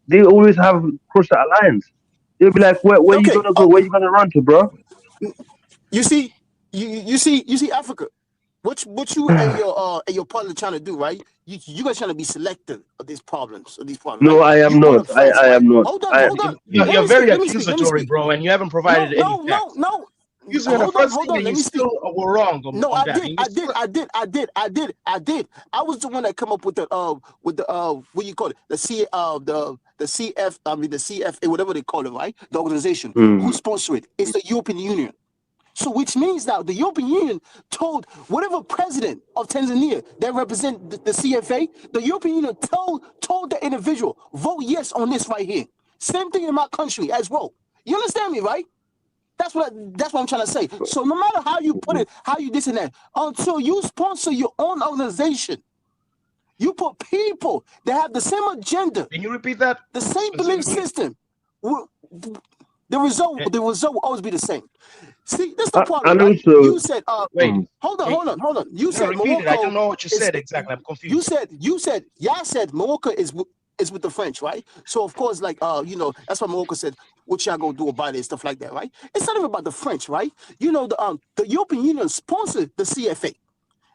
Speaker 16: They always have crossed the alliance. They'll be like, "Where you gonna go? Where you gonna run to, bro?"
Speaker 21: You see, you see Africa. What you and your partner trying to do, right? You guys trying to be selective of these problems.
Speaker 16: No,
Speaker 21: right?
Speaker 16: I am
Speaker 21: You brought
Speaker 16: not.
Speaker 21: up France,
Speaker 16: I
Speaker 21: right?
Speaker 16: am not.
Speaker 21: Hold on.
Speaker 20: You're very
Speaker 21: Let me speak.
Speaker 20: accusatory, bro, and you haven't provided any facts.
Speaker 21: No.
Speaker 20: Using the first thing, and you still were wrong on
Speaker 21: No,
Speaker 20: that.
Speaker 21: I did. I was the one that come up with the what do you call it? The CF, the CFA, whatever they call it, right? The organization who sponsor it. It's the European Union. So which means now the European Union told whatever president of Tanzania that represent the CFA, the European Union told the individual, vote yes on this right here. Same thing in my country as well. You understand me, right? That's what I'm trying to say. So no matter how you put it, how you this and that, until you sponsor your own organization, you put people that have the same agenda.
Speaker 20: Can you repeat that?
Speaker 21: The same belief system. The result will always be the same. See, this is the problem, right? You said,
Speaker 20: wait,
Speaker 21: hold on. You said Morocco.
Speaker 20: I don't know what you said exactly. I'm confused.
Speaker 21: You said Morocco is with the French, right? So of course, that's why Morocco said, what y'all gonna do about it and stuff like that, right? It's not even about the French, right? The European Union sponsored the CFA.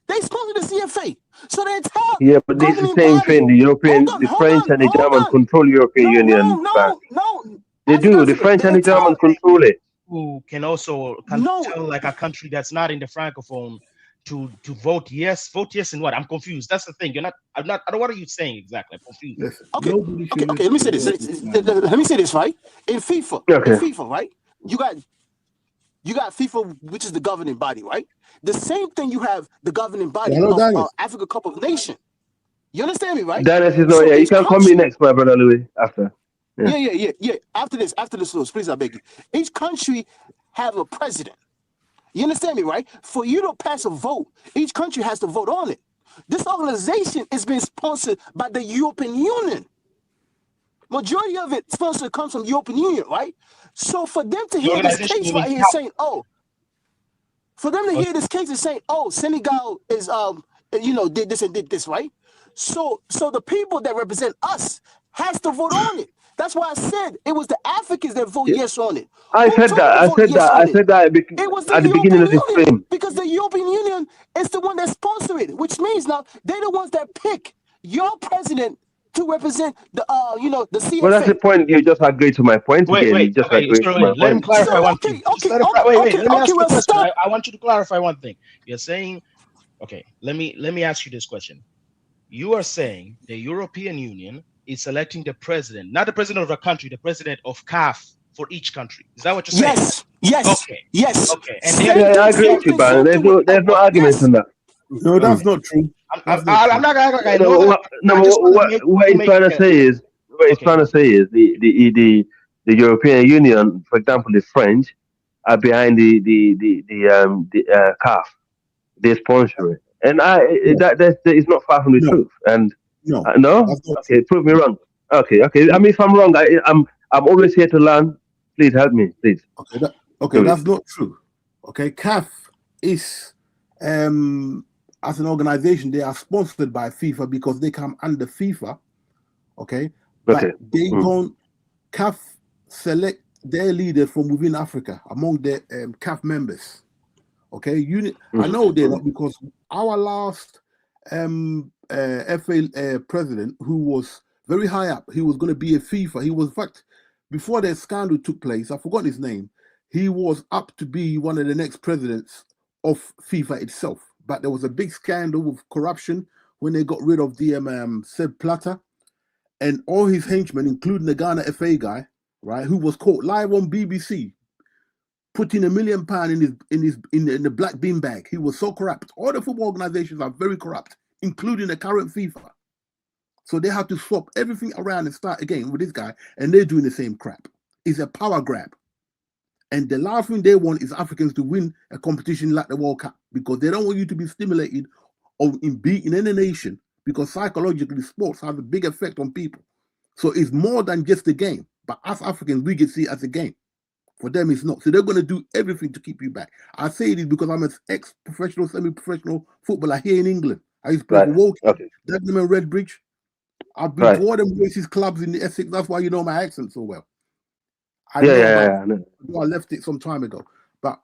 Speaker 21: They sponsored the CFA. So the entire
Speaker 16: yeah, but this is the same thing. The French and the German control European Union.
Speaker 21: No.
Speaker 16: They do. The French and the German control it.
Speaker 20: Who can also tell like a country that's not in the francophone to vote yes in what? I'm confused. That's the thing. I don't know what are you saying exactly. I'm confused.
Speaker 21: Okay. Let me say this. Let me say this, right? In FIFA, right? You got FIFA, which is the governing body, right? The same thing you have the governing body of Africa Cup of Nations. You understand me, right?
Speaker 16: Dennis is not here. You can come in next, my brother Louis, after.
Speaker 21: Yeah. After this, Louis, please, I beg you. Each country have a president. You understand me, right? For you to pass a vote, each country has to vote on it. This organization is being sponsored by the European Union. Majority of it sponsored comes from the European Union, right? So for them to hear this case right here saying, Senegal is did this and did this, right? So the people that represent us has to vote on it. That's why I said it was the Africans that vote yes on it.
Speaker 16: I
Speaker 21: Who
Speaker 16: said
Speaker 21: told
Speaker 16: that.
Speaker 21: you to
Speaker 16: I
Speaker 21: vote
Speaker 16: said
Speaker 21: yes
Speaker 16: that.
Speaker 21: on
Speaker 16: I
Speaker 21: it?
Speaker 16: said that
Speaker 21: It was
Speaker 16: at the beginning of this
Speaker 21: Union
Speaker 16: stream.
Speaker 21: because the European Union is the one that sponsored it, which means now they're the ones that pick your president to represent the the CFA.
Speaker 16: Well, that's the point. You just agreed to my point
Speaker 20: Wait,
Speaker 16: again. You
Speaker 20: wait,
Speaker 16: just
Speaker 20: okay.
Speaker 16: agreed
Speaker 20: So
Speaker 16: to my
Speaker 20: let me
Speaker 16: point.
Speaker 20: clarify one
Speaker 21: okay,
Speaker 20: thing.
Speaker 21: okay,
Speaker 20: Wait. Let me ask you a
Speaker 21: well,
Speaker 20: question.
Speaker 21: stop.
Speaker 20: I want you to clarify one thing. You're saying, okay. Let me ask you this question. You are saying the European Union is selecting the president, not the president of a country, the president of CAF for each country. Is that what you're saying?
Speaker 21: Yes.
Speaker 20: Okay.
Speaker 21: Yes.
Speaker 20: Okay. And
Speaker 16: Yeah, I agree with you, man. There's no argument on that.
Speaker 17: No, that's not true.
Speaker 20: I'm not gonna act like I know
Speaker 16: No,
Speaker 20: that.
Speaker 16: no,
Speaker 20: I just want to
Speaker 16: what he's trying to say is, the European Union, for example, the French are behind the CAF. They sponsor it, and that is not far from the truth. And
Speaker 17: no,
Speaker 16: no, okay, prove me wrong. Okay. I mean, if I'm wrong, I'm always here to learn. Please help me, please.
Speaker 17: Okay, that's not true. Okay, CAF is as an organization, they are sponsored by FIFA because they come under FIFA. Okay, but they don't. CAF select their leaders from within Africa among the CAF members. Okay, I know they're not, because our last FA president, who was very high up, he was going to be a FIFA. He was, in fact, before the scandal took place, I forgot his name. He was up to be one of the next presidents of FIFA itself. But there was a big scandal with corruption when they got rid of the Sepp Blatter, and all his henchmen, including the Ghana FA guy, right, who was caught live on BBC, putting £1 million in the black bean bag. He was so corrupt. All the football organizations are very corrupt, including the current FIFA. So they have to swap everything around and start again with this guy, and they're doing the same crap. It's a power grab. And the last thing they want is Africans to win a competition like the World Cup, because they don't want you to be stimulated in beating any nation, because psychologically sports have a big effect on people. So it's more than just a game. But us Africans, we can see it as a game. For them, it's not. So they're going to do everything to keep you back. I say this because I'm an ex-professional, semi-professional footballer here in England. I used to play for Woking, Dagenham and Redbridge. I've been to all them racist clubs in the Essex. That's why you know my accent so well. I left it some time ago. But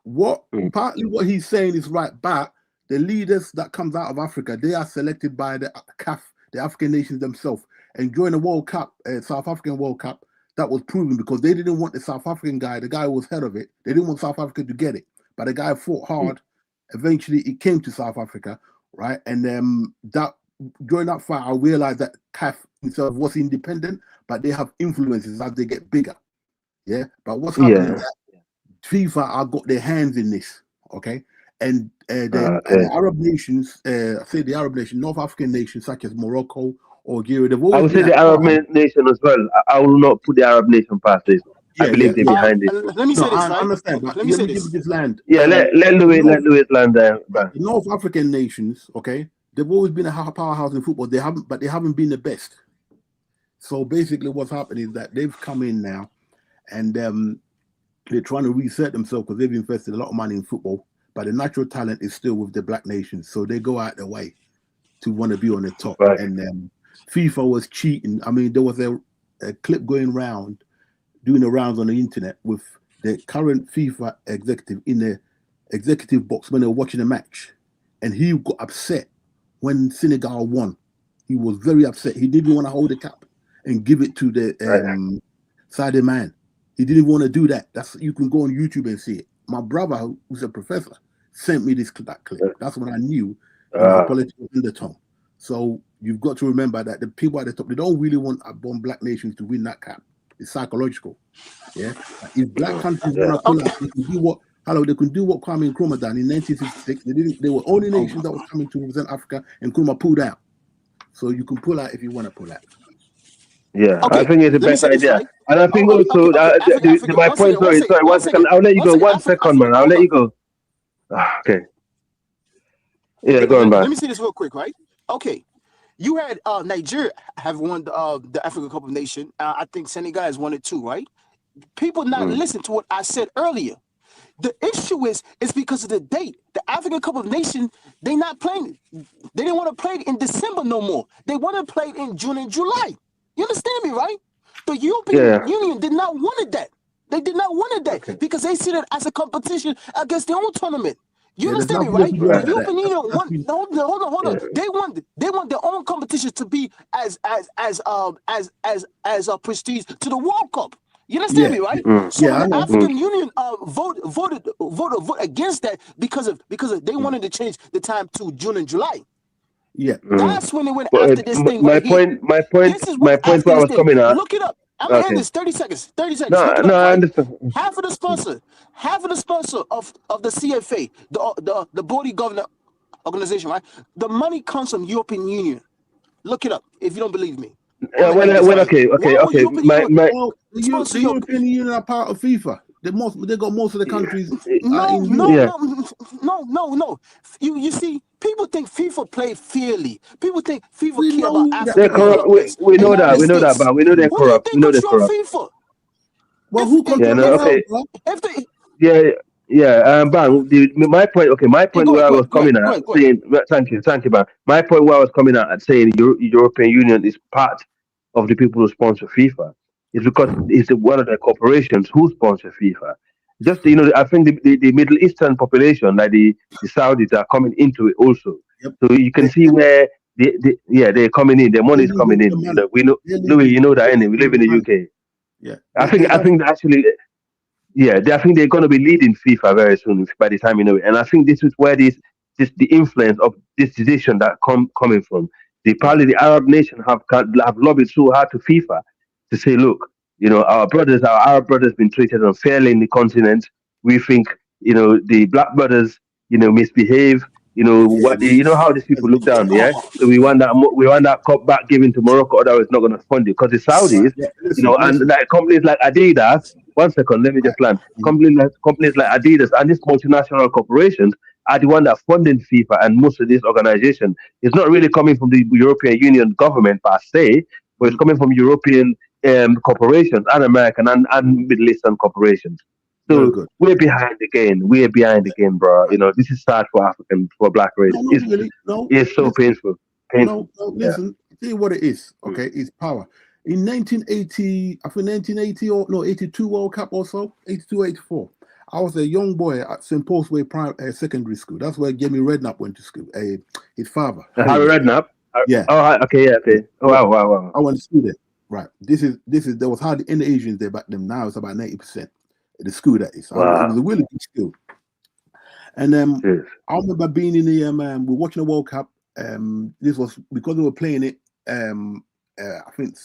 Speaker 17: partly what he's saying is right. But the leaders that comes out of Africa, they are selected by the CAF, the African nations themselves. And during the World Cup, South African World Cup, that was proven, because they didn't want the South African guy, the guy who was head of it, they didn't want South Africa to get it. But the guy fought hard. Eventually, it came to South Africa, right? And that during that fight, I realized that CAF himself was independent, but they have influences as they get bigger. Yeah, but what's happening is that FIFA have got their hands in this, okay? And the Arab nations, the Arab nations, North African nations such as Morocco, Algeria, they've always
Speaker 16: I would say the Arab nation as well. I will not put the Arab nation past this. I believe they're behind it.
Speaker 21: Let me say this, right?
Speaker 17: I understand, but let me give this land.
Speaker 16: Yeah, let Louis land there.
Speaker 17: The North African nations, okay, they've always been a powerhouse in football. They haven't been the best. So basically, what's happening is that they've come in now, and they're trying to reset themselves because they've invested a lot of money in football. But the natural talent is still with the black nations, so they go out their way to want to be on the top. Right. And FIFA was cheating. I mean, there was a clip going around, doing the rounds on the internet with the current FIFA executive in the executive box when they were watching a match, and he got upset when Senegal won. He was very upset. He didn't want to hold the cup and give it to the Sadio Man. He didn't want to do that. You can go on YouTube and see it. My brother, who's a professor, sent me that clip. That's when I knew the political undertone. So you've got to remember that the people at the top, they don't really want black nations to win that cup. It's psychological. Yeah. If black countries want to pull out, they can do what they can do what Kwame Nkrumah done in 1966. They were only nations that was coming to represent Africa, and Nkrumah pulled out. So you can pull out if you want to pull out.
Speaker 16: Yeah, I think it's the best idea. Right? And I think also, my point, sorry, 1 second. I'll let you go. 1 second, man. I'll let you go. Okay. Yeah, go on, man.
Speaker 21: Let me say this real quick, right? Okay. You had Nigeria have won the Africa Cup of Nations. I think Senegal has won it too, right? People not listen to what I said earlier. The issue is because of the date. The African Cup of Nations, they not playing it. They didn't want to play it in December no more. They want to play it in June and July. You understand me, right? The European Union did not wanted that. They did not wanted that because they see it as a competition against their own tournament. You understand me, right? The European Union want hold on. They want their own competition to be as prestige to the World Cup. You understand me, right? So when the African Union voted against that because they wanted to change the time to June and July. That's when they went after this thing right here.
Speaker 16: My point where I was coming at.
Speaker 21: Look it up. I'm gonna end this 30 seconds. 30 seconds. Look it up,
Speaker 16: I
Speaker 21: right?
Speaker 16: understand.
Speaker 21: Half of the sponsor of the CFA, the body governor organization, right? The money comes from European Union. Look it up if you don't believe me.
Speaker 16: Okay.
Speaker 21: The
Speaker 17: European Union are part of FIFA. They got most of the countries.
Speaker 21: No. You see, people think FIFA play fairly. People think FIFA care about Africa.
Speaker 16: They're corrupt. We know that. We know that, but we know they're corrupt. We know they're corrupt.
Speaker 21: FIFA?
Speaker 17: Well, who controls
Speaker 16: my point. Okay, my point where I was coming at saying, thank you, man. My point where I was coming at saying European Union is part of the people who sponsor FIFA is because it's one of the corporations who sponsor FIFA. Just I think the Middle Eastern population, like the Saudis, are coming into it also. So you can see where they're coming in. Their money is coming in. We know, Louis, you know that, anyway. We live in the UK. I think actually. I think they're going to be leading FIFA very soon by the time you know it. And I think this is where the influence of this decision that coming from. Probably the Arab nation have lobbied so hard to FIFA to say, look, our Arab brothers been treated unfairly in the continent. We think, the black brothers, misbehave. How these people look down, So we want that cup back given to Morocco, otherwise it's not going to fund it. Because the Saudis, and like companies like Adidas. One second, let me just land. Companies like Adidas and these multinational corporations are the one that funding FIFA and most of this organization. It's not really coming from the European Union government per se, but it's coming from European corporations and American and Middle Eastern corporations. So we're behind the game. We're behind the game, bro. This is sad for Black race. It's so painful.
Speaker 17: No, listen, see what it is. Okay, it's power. In 1980, I think 82 World Cup or so, 82, 84. I was a young boy at St. Paul's Way Secondary School. That's where Jamie Redknapp went to school. His father.
Speaker 16: Harry Redknapp?
Speaker 17: Yeah.
Speaker 16: Oh, okay, okay. Oh, wow.
Speaker 17: I went to school there. Right. This is. There was hardly any Asians there back then. Now it's about 90%. The school that is.
Speaker 16: Wow.
Speaker 17: It was a really good school. And I remember being in the we're watching the World Cup. This was because they were playing it. I think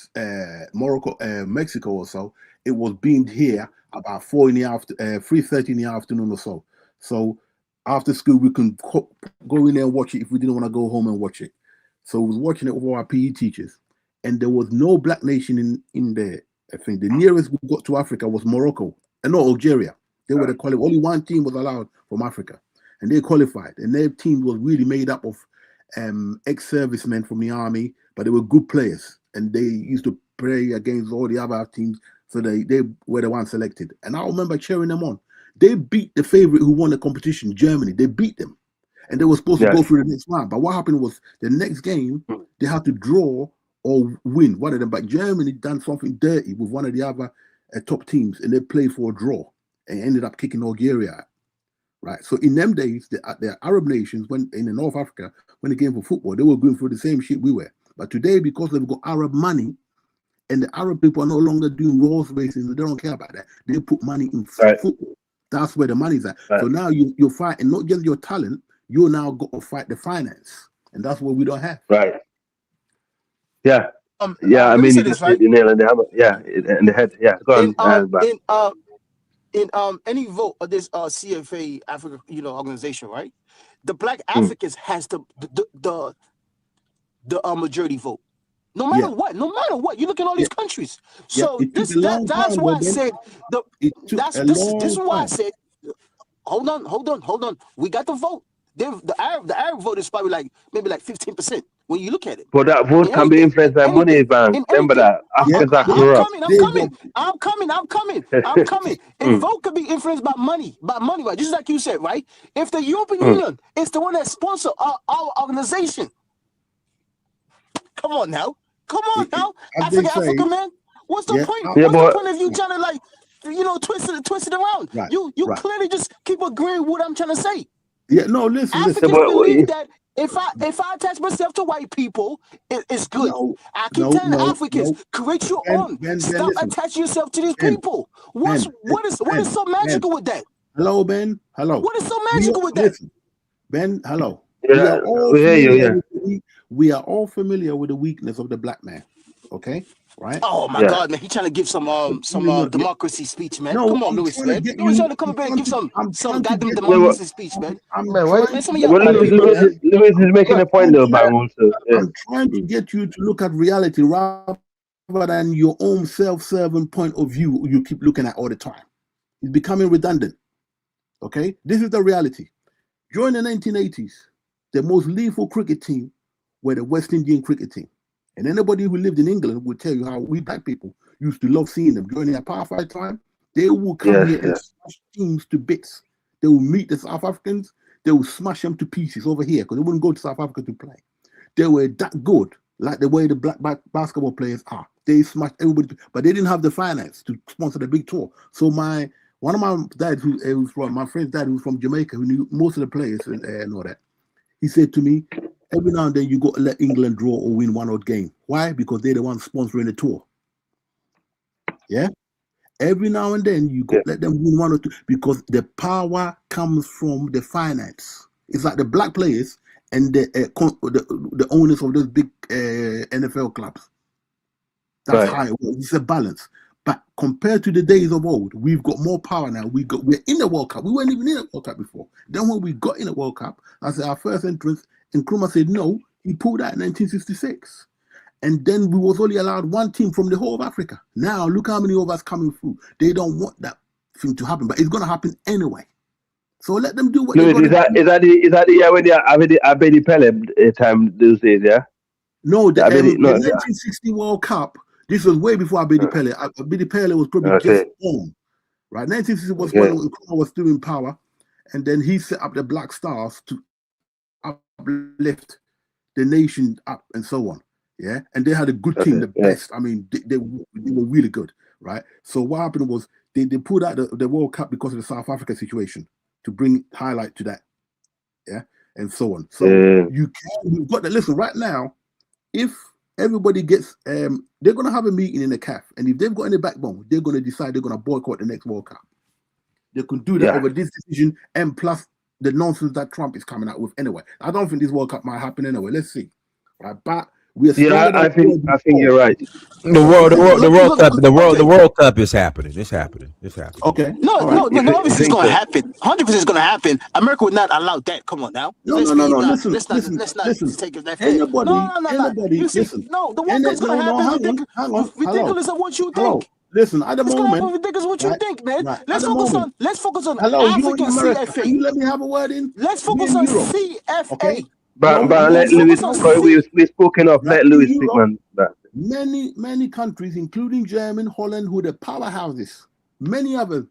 Speaker 17: Morocco, Mexico or so. It was being here about 3:30 in the afternoon or so. So after school, we can go in there and watch it if we didn't want to go home and watch it. So we was watching it with our PE teachers, and there was no black nation in there. I think the nearest we got to Africa was Morocco, and not Algeria. They were the qualified. Only one team was allowed from Africa, and they qualified. And their team was really made up of ex-servicemen from the army, but they were good players. And they used to play against all the other teams, so they were the ones selected. And I remember cheering them on. They beat the favorite who won the competition, Germany. They beat them, and they were supposed to go through the next round. But what happened was the next game they had to draw or win one of them. But Germany done something dirty with one of the other top teams, and they played for a draw and ended up kicking Algeria out. Right. So in them days, the Arab nations, when in the North Africa, when they came for football, they were going through the same shit we were. But today, because they've got Arab money, and the Arab people are no longer doing horse races, they don't care about that. They put money in football. That's where the money's at. So now you're fighting not just your talent, you now got to fight the finance, and that's what we don't have.
Speaker 16: Right. Yeah. I mean, you just hit the nail on the hammer. Yeah, in the head. Yeah. Go on.
Speaker 21: In any vote of this CFA Africa, organization, right? The Black Africans has the majority vote. No matter what, you look at all these countries. So that's why I said this is why I said hold on. We got the vote. The Arab vote is probably maybe 15% when you look at it.
Speaker 16: But that vote can be influenced by money, man. Remember that. Africans are corrupt.
Speaker 21: I'm coming. And vote could be influenced by money, right? Just like you said, right? If the European Union is the one that sponsor our organization, come on now, Africa, man. What's the point?
Speaker 16: Yeah,
Speaker 21: What's the
Speaker 16: but
Speaker 21: point of you trying to like, twist it around?
Speaker 17: Right.
Speaker 21: You clearly just keep agreeing with what I'm trying to say.
Speaker 17: Yeah, no, listen.
Speaker 21: Africans believe that if I attach myself to white people, it's good.
Speaker 17: No,
Speaker 21: I keep
Speaker 17: no,
Speaker 21: telling
Speaker 17: no,
Speaker 21: Africans,
Speaker 17: no.
Speaker 21: create your own.
Speaker 17: Ben,
Speaker 21: Stop
Speaker 17: listen.
Speaker 21: attaching yourself to these
Speaker 17: Ben,
Speaker 21: people. What is so magical with that?
Speaker 17: Hello, Ben. Hello.
Speaker 21: What is so magical with that?
Speaker 17: Listen, Ben. Hello.
Speaker 16: Yeah, we hear you. Yeah.
Speaker 17: We are all familiar with the weakness of the black man. Okay, right?
Speaker 21: Oh my God, man! He trying to give some democracy speech, man.
Speaker 17: No,
Speaker 21: Come on,
Speaker 17: I'm
Speaker 21: Louis,
Speaker 17: trying to
Speaker 21: man.
Speaker 17: get
Speaker 21: Louis
Speaker 17: you-
Speaker 21: trying to come up here and give some goddamn
Speaker 17: get-
Speaker 21: democracy speech, man. Man, some of y'all
Speaker 16: Lewis is making a point though, Baron. So, yeah.
Speaker 17: I'm trying to get you to look at reality rather than your own self-serving point of view you keep looking at all the time. It's becoming redundant. Okay? This is the reality. During the 1980s, the most lethal cricket team were the West Indian cricket team. And anybody who lived in England would tell you how we black people used to love seeing them. During the apartheid time, they would come here and smash teams to bits. They would meet the South Africans, they would smash them to pieces over here because they wouldn't go to South Africa to play. They were that good, like the way the black basketball players are. They smashed everybody, but they didn't have the finance to sponsor the big tour. So one of my dads, my friend's dad, who was from Jamaica, who knew most of the players and all that, he said to me, every now and then you got to let England draw or win one odd game. Why? Because they're the ones sponsoring the tour. Yeah? Every now and then you got to let them win one or two because the power comes from the finance. It's like the black players and the owners of those big NFL clubs. That's how it works. It's a balance. But compared to the days of old, we've got more power now. We're in the World Cup. We weren't even in the World Cup before. Then when we got in the World Cup, I said our first entrance, and Nkrumah said no. He pulled out in 1966. And then we was only allowed one team from the whole of Africa. Now look how many of us coming through. They don't want that thing to happen, but it's going to happen anyway. So let them do what
Speaker 16: Louis,
Speaker 17: they got to do.
Speaker 16: is that the year when they have Abedi Pele time those days? Yeah.
Speaker 17: No, the 1960 World Cup. This was way before Abedi Pele. Abedi Pele was probably just born, right? 1960 was when Nkrumah was still in power, and then he set up the Black Stars to uplift the nation up and so on. Yeah, and they had a good team, the best. I mean, they were really good, right? So what happened was they pulled out the World Cup because of the South Africa situation to bring highlight to that, yeah, and so on. So you've got to listen right now. If everybody gets, they're going to have a meeting in the CAF, and if they've got any backbone, they're going to decide they're going to boycott the next World Cup. They can do that over this decision, and plus the nonsense that Trump is coming out with anyway. I don't think this World Cup might happen anyway. Let's see, right? But we are.
Speaker 16: I think you're right.
Speaker 3: The World Cup is happening. It's happening.
Speaker 21: Okay. No, obviously it's going to happen. 100% it's going to happen. America would not allow that. Come on now.
Speaker 17: No. Listen.
Speaker 21: Take it that
Speaker 17: Anybody. Listen.
Speaker 21: No, the World Cup's going to happen. Ridiculous of what you think.
Speaker 17: Listen, at the moment,
Speaker 21: it's ridiculous what you think, man.
Speaker 17: Right.
Speaker 21: Let's focus on
Speaker 17: Hello,
Speaker 21: African CFA.
Speaker 17: Can you let me have a word in?
Speaker 21: Let's focus on CFA.
Speaker 17: Okay.
Speaker 16: But let Louis speak. We've spoken of. Let Louis speak, man.
Speaker 17: Many countries, including Germany, Holland, who are the powerhouses, many of them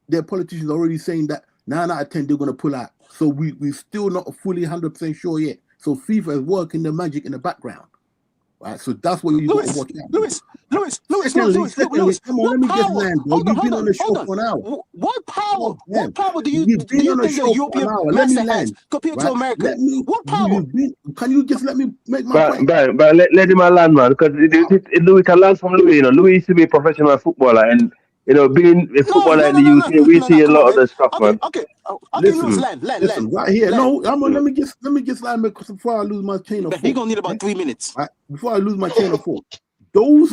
Speaker 17: their politicians are already saying that 9 out of 10 they're going to pull out. So we're still not fully 100% sure yet. So FIFA is working the magic in the background. Right, so that's what you got to watch out.
Speaker 21: Lewis.
Speaker 17: Come on, let me just land, bro. You've been on the show for an hour.
Speaker 21: What power do you think the European master has compared to America? What power?
Speaker 17: Can you just let me make my point?
Speaker 16: But let him land, man, because Louis can learn from Louis. Louis used to be a professional footballer, and being a footballer in the UK, we see a lot of the stuff, man.
Speaker 21: Okay,
Speaker 17: listen, right here. No, let me just land before I lose my chain of thought.
Speaker 21: He's gonna need about 3 minutes.
Speaker 17: Right? Before I lose my chain of thought. Those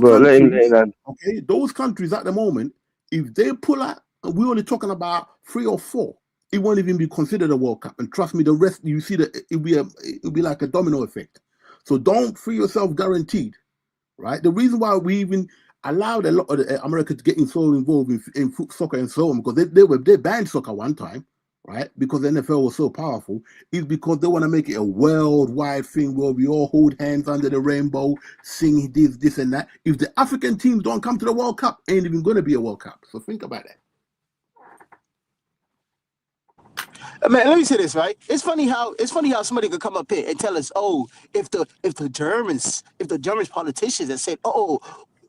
Speaker 17: countries at the moment, if they pull out, and we're only talking about 3 or 4, it won't even be considered a World Cup. And trust me, the rest, you see that it'll be like a domino effect. So don't free yourself guaranteed, right? The reason why we even allowed a lot of America to get so involved in soccer and so on, because they banned soccer one time, right? Because the NFL was so powerful, is because they want to make it a worldwide thing where we all hold hands under the rainbow, sing this and that. If the African teams don't come to the World Cup, ain't even going to be a World Cup. So think about that.
Speaker 21: Man, let me say this, right? It's funny how somebody could come up here and tell us, oh, if the German politicians that said, oh,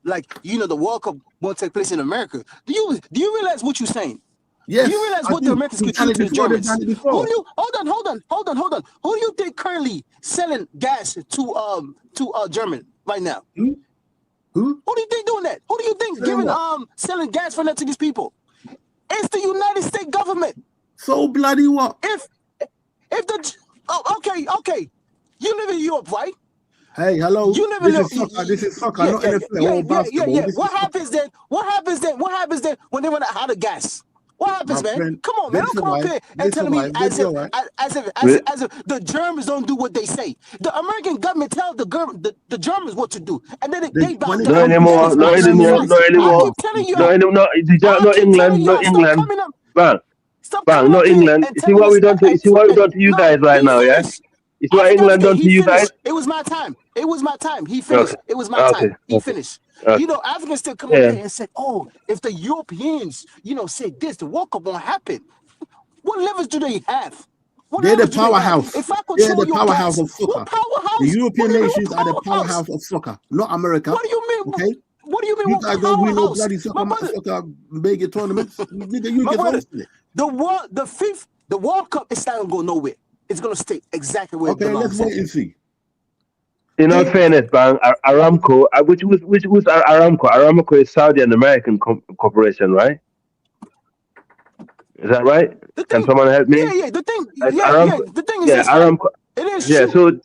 Speaker 21: the World Cup won't take place in America. Do you realize what you're saying?
Speaker 17: Yes,
Speaker 21: Do you realize
Speaker 17: I
Speaker 21: what
Speaker 17: do.
Speaker 21: the Americans
Speaker 17: We've
Speaker 21: could
Speaker 17: done
Speaker 21: do
Speaker 17: it
Speaker 21: to the
Speaker 17: before. They've
Speaker 21: Germans?
Speaker 17: done it before.
Speaker 21: Who do you hold on? Who do you think currently selling gas to German right now?
Speaker 17: Who?
Speaker 21: Who do you think doing that? Who do you think selling gas for that to these people? It's the United States government.
Speaker 17: So bloody what?
Speaker 21: If the okay, you live in Europe, right?
Speaker 17: Hey, hello.
Speaker 21: You live in
Speaker 17: This is soccer, not NFL or basketball. This
Speaker 21: What happens then? What happens then when they run out of gas? What happens, man?
Speaker 17: friend,
Speaker 21: Come on, man. Don't come up here and tell me as if the Germans don't do what they say. The American government tells the Germans what to do, and then they bow down.
Speaker 14: Not anymore. Not anymore.
Speaker 21: I keep telling you.
Speaker 14: Not England. Not England. Bang. Not England. You see what we done to? You see what we done to you guys right now? Yeah. You see what England done to you guys?
Speaker 21: It was my time. He finished.
Speaker 14: Okay.
Speaker 21: It was my time. He
Speaker 14: Okay.
Speaker 21: finished.
Speaker 14: Okay.
Speaker 21: Africans still come up here and said, "Oh, if the Europeans, said this, the World Cup won't happen." What leverage do they have?
Speaker 17: They're the powerhouse.
Speaker 21: If I
Speaker 17: They're the
Speaker 21: control your
Speaker 17: powerhouse
Speaker 21: gas,
Speaker 17: of soccer.
Speaker 21: what powerhouse?
Speaker 17: The European
Speaker 21: What do you mean,
Speaker 17: nations
Speaker 21: what
Speaker 17: are the
Speaker 21: powerhouse?
Speaker 17: powerhouse of soccer, not America.
Speaker 21: What do you mean?
Speaker 17: Okay.
Speaker 21: What do you mean?
Speaker 17: You
Speaker 21: What
Speaker 17: guys don't win no
Speaker 21: powerhouse?
Speaker 17: bloody soccer mega tournaments. Nigga, you get
Speaker 21: brother,
Speaker 17: hosted it.
Speaker 21: The World Cup is not gonna go nowhere. It's gonna stay exactly where it
Speaker 17: Okay,
Speaker 21: belongs.
Speaker 17: let's wait and see.
Speaker 14: In all fairness, Bang, Aramco, which was Aramco? Aramco is Saudi and American corporation, right? Is that right? Can someone help me?
Speaker 21: Yeah. The thing,
Speaker 14: Aramco,
Speaker 21: the thing is this, right?
Speaker 14: Aramco.
Speaker 21: It is
Speaker 14: Yeah,
Speaker 21: true.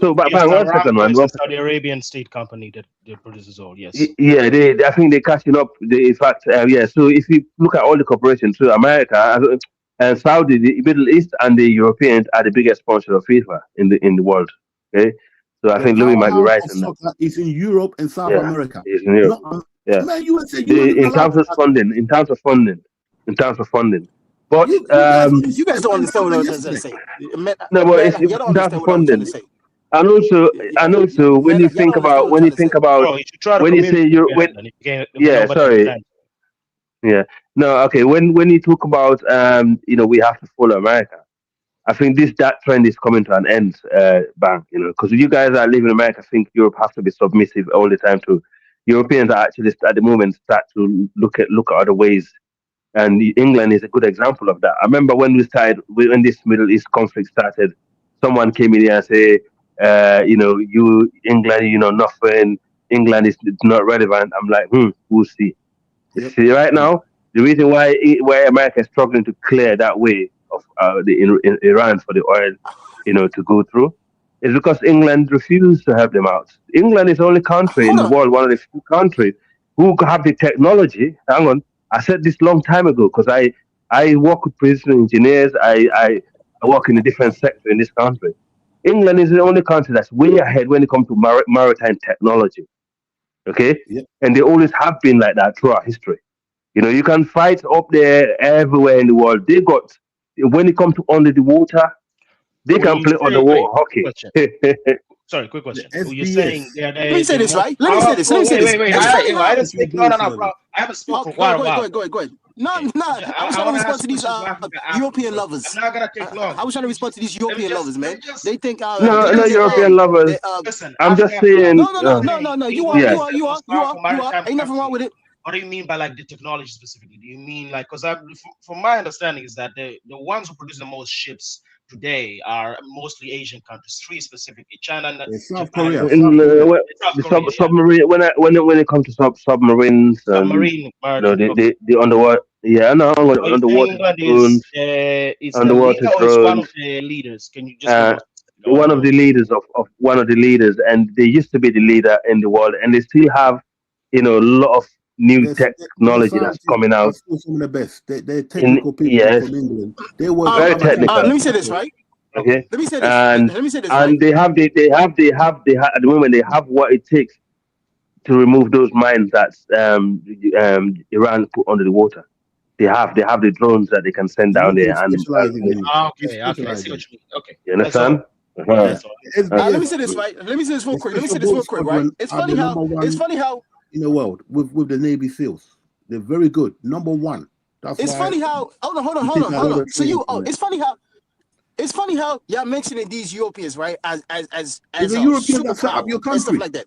Speaker 14: so but
Speaker 20: Yes,
Speaker 14: Bang, 1 second,
Speaker 20: Aramco
Speaker 14: man.
Speaker 20: is a Saudi Arabian state company that produces oil. Yes.
Speaker 14: Yeah, I think they're catching up. In fact, yeah. So if you look at all the corporations, so America and Saudi, the Middle East, and the Europeans are the biggest sponsor of FIFA in the world. Okay, so I think Louis might be right in that.
Speaker 17: Soccer is in Europe and South America.
Speaker 14: It's in Europe. Yeah.
Speaker 17: Man, USA,
Speaker 14: In terms of funding. But
Speaker 21: You guys don't understand what I was trying to say.
Speaker 14: no, but it's in terms of funding. And also, when you think about when you talk about we have to follow America. I think that trend is coming to an end, Bang. Because you guys that live in America think Europe has to be submissive all the time to Europeans. Are actually at the moment start to look at other ways, and England is a good example of that. I remember when when this Middle East conflict started, someone came in here and say, you England, nothing. England is not relevant. I'm like, we'll see. Yep. See, right now, the reason why America is struggling to clear that way of in Iran for the oil, to go through, is because England refused to help them out. England is the only country in the world, one of the few countries who have the technology. Hang on, I said this long time ago because I work with precision engineers. I work in a different sector in this country. England is the only country that's way ahead when it comes to maritime technology. Okay, and they always have been like that throughout history. You can fight up there everywhere in the world. They got, when it comes to under the water, they can play underwater hockey.
Speaker 20: Sorry, quick question.
Speaker 21: SBS.
Speaker 20: You're saying they're
Speaker 21: Let me say this, right? Let me say this.
Speaker 20: Wait. I didn't speak. No, bro. I haven't spoken for quite a while.
Speaker 21: Go ahead. No. I was trying to respond to these European lovers.
Speaker 20: I'm not gonna take long.
Speaker 21: I was trying to respond to these European lovers, man. They think
Speaker 14: no European lovers. I'm just saying.
Speaker 21: No. You are. Ain't nothing wrong with it.
Speaker 20: What do you mean by the technology specifically? Do you mean because from my understanding is that the ones who produce the most ships today are mostly Asian countries, three specifically, China and
Speaker 17: South Korea.
Speaker 14: Submarine. When it comes to submarines, the underwater. Yeah, no, underwater drones. Underwater drones.
Speaker 20: One of the leaders. Can you just
Speaker 14: one of the leaders of one of the leaders, and they used to be the leader in the world, and they still have a lot of new technology that's coming out.
Speaker 17: Some of the best. They're technical people from England. They work
Speaker 14: very technical.
Speaker 21: Let me say this, right?
Speaker 14: Okay.
Speaker 21: Let me say this.
Speaker 14: And
Speaker 21: right?
Speaker 14: they have at the moment they have what it takes to remove those mines that Iran put under the water. They have the drones that they can send down there and.
Speaker 20: Okay, I see what you mean. Okay.
Speaker 14: You understand?
Speaker 21: Let me say this, right? Let me say this real quick, right? It's funny how
Speaker 17: in the world with the Navy SEALs. They're very good. Number one.
Speaker 21: It's funny how hold on. So it's funny how y'all mentioning these Europeans, right? As
Speaker 17: the Europeans that set up your country
Speaker 21: and stuff like that.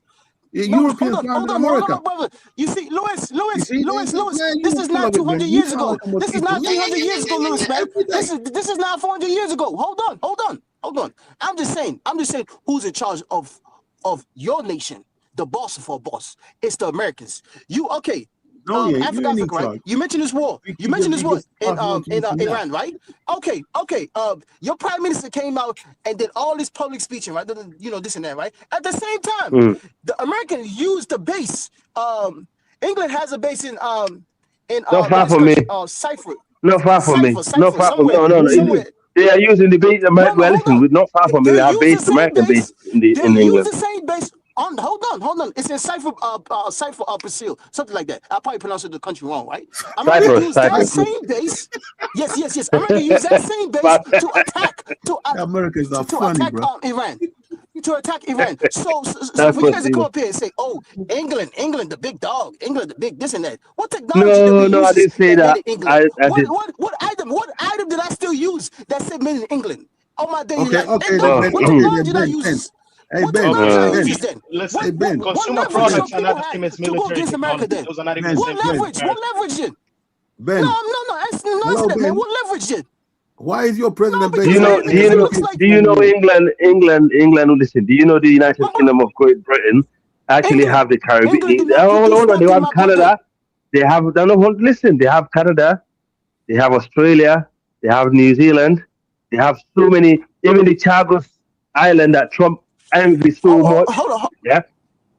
Speaker 17: Europeans
Speaker 21: hold
Speaker 17: founded
Speaker 21: on,
Speaker 17: America.
Speaker 21: brother. You see, Lewis,
Speaker 17: See,
Speaker 21: Lewis.
Speaker 17: man,
Speaker 21: This
Speaker 17: you
Speaker 21: is
Speaker 17: full
Speaker 21: not
Speaker 17: of it,
Speaker 21: 200
Speaker 17: man. You
Speaker 21: years
Speaker 17: sound
Speaker 21: ago.
Speaker 17: like a
Speaker 21: This is
Speaker 17: mosquito.
Speaker 21: not 300 years ago, Lewis, man.
Speaker 17: Every day.
Speaker 21: This is not 400 years ago. Hold on. I'm just saying who's in charge of your nation. The boss for boss. It's the Americans. You okay?
Speaker 17: No, you ain't. You ain't in
Speaker 21: Africa, right?
Speaker 17: charge.
Speaker 21: You mentioned this war. You mentioned this war in Iran, right? Okay. Your prime minister came out and did all this public speeching, right? You know, this and that, right? At the same time, the Americans used the base. England has a base in
Speaker 16: Not far from me.
Speaker 21: Cyprus.
Speaker 16: Not far from me. Not far from
Speaker 21: Somewhere.
Speaker 16: no. They are using the base. Well, listen, not far from me. They have base, American base in England.
Speaker 21: Use the same base. Hold on. It's in Cyprus, Brazil, something like that. I probably pronounced the country wrong, right? America used that same base. Yes. America used that same base to attack.
Speaker 17: Americans are funny, bro.
Speaker 21: Iran. To attack Iran. So for you guys to come up here and say, "Oh, England, the big dog, England, the big this and that." What technology did we use?
Speaker 16: No, I didn't say that.
Speaker 21: What item did I still use that said made in England? On my daily life.
Speaker 17: Okay.
Speaker 21: What technology did I use?
Speaker 17: Hey, Ben.
Speaker 21: Let's
Speaker 17: Ben.
Speaker 20: Consumer products are not the same as military technology. Those are not even the same thing.
Speaker 21: What leverage it?
Speaker 17: Ben.
Speaker 21: No. Hello,
Speaker 17: Ben.
Speaker 21: man. What leverage it?
Speaker 17: Why is your president?
Speaker 16: Do you know England? Listen. Do you know the United Kingdom of Great Britain actually have the Caribbean? Hold on. They have Canada. They have. Listen. They have Canada. They have Australia. They have New Zealand. They have so many. Even the Chagos Island that Trump envies so much. Hold on. Yeah.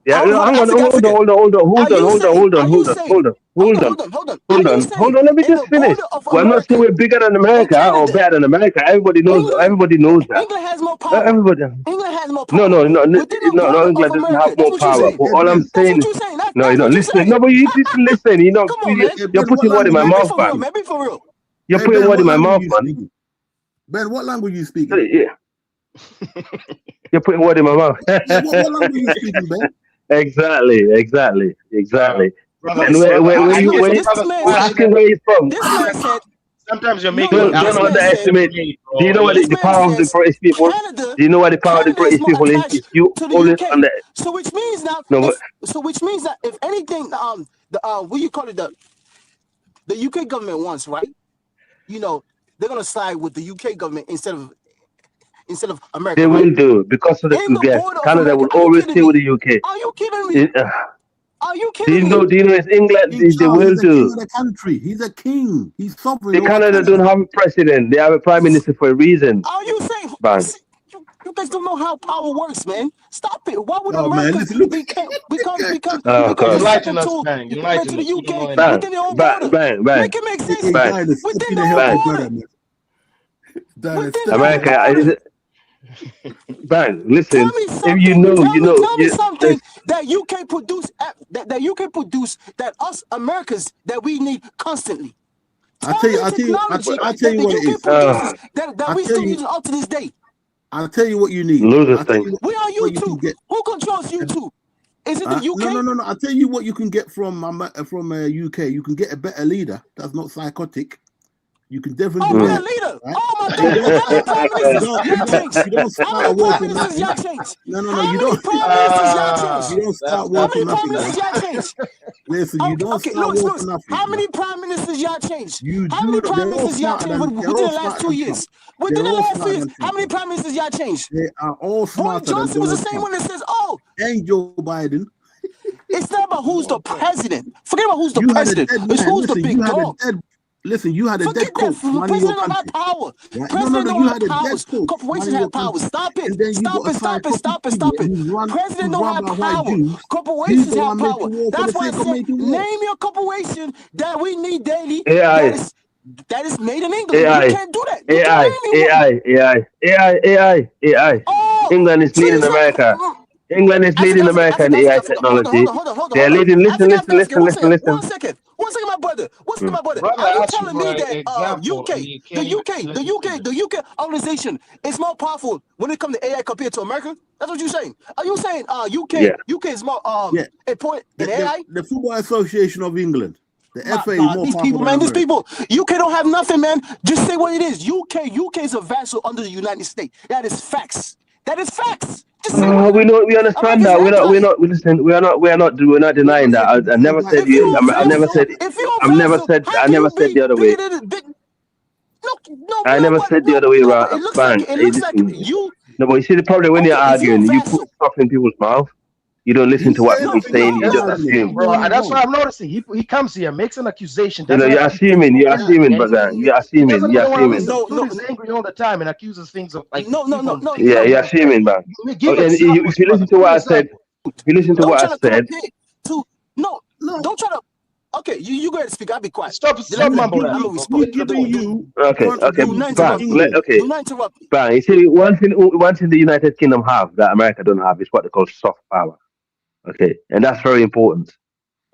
Speaker 16: Hang on. Hold on. Let me just finish. Well, I'm not saying we're bigger than America or better than America. Everybody knows that.
Speaker 21: England has more power. England has more power.
Speaker 16: No. England doesn't have more power. But all I'm saying is, no, you're not listening. No, but you need to listen. You're putting word in my mouth, man.
Speaker 21: Maybe for real.
Speaker 16: You're putting word in my mouth, man.
Speaker 17: Ben, what language are you speaking?
Speaker 16: Yeah. You're putting word in my mouth.
Speaker 17: What language are you speaking, Ben?
Speaker 16: Exactly.
Speaker 20: Brother,
Speaker 16: And where you asking where he's from?
Speaker 21: This man said.
Speaker 20: Sometimes you're making.
Speaker 16: Don't underestimate. Do you know what the power of the British people? Do you know what the power of the British people is? You always under.
Speaker 21: So which means that. Which means that if anything, what you call it, the UK government wants, right? You know, they're gonna side with the UK government instead of America.
Speaker 16: They will do because of the Canada will always stay with the UK.
Speaker 21: Are you kidding me? Are you kidding me?
Speaker 16: Do you know it's England? They will do.
Speaker 17: He's a king of the country. He's a king. He's sovereign.
Speaker 16: The Canada don't have a president. They have a prime minister for a reason.
Speaker 21: Are you saying?
Speaker 16: Bang.
Speaker 21: You guys don't know how power works, man. Stop it. Why would
Speaker 17: No,
Speaker 21: America
Speaker 17: man,
Speaker 21: become
Speaker 16: God.
Speaker 21: a second tool
Speaker 20: Bang.
Speaker 21: to the UK
Speaker 16: Bang.
Speaker 21: within their own border?
Speaker 16: Bang.
Speaker 21: Make it make sense.
Speaker 16: Bang.
Speaker 21: Within their own border.
Speaker 16: America. Bang. Listen. If you know,
Speaker 21: Tell me something that UK produce. That UK produce that us Americans that we need constantly.
Speaker 17: I'll tell you what it is.
Speaker 21: That we still using up to this day.
Speaker 17: I'll tell you what you need.
Speaker 16: Losers thing.
Speaker 21: Where are YouTube? Who controls YouTube? Is it the UK?
Speaker 17: No. I'll tell you what you can get from UK. You can get a better leader that's not psychotic. You can definitely
Speaker 21: get a leader.
Speaker 17: Right?
Speaker 21: Oh my God!
Speaker 17: You don't start working nothing. No. You don't start working nothing. Listen, you don't start working nothing.
Speaker 21: How many prime ministers y'all changed?
Speaker 17: You
Speaker 21: how many prime ministers y'all changed within the last 2 years? Within the last 2 years, how many prime ministers y'all changed?
Speaker 17: They are all smarter.
Speaker 21: Boris Johnson was the same one that says, "Oh,
Speaker 17: and Joe Biden."
Speaker 21: It's not about who's the president. Forget about who's the president. It's who's the big dog.
Speaker 17: Listen, you had a dead coach.
Speaker 21: President don't have power. President don't have powers. Corporations have power. Stop it. Stop it. President don't have power. Corporations have power. That's why I said, name your corporation that we need daily. That is made in England. You can't do that.
Speaker 16: AI. England is leading America. England is leading America in AI technology. They're leading. Listen.
Speaker 21: One second, my brother. Are you telling me that the UK organization is more powerful when it comes to AI compared to America? That's what you're saying. Are you saying UK is more important in AI?
Speaker 17: The Football Association of England. The FA is more
Speaker 21: these people, man. These people. UK don't have nothing, man. Just say what it is. UK is a vassal under the United States. That is facts. That is facts.
Speaker 14: We understand that. We're not denying that. I never said you. I never said. I never said the other way. I never said the other way around.
Speaker 21: It looks like you.
Speaker 14: No, but you see the problem when you're arguing, you put stuff in people's mouth. You don't listen to what people saying. You just assume.
Speaker 20: Bro, and that's what I'm noticing. He comes here, makes an accusation.
Speaker 14: You're assuming, brother. You're assuming. He's
Speaker 20: angry all the time and accuses things of like.
Speaker 21: No.
Speaker 14: Yeah, you're assuming, man. If you listen to what I said,
Speaker 21: No, don't try to. Okay, you go ahead and speak. I'll be quiet.
Speaker 20: Stop mumbling.
Speaker 14: Okay. Bang. You see, one thing the United Kingdom have that America don't have is what they call soft power. Okay, and that's very important.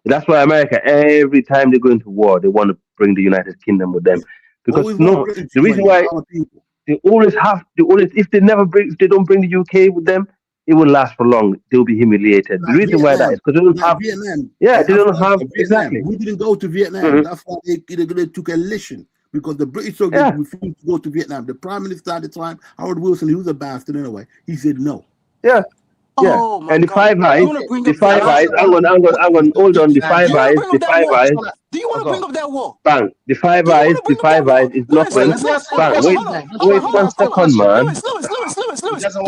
Speaker 14: That's why America, every time they go into war, they want to bring the United Kingdom with them because the reason why they always if they don't bring the UK with them, it won't last for long. They'll be humiliated. The reason why that is because they don't have
Speaker 1: Vietnam.
Speaker 14: Yeah, they don't have
Speaker 1: exactly. We didn't go to Vietnam. That's why they took a lesson because the British soldiers refused to go to Vietnam. The Prime Minister at the time, Howard Wilson, he was a bastard anyway. He said no.
Speaker 14: Yeah. Yeah, and the Five Eyes, hang on, hold on, the Five Eyes.
Speaker 21: Do you want to bring up that war?
Speaker 14: Bang, the Five Eyes is not when. Bang, wait 1 second, man.
Speaker 21: Lewis, do you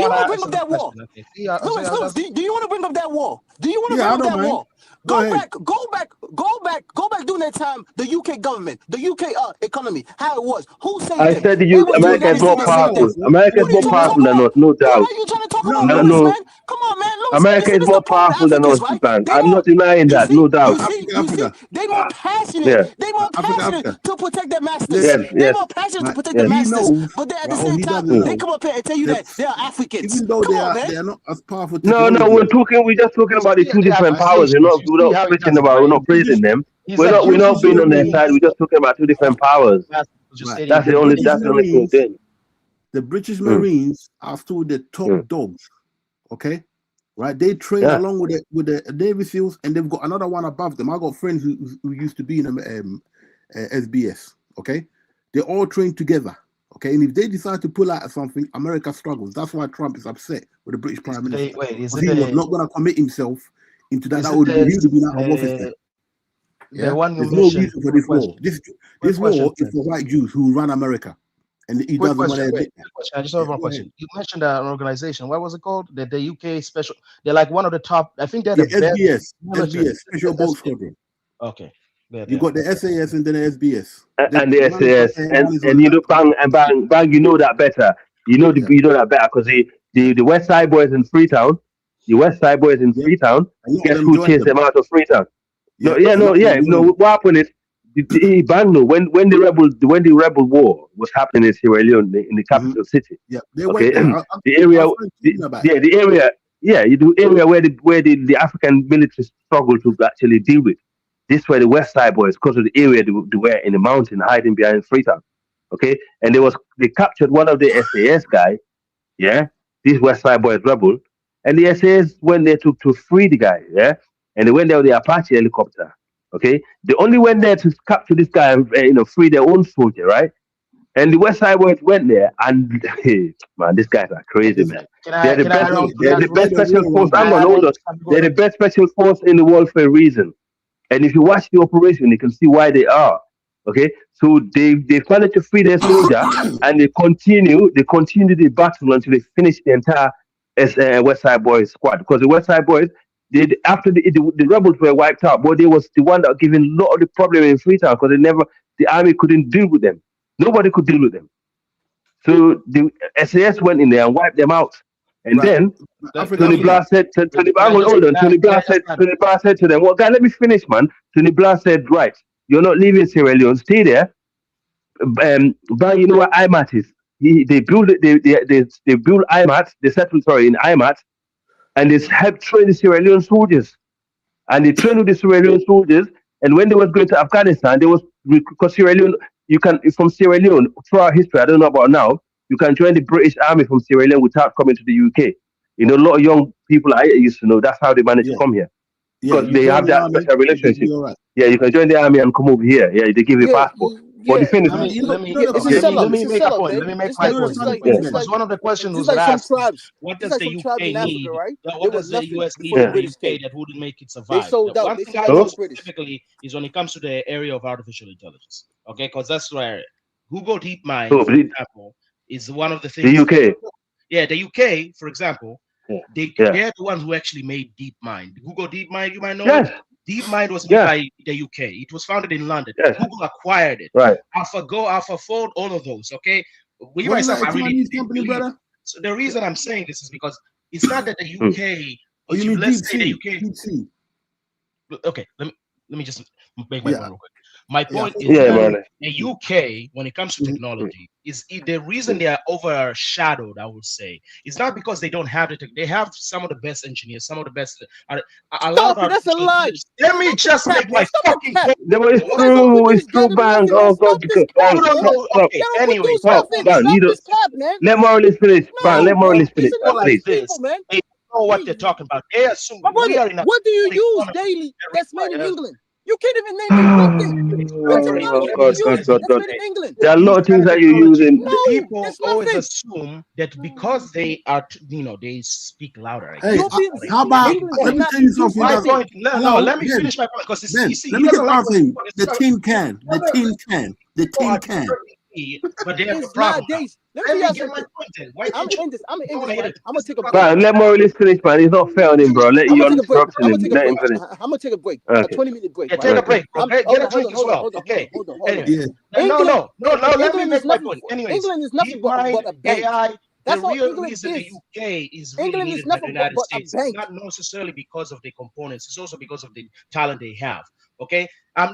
Speaker 21: want to bring up that war? Lewis, do you want to bring up that war? Do you want to bring up that war? Go back during that time, the UK government, the UK economy, how it was. Who said that?
Speaker 14: I said America is more powerful. America is more powerful than us, no doubt.
Speaker 21: Why are you trying to talk about Lewis, man? Come on, man. Lewis,
Speaker 14: America is more powerful than us, man. I'm not denying that, no doubt.
Speaker 21: You see, they more passionate. They more passionate to protect their masters. They more passionate to protect their masters. But then at the same time, they come up here and tell you that they are Africans.
Speaker 1: Even though they are not as powerful.
Speaker 14: No, we're just talking about the two different powers. We're not praising them. We're not being on their side. We're just talking about two different powers. That's the only thing.
Speaker 1: The British Marines are still the top dogs. Okay, right? They train along with the Navy SEALs, and they've got another one above them. I got friends who used to be in SBS. Okay, they all train together. Okay, and if they decide to pull out of something, America struggles. That's why Trump is upset with the British Prime Minister. He was not going to commit himself into that. That would be out of office.
Speaker 20: The one
Speaker 1: There's no reason for this war. This war is for white Jews who run America, and he doesn't want to admit that.
Speaker 20: I just have one question. You mentioned an organization. What was it called? The UK special. They're like one of the top. I think they're the
Speaker 1: SBS Special Boat Squadron.
Speaker 20: Okay.
Speaker 1: You got the SAS and then the SBS.
Speaker 14: And the SAS, and you know, bang. You know that better. You know that better because the West Side Boys in Freetown. The West Side Boys in Freetown. Guess who chased them out of Freetown? No, what happened is when the rebel war was happening in Sierra Leone in the capital city.
Speaker 1: Yeah, they
Speaker 14: okay.
Speaker 1: went
Speaker 14: the area where the African military struggled to actually deal with. This were the West Side Boys because of the area they were in the mountain hiding behind Freetown. Okay, and they captured one of the SAS guy. Yeah, these West Side Boys rebel, and the SAS went there to free the guy. Yeah. And they went there with the Apache helicopter. Okay, they only went there to capture this guy and free their own soldier, right? And the West Side Boys went there, and hey, man, these guys are crazy, man. They're the best special force. They're the best special force in the world for a reason. And if you watch the operation, you can see why they are. Okay, so they managed to free their soldier, and they continue the battle until they finish the entire West Side Boys squad. Because the West Side Boys, after the rebels were wiped out, but they was the one that giving a lot of the problem in Freetown because the army couldn't deal with them. Nobody could deal with them. So the SAS went in there and wiped them out. And then Tony Blair said, Tony Blair said to them, well, guys, let me finish, man. Tony Blair said, right, you're not leaving Sierra Leone, stay there. But you know what IMAT is? They build IMAT, they settled, in IMAT, and they helped train the Sierra Leone soldiers. And they trained with the Sierra Leone soldiers, and when they was going to Afghanistan, because Sierra Leone, from Sierra Leone, throughout history, I don't know about now, you can join the British Army from Sierra Leone without coming to the UK. You know, a lot of young people I used to know, that's how they managed to come here. Because they have that special relationship. Right. Yeah, you can join the army and come over here. Yeah, they give you a passport.
Speaker 16: for the finish.
Speaker 20: Let me make a point. Let me make my point. Because one of the questions was asked, what does the UK need? What does the US need from the UK that wouldn't make it survive? One thing I know specifically is when it comes to the area of artificial intelligence. Okay, because that's where Google DeepMind, for example, is one of the things.
Speaker 16: The UK.
Speaker 20: Yeah, the UK, for example, they're the ones who actually made DeepMind. Google DeepMind, you might know.
Speaker 16: Yes.
Speaker 20: DeepMind was made by the UK. It was founded in London.
Speaker 16: Yes.
Speaker 20: Google acquired it.
Speaker 16: Right.
Speaker 20: AlphaGo, AlphaFold, all of those. Okay.
Speaker 1: What is that, a Chinese company, brother?
Speaker 20: So the reason I'm saying this is because it's not that the UK.
Speaker 1: Oh, you mean
Speaker 20: let's say the
Speaker 1: UK?
Speaker 20: Okay, let me just make my point real quick. My point is the UK, when it comes to technology, is the reason they are overshadowed, I would say, is not because they don't have it. They have some of the best engineers, some of the best.
Speaker 21: That's a lie.
Speaker 20: Let me just make my fucking point.
Speaker 16: It's true, bang. Oh, God.
Speaker 20: Okay, anyway,
Speaker 16: let Morales finish, bang. Let Morales finish, please.
Speaker 20: They know what they're talking about. They assume we are in a.
Speaker 21: What do you use daily that's made in England? You can't even name one thing.
Speaker 16: God. There are a lot of things that you're using.
Speaker 20: People always assume that because they are, they speak louder.
Speaker 1: Hey, how about, let me tell you something.
Speaker 20: Let me finish my point because
Speaker 1: let me get my thing. The tin can.
Speaker 20: But they have a problem. Let me get my point then.
Speaker 21: I'm gonna take a break.
Speaker 16: Man, let Morales finish, man. It's not fair on him, bro. Let you interrupting him. Let him finish.
Speaker 21: I'm gonna take a break. A 20-minute break.
Speaker 20: Yeah, take a break. Okay, get a drink as well. Okay. Anyway, no. Let me make my point. Anyways,
Speaker 21: England is nothing but a bank.
Speaker 20: AI. The
Speaker 21: That's
Speaker 20: real reason the UK is really
Speaker 21: England is
Speaker 20: needed by the
Speaker 21: nothing
Speaker 20: United
Speaker 21: but
Speaker 20: States
Speaker 21: a bank.
Speaker 20: is not necessarily because of the components. It's also because of the talent they have. Okay,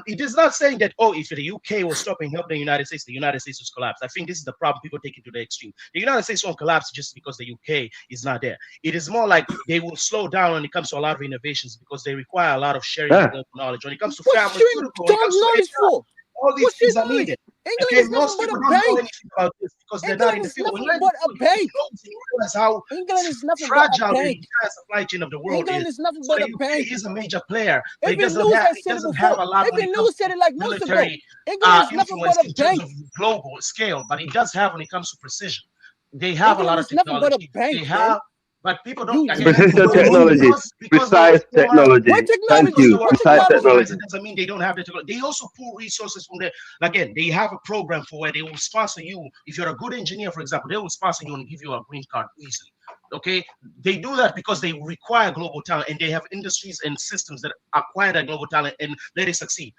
Speaker 20: it is not saying that if the UK was stopping helping the United States was collapse. I think this is the problem people take it to the extreme. The United States won't collapse just because the UK is not there. It is more like they will slow down when it comes to a lot of innovations because they require a lot of sharing of knowledge. When it comes to pharmaceutical, all these things are needed.
Speaker 21: England is
Speaker 20: most
Speaker 21: nothing
Speaker 20: people
Speaker 21: but a
Speaker 20: don't know
Speaker 21: bank.
Speaker 20: anything about this because they're not in the field.
Speaker 21: Nothing but a bank.
Speaker 20: You realize how
Speaker 21: England is nothing
Speaker 20: fragile
Speaker 21: but a
Speaker 20: the
Speaker 21: bank.
Speaker 20: entire supply chain of the world
Speaker 21: England is nothing but a bank.
Speaker 20: He is a major player, but
Speaker 21: Even
Speaker 20: it doesn't have a lot when it comes
Speaker 21: said
Speaker 20: to
Speaker 21: it like months ago.
Speaker 20: military
Speaker 21: England is nothing
Speaker 20: influence
Speaker 21: but a
Speaker 20: in terms
Speaker 21: bank.
Speaker 20: of global scale, but it does have when it comes to precision. They have a lot of
Speaker 21: England is nothing but a
Speaker 20: technology.
Speaker 21: bank,
Speaker 20: They have, but people don't.
Speaker 16: Precision technology. Precise technology. Thank you. Precise technology.
Speaker 20: It doesn't mean they don't have the technology. They also pull resources from there. Again, they have a program for where they will sponsor you. If you're a good engineer, for example, they will sponsor you and give you a green card easily. Okay, they do that because they require global talent, and they have industries and systems that acquire that global talent and let it succeed.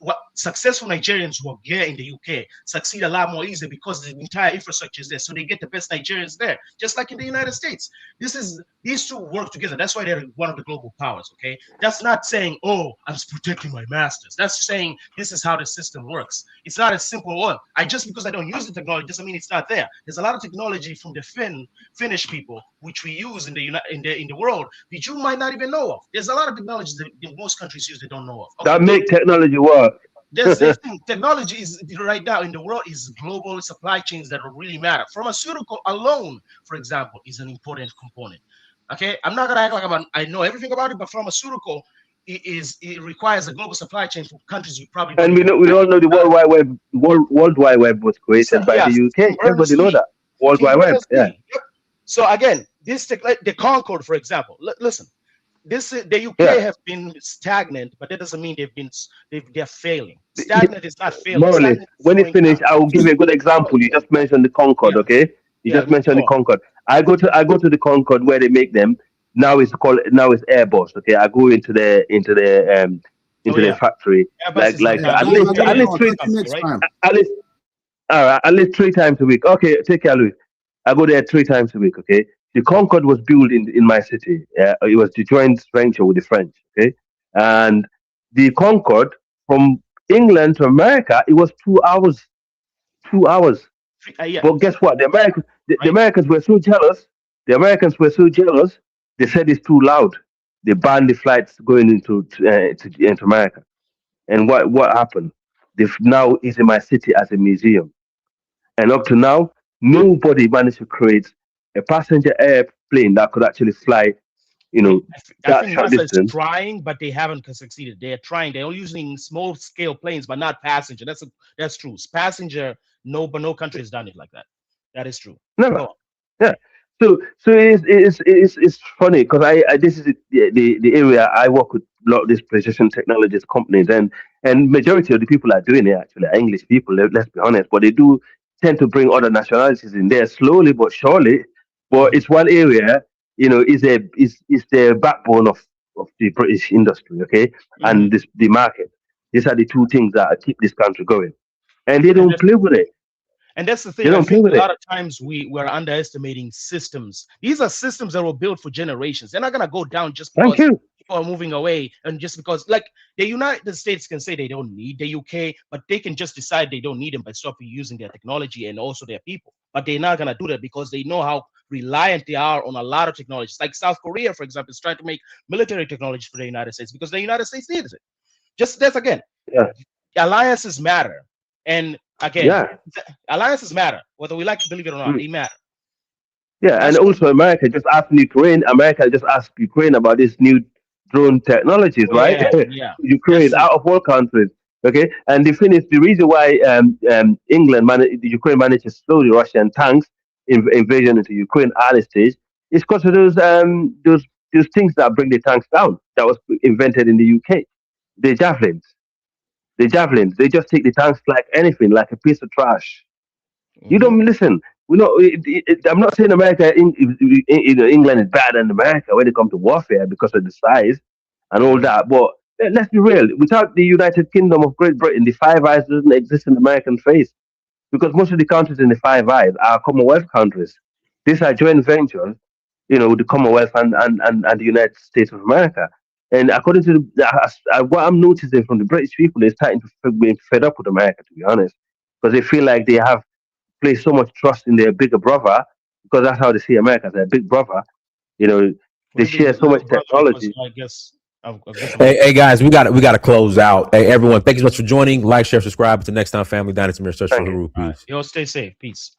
Speaker 20: What successful Nigerians who are here in the UK succeed a lot more easily because the entire infrastructure is there. So they get the best Nigerians there, just like in the United States. These two work together. That's why they're one of the global powers. Okay, that's not saying, I'm protecting my masters. That's saying this is how the system works. It's not as simple. Just because I don't use the technology doesn't mean it's not there. There's a lot of technology from the Finnish people which we use in the world that you might not even know of. There's a lot of technologies that most countries use they don't know of. Okay,
Speaker 16: that make technology work.
Speaker 20: There's this thing. Technology is right now in the world is global supply chains that really matter. Pharmaceutical alone, for example, is an important component. Okay, I'm not gonna act like I know everything about it, but pharmaceutical it requires a global supply chain for countries you probably.
Speaker 16: And we all know the World Wide Web. World Wide Web was created by the UK. Everybody know that. World Wide Web. Yeah.
Speaker 20: Yep. So again, the Concorde, for example. Listen. The UK have been stagnant, but that doesn't mean they're failing. Stagnant is not failing.
Speaker 16: Morally, when it's finished, I will give you a good example. You just mentioned the Concorde, okay? You just mentioned the Concorde. I go to the Concorde where they make them. Now it's Airbus, okay? I go into the factory at least 3 times a week. Okay, take care, Louis. I go there 3 times a week, okay? The Concorde was built in my city. It was the joint venture with the French. Okay, and the Concorde from England to America, it was 2 hours. 2 hours. But guess what? The Americans were so jealous. The Americans were so jealous. They said it's too loud. They banned the flights going into America. And what happened? Now is in my city as a museum. And up to now, nobody managed to create a passenger airplane that could actually fly
Speaker 20: I think
Speaker 16: short
Speaker 20: NASA is
Speaker 16: distance.
Speaker 20: trying, but they haven't succeeded. They're trying. They're using small scale planes, but not passenger. That's true. Passenger, no, but no country has done it like that. That is true.
Speaker 16: Never.
Speaker 20: Go on.
Speaker 16: Yeah. So it's funny because I this is the area I work with a lot of these precision technologies companies, and majority of the people are doing it actually are English people. Let's be honest, but they do tend to bring other nationalities in there slowly but surely. But it's one area, is the backbone of the British industry, okay, and the market. These are the two things that keep this country going, and they don't play with it.
Speaker 20: And that's the
Speaker 16: They
Speaker 20: thing. I
Speaker 16: don't play
Speaker 20: think
Speaker 16: with
Speaker 20: a
Speaker 16: it.
Speaker 20: lot of times we're underestimating systems. These are systems that were built for generations. They're not gonna go down just because people are moving away and just because, like, the United States can say they don't need the UK, but they can just decide they don't need them by stopping using their technology and also their people. But they're not gonna do that because they know how reliant they are on a lot of technologies. Like South Korea, for example, is trying to make military technology for the United States because the United States needs it. Just that's again, alliances matter. And again, alliances matter, whether we like to believe it or not. They matter.
Speaker 16: Yeah, and also America just asked Ukraine about this new drone technologies, right? Ukraine, out of all countries, okay. And the reason why Ukraine managed to slow the Russian tanks invasion into Ukraine at this stage is because of those things that bring the tanks down. That was invented in the UK, the javelins. The javelins, they just take the tanks like anything, like a piece of trash. You don't listen. I'm not saying England is better than America when it comes to warfare because of the size and all that. But let's be real. Without the United Kingdom of Great Britain, the Five Eyes doesn't exist in the American face because most of the countries in the Five Eyes are Commonwealth countries. These are joint ventures, with the Commonwealth and the United States of America. And according to what I'm noticing from the British people, they're starting to be fed up with America, to be honest, because they feel like they have placed so much trust in their bigger brother, because that's how they see America, as their big brother. They share so much technology.
Speaker 20: I guess.
Speaker 3: Hey guys, we got to close out. Hey everyone, thank you so much for joining. Like, share, subscribe. Until next time, family. Dynasty Mirror Search for Haru. Peace.
Speaker 20: Yo, stay safe. Peace.